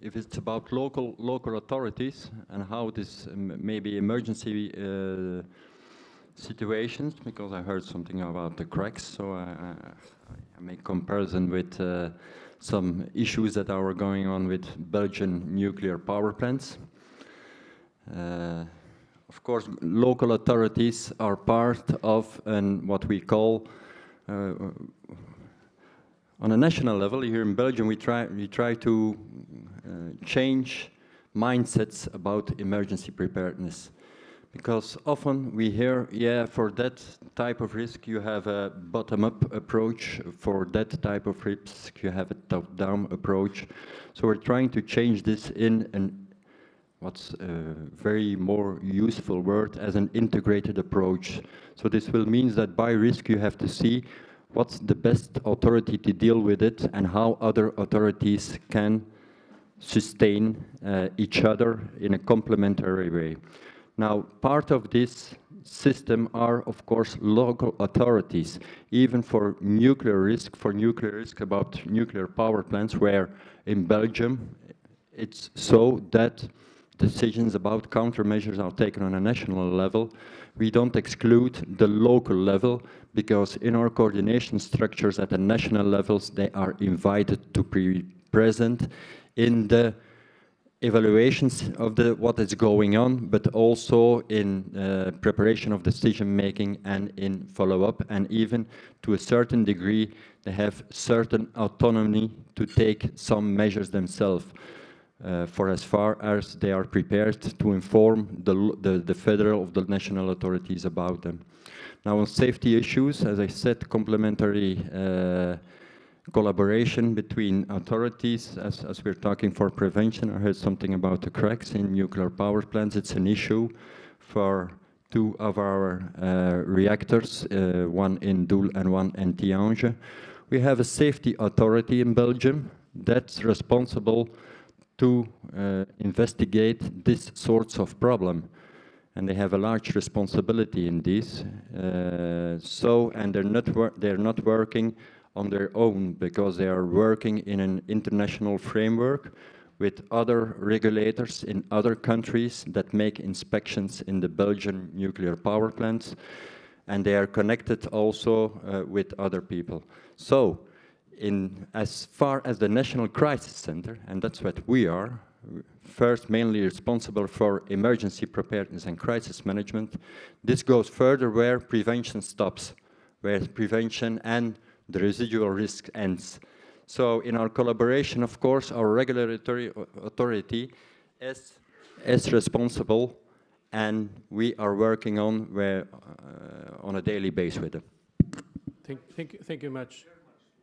Q: if it's about local authorities and how this maybe emergency situations, because I heard something about the cracks, so I make comparison with some issues that are going on with Belgian nuclear power plants. Of course, local authorities are part of what we call, on a national level, here in Belgium, we try to change mindsets about emergency preparedness. Because often we hear, yeah, for that type of risk you have a bottom-up approach, for that type of risk you have a top-down approach. So we're trying to change this in what's a very more useful word as an integrated approach. So this will mean that by risk you have to see what's the best authority to deal with it and how other authorities can sustain each other in a complementary way. Now, part of this system are, of course, local authorities, even for nuclear risk about nuclear power plants, where in Belgium it's so that decisions about countermeasures are taken on a national level. We don't exclude the local level, because in our coordination structures at the national levels, they are invited to be present in the evaluations of what is going on, but also in preparation of decision-making and in follow-up, and even to a certain degree, they have certain autonomy to take some measures themselves, for as far as they are prepared to inform the federal of the national authorities about them. Now, on safety issues, as I said, complementary collaboration between authorities, as we're talking for prevention. I heard something about the cracks in nuclear power plants. It's an issue for two of our reactors, one in Doel and one in Tihange. We have a safety authority in Belgium that's responsible to investigate these sorts of problem. And they have a large responsibility in this. And they're not working on their own, because they are working in an international framework with other regulators in other countries that make inspections in the Belgian nuclear power plants, and they are connected also with other people. So, as far as the National Crisis Center, and that's what we are, first mainly responsible for emergency preparedness and crisis management, this goes further where prevention stops, where prevention and the residual risk ends. So in our collaboration, of course, our regulatory authority is responsible and we are working on a daily basis with them.
L: Thank you much.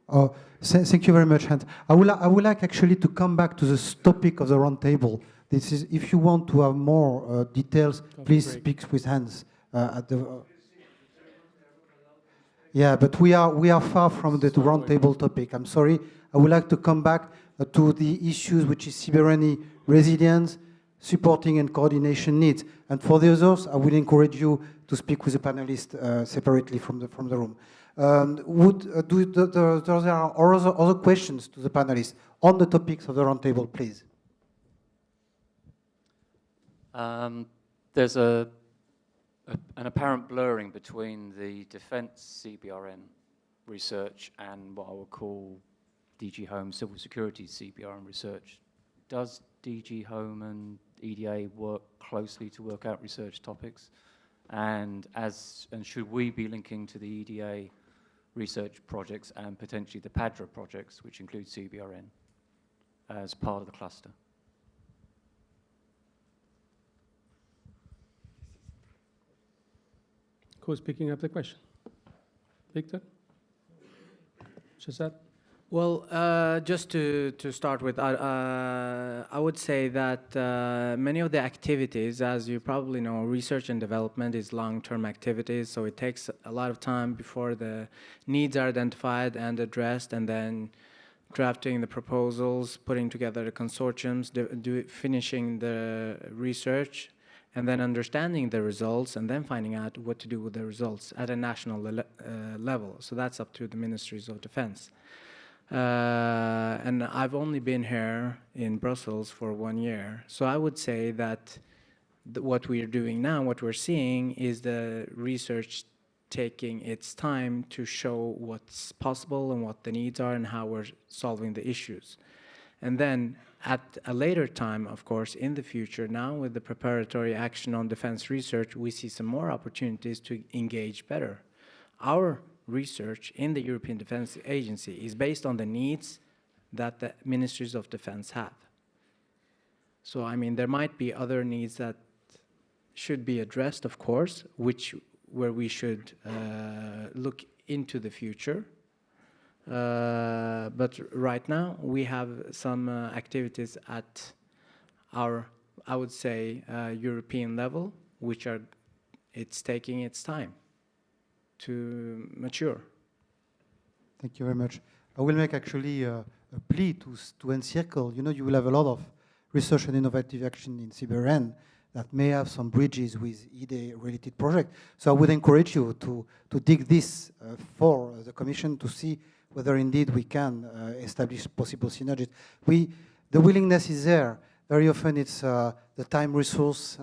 A: Oh, thank you very much, Hans. I would like actually to come back to this topic of the roundtable. This is, if you want to have more details, please speak with Hans at the. Yeah, but we are far from the roundtable topic. I'm sorry. I would like to come back to the issues which is Siberian resilience, supporting and coordination needs. And for the others, I would encourage you to speak with the panelists separately from the room. There are other questions to the panelists on the topics of the roundtable, please.
J: There's an apparent blurring between the defense CBRN research and what I would call DG Home civil security CBRN research. Does DG Home and EDA work closely to work out research topics? And should we be linking to the EDA research projects and potentially the PADRA projects, which include CBRN, as part of the cluster?
L: Who's picking up the question? Victor? Shazad?
P: Well, just to start with, I would say that many of the activities, as you probably know, research and development is long-term activities, so it takes a lot of time before the needs are identified and addressed, and then drafting the proposals, putting together the consortiums, finishing the research, and then understanding the results, and then finding out what to do with the results at a national level. So that's up to the Ministries of Defense. And I've only been here in Brussels for 1 year. So I would say that what we are doing now, what we're seeing, is the research taking its time to show what's possible and what the needs are and how we're solving the issues. And then at a later time, of course, in the future, now with the preparatory action on defense research, we see some more opportunities to engage better. Our research in the European Defence Agency is based on the needs that the Ministries of Defence have. So, I mean, there might be other needs that should be addressed, of course, where we should look into the future. But right now, we have some activities at our, I would say, European level, it's taking its time to mature.
A: Thank you very much. I will make actually a plea to encircle. You know, you will have a lot of research and innovative action in CBRN that may have some bridges with EDA-related projects. So I would encourage you to dig this for the Commission to see whether indeed we can establish possible synergies. The willingness is there. Very often it's the time resource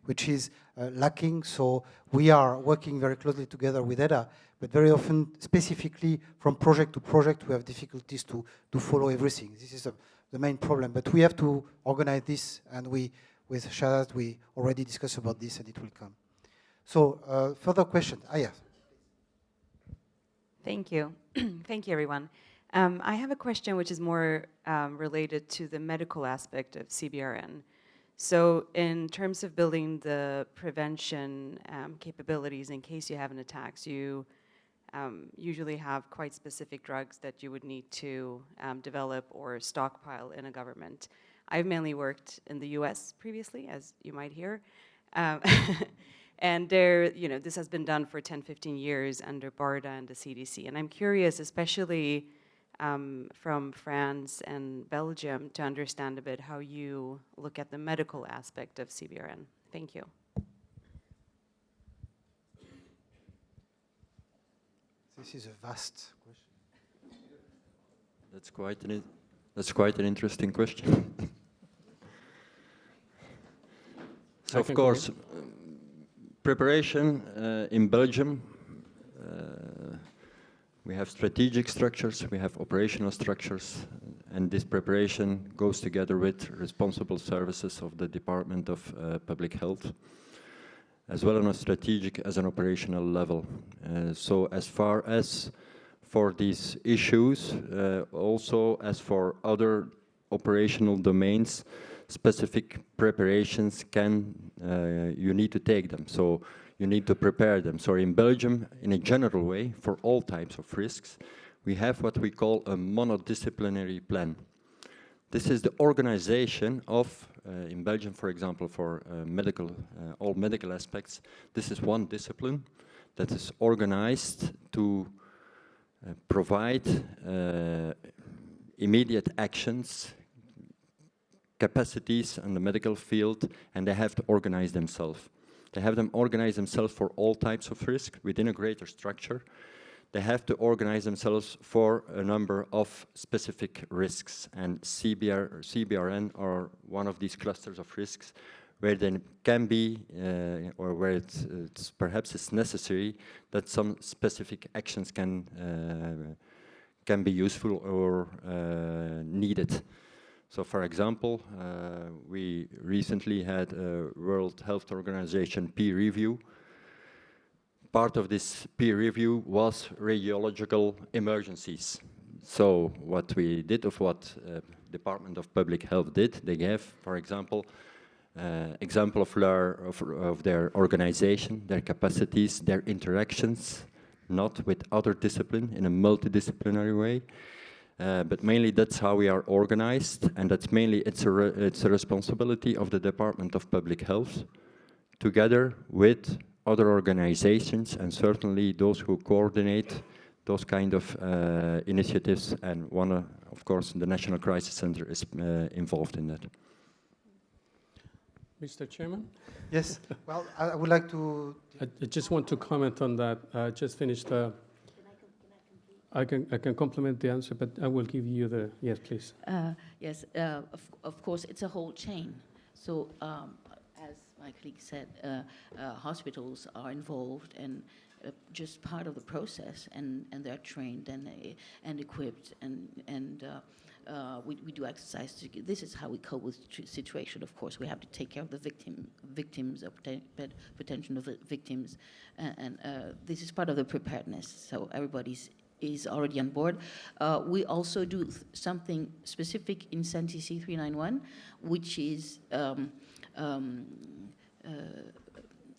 A: which is lacking, so we are working very closely together with EDA, but very often, specifically from project to project, we have difficulties to follow everything. This is the main problem, but we have to organize this, and with Shazad, we already discussed about this, and it will come. So, further questions? Yes.
S: Thank you. Thank you, everyone. I have a question which is more related to the medical aspect of CBRN. So in terms of building the prevention capabilities in case you have an attack, you usually have quite specific drugs that you would need to develop or stockpile in a government. I've mainly worked in the US previously, as you might hear. And there, you know, this has been done for 10, 15 years under BARDA and the CDC. And I'm curious, especially from France and Belgium, to understand a bit how you look at the medical aspect of CBRN. Thank you.
A: This is a vast question.
Q: That's quite an interesting question. So of course, preparation in Belgium, we have strategic structures, we have operational structures, and this preparation goes together with responsible services of the Department of Public Health, as well on a strategic as an operational level. So as far as for these issues, also as for other operational domains, specific preparations you need to take them. So you need to prepare them. So in Belgium, in a general way, for all types of risks, we have what we call a monodisciplinary plan. This is the organization of, in Belgium, for example, for all medical aspects, this is one discipline that is organized to provide immediate actions, capacities in the medical field, and they have to organize themselves. They have them organize themselves for all types of risk within a greater structure. They have to organize themselves for a number of specific risks, and CBRN are one of these clusters of risks where there can be, or where it's perhaps it's necessary that some specific actions can be useful or needed. So, for example, we recently had a World Health Organization peer review. Part of this peer review was radiological emergencies. So what we did, what Department of Public Health did, they gave, for example, example of their organization, their capacities, their interactions, not with other discipline, in a multidisciplinary way. But mainly that's how we are organized, and that's mainly, it's a responsibility of the Department of Public Health, together with other organizations, and certainly those who coordinate those kind of initiatives, and of course, the National Crisis Center is involved in that.
L: Mr. Chairman?
A: Yes, well, I would like to...
L: I just want to comment on that. I just finished... I can complement the answer, but I will give you the... Yes, please.
N: Yes, of course, it's a whole chain. So, as my colleague said, hospitals are involved and just part of the process, and they're trained and equipped, and we do exercise. This is how we cope with situation. Of course, we have to take care of the victims, or potential victims, and this is part of the preparedness. So everybody's is already on board. We also do something specific in CENTEC 391, which is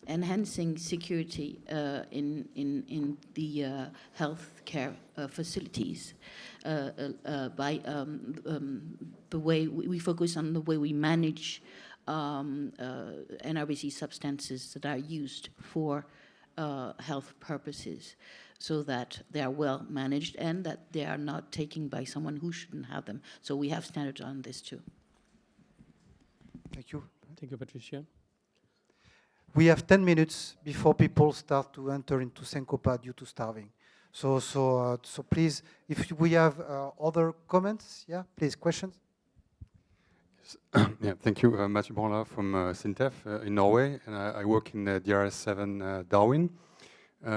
N: enhancing security in the healthcare facilities by the way we focus on the way we manage NRBC substances that are used for health purposes, so that they are well managed and that they are not taken by someone who shouldn't have them. So we have standards on this too.
A: Thank you.
L: Thank you, Patricia.
A: We have 10 minutes before people start to enter into syncope due to starving. So please, if we have other comments, yeah, please, questions?
T: Yeah, thank you. Mathieu Branla from SINTEF in Norway, and I work in DRS7 Darwin,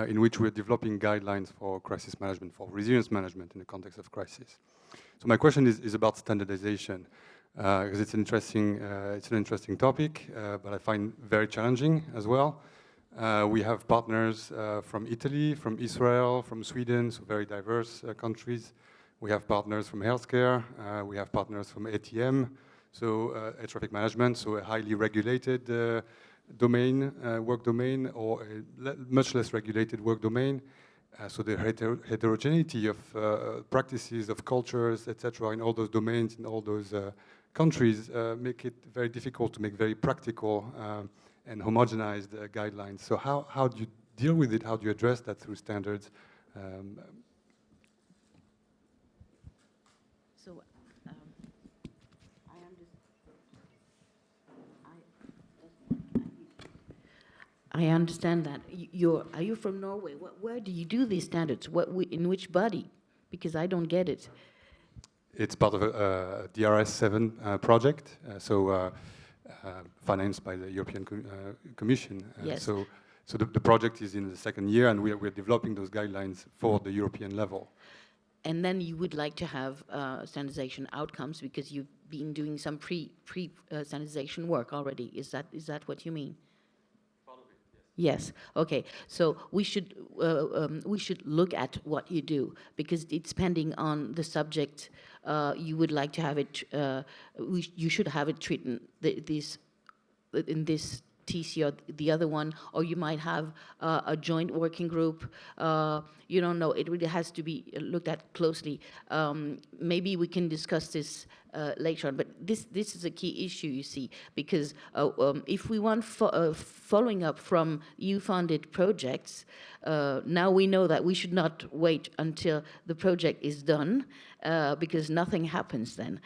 T: in which we're developing guidelines for crisis management, for resilience management in the context of crisis. So my question is about standardization, because it's an interesting topic, but I find very challenging as well. We have partners from Italy, from Israel, from Sweden, so very diverse countries. We have partners from healthcare. We have partners from ATM, so air traffic management, so a highly regulated domain, work domain, or a much less regulated work domain. So the heterogeneity of practices, of cultures, etc., in all those domains, in all those countries, make it very difficult to make very practical and homogenized guidelines. So how do you deal with it? How do you address that through standards?
N: I understand that. Are you from Norway? Where do you do these standards? In which body? Because I don't get it.
T: It's part of a DRS7 project, financed by the European Commission.
N: Yes.
T: So the project is in the second year, and we're developing those guidelines for the European level.
N: And then you would like to have standardization outcomes because you've been doing some pre-standardization work already. Is that what you mean? Yes. Okay. So we should look at what you do, because it's depending on the subject. You would like to have it. You should have it treated in this TC or the other one, or you might have a joint working group. You don't know. It really has to be looked at closely. Maybe we can discuss this later on, but this is a key issue, you see, because if we want following up from EU-funded projects, now we know that we should not wait until the project is done, because nothing happens then.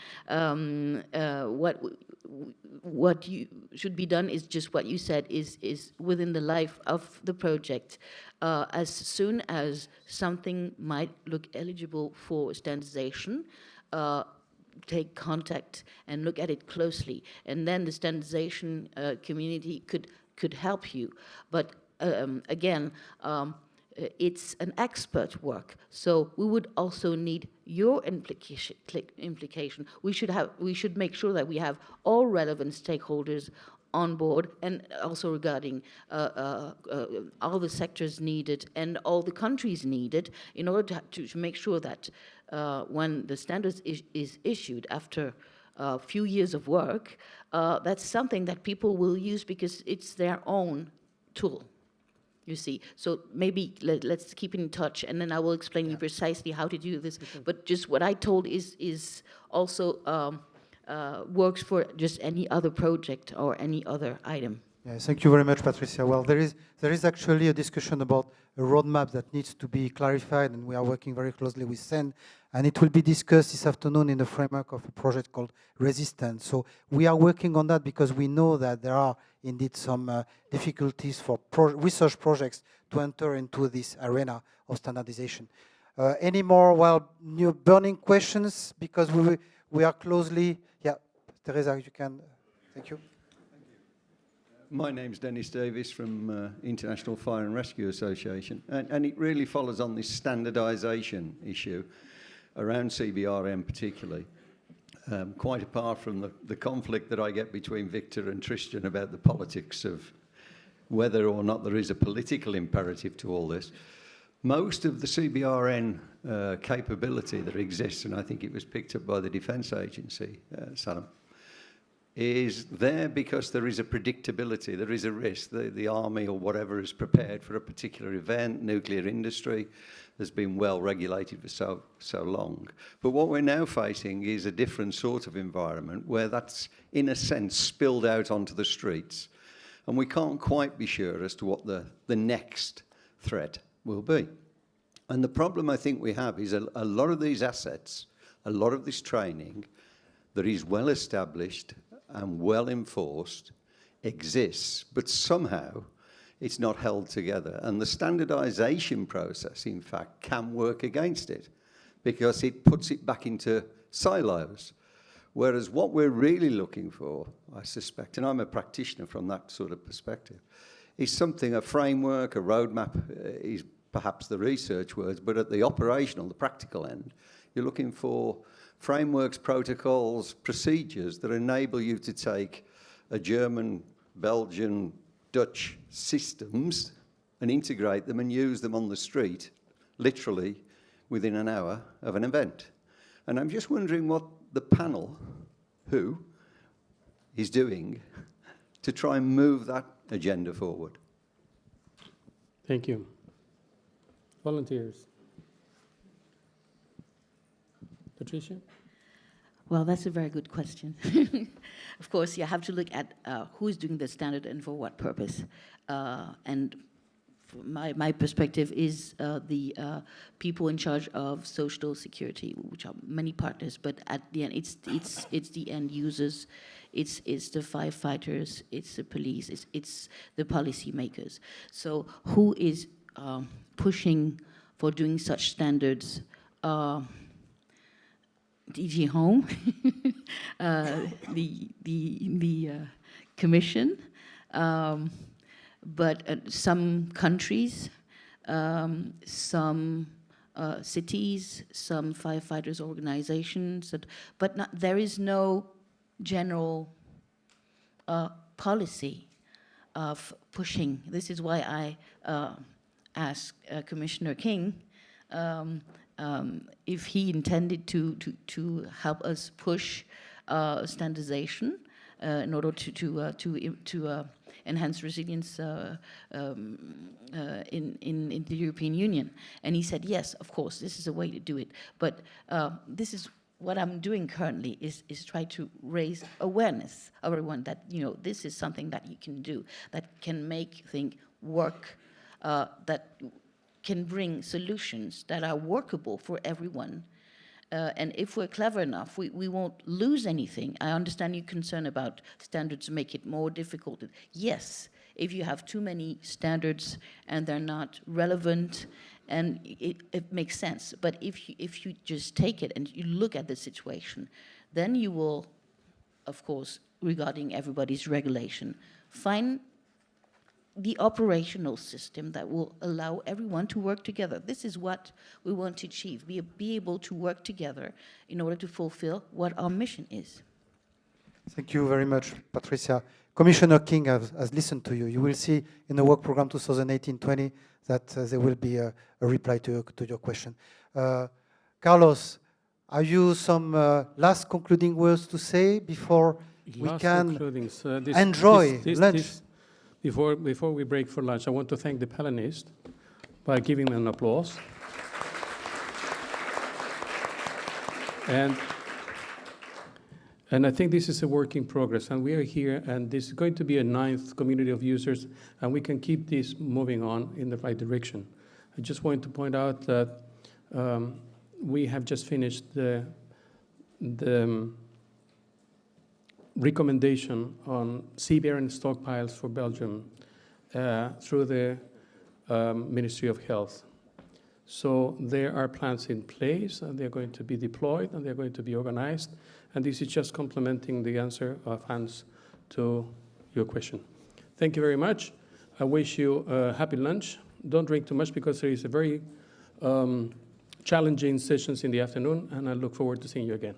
N: What you should be done is just what you said, is within the life of the project. As soon as something might look eligible for standardization, take contact and look at it closely, and then the standardization community could help you. But again, it's an expert work, so we would also need your implication. We should make sure that we have all relevant stakeholders on board, and also regarding all the sectors needed and all the countries needed, in order to make sure that when the standards is issued after a few years of work, that's something that people will use because it's their own tool. You see, so maybe let's keep in touch, and then I will explain you precisely how to do this. But just what I told is also works for just any other project or any other item.
M: Yeah, thank you very much, Patricia. Well, there is actually a discussion about a roadmap that needs to be clarified, and we are working very closely with SEN, and it will be discussed this afternoon in the framework of a project called Resistance. So we are working on that because we know that there are indeed some difficulties for research projects to enter into this arena of standardization. Any more, new burning questions? Because we are closely, Teresa, you can, thank you.
U: My name's Dennis Davis from International Fire and Rescue Association, and it really follows on this standardisation issue around CBRN particularly, quite apart from the conflict that I get between Victor and Tristan about the politics of whether or not there is a political imperative to all this. Most of the CBRN capability that exists, and I think it was picked up by the Defence Agency, Salam, is there because there is a predictability, there is a risk. The army or whatever is prepared for a particular event, nuclear industry has been well regulated for so long. But what we're now facing is a different sort of environment where that's, in a sense, spilled out onto the streets. And we can't quite be sure as to what the next threat will be. And the problem I think we have is a lot of these assets, a lot of this training that is well established and well enforced exists, but somehow it's not held together. And the standardization process, in fact, can work against it because it puts it back into silos. Whereas what we're really looking for, I suspect, and I'm a practitioner from that sort of perspective, is something, a framework, a roadmap is perhaps the research words, but at the operational, the practical end, you're looking for frameworks, protocols, procedures that enable you to take a German, Belgian, Dutch systems and integrate them and use them on the street, literally within an hour of an event. And I'm just wondering what the panel, who, is doing to try and move that agenda forward.
L: Thank you. Volunteers. Patricia?
N: Well, that's a very good question. Of course, you have to look at who's doing the standard and for what purpose. And my perspective is the people in charge of social security, which are many partners, but at the end, it's the end users, it's the firefighters, it's the police, it's the policymakers. So who is pushing for doing such standards? DG Home, the Commission, but some countries, some cities, some firefighters organizations, but there is no general policy. of pushing. This is why I asked Commissioner King if he intended to help us push standardization in order to enhance resilience in the European Union. And he said, yes, of course, this is a way to do it. But this is what I'm doing currently is try to raise awareness of everyone that, you know, this is something that you can do, that can make things work, that can bring solutions that are workable for everyone. And if we're clever enough, we won't lose anything. I understand your concern about standards make it more difficult. Yes, if you have too many standards and they're not relevant, and it makes sense. But if you just take it and you look at the situation, then you will, of course, regarding everybody's regulation, find the operational system that will allow everyone to work together. This is what we want to achieve, be able to work together in order to fulfill what our mission is.
M: Thank you very much, Patricia. Commissioner King has listened to you. You will see in the work program 2018-20 that there will be a reply to your question. Carlos, are you some last concluding words to say before we can enjoy lunch?
L: Before we break for lunch, I want to thank the panelists by giving them an applause. And I think this is a work in progress, and we are here, and this is going to be a 9th community of users, and we can keep this moving on in the right direction. I just want to point out that we have just finished the recommendation on CBRN stockpiles for Belgium through the Ministry of Health. So there are plans in place, and they're going to be deployed, and they're going to be organized. And this is just complementing the answer of Hans to your question. Thank you very much. I wish you a happy lunch. Don't drink too much because there is a very challenging sessions in the afternoon, and I look forward to seeing you again.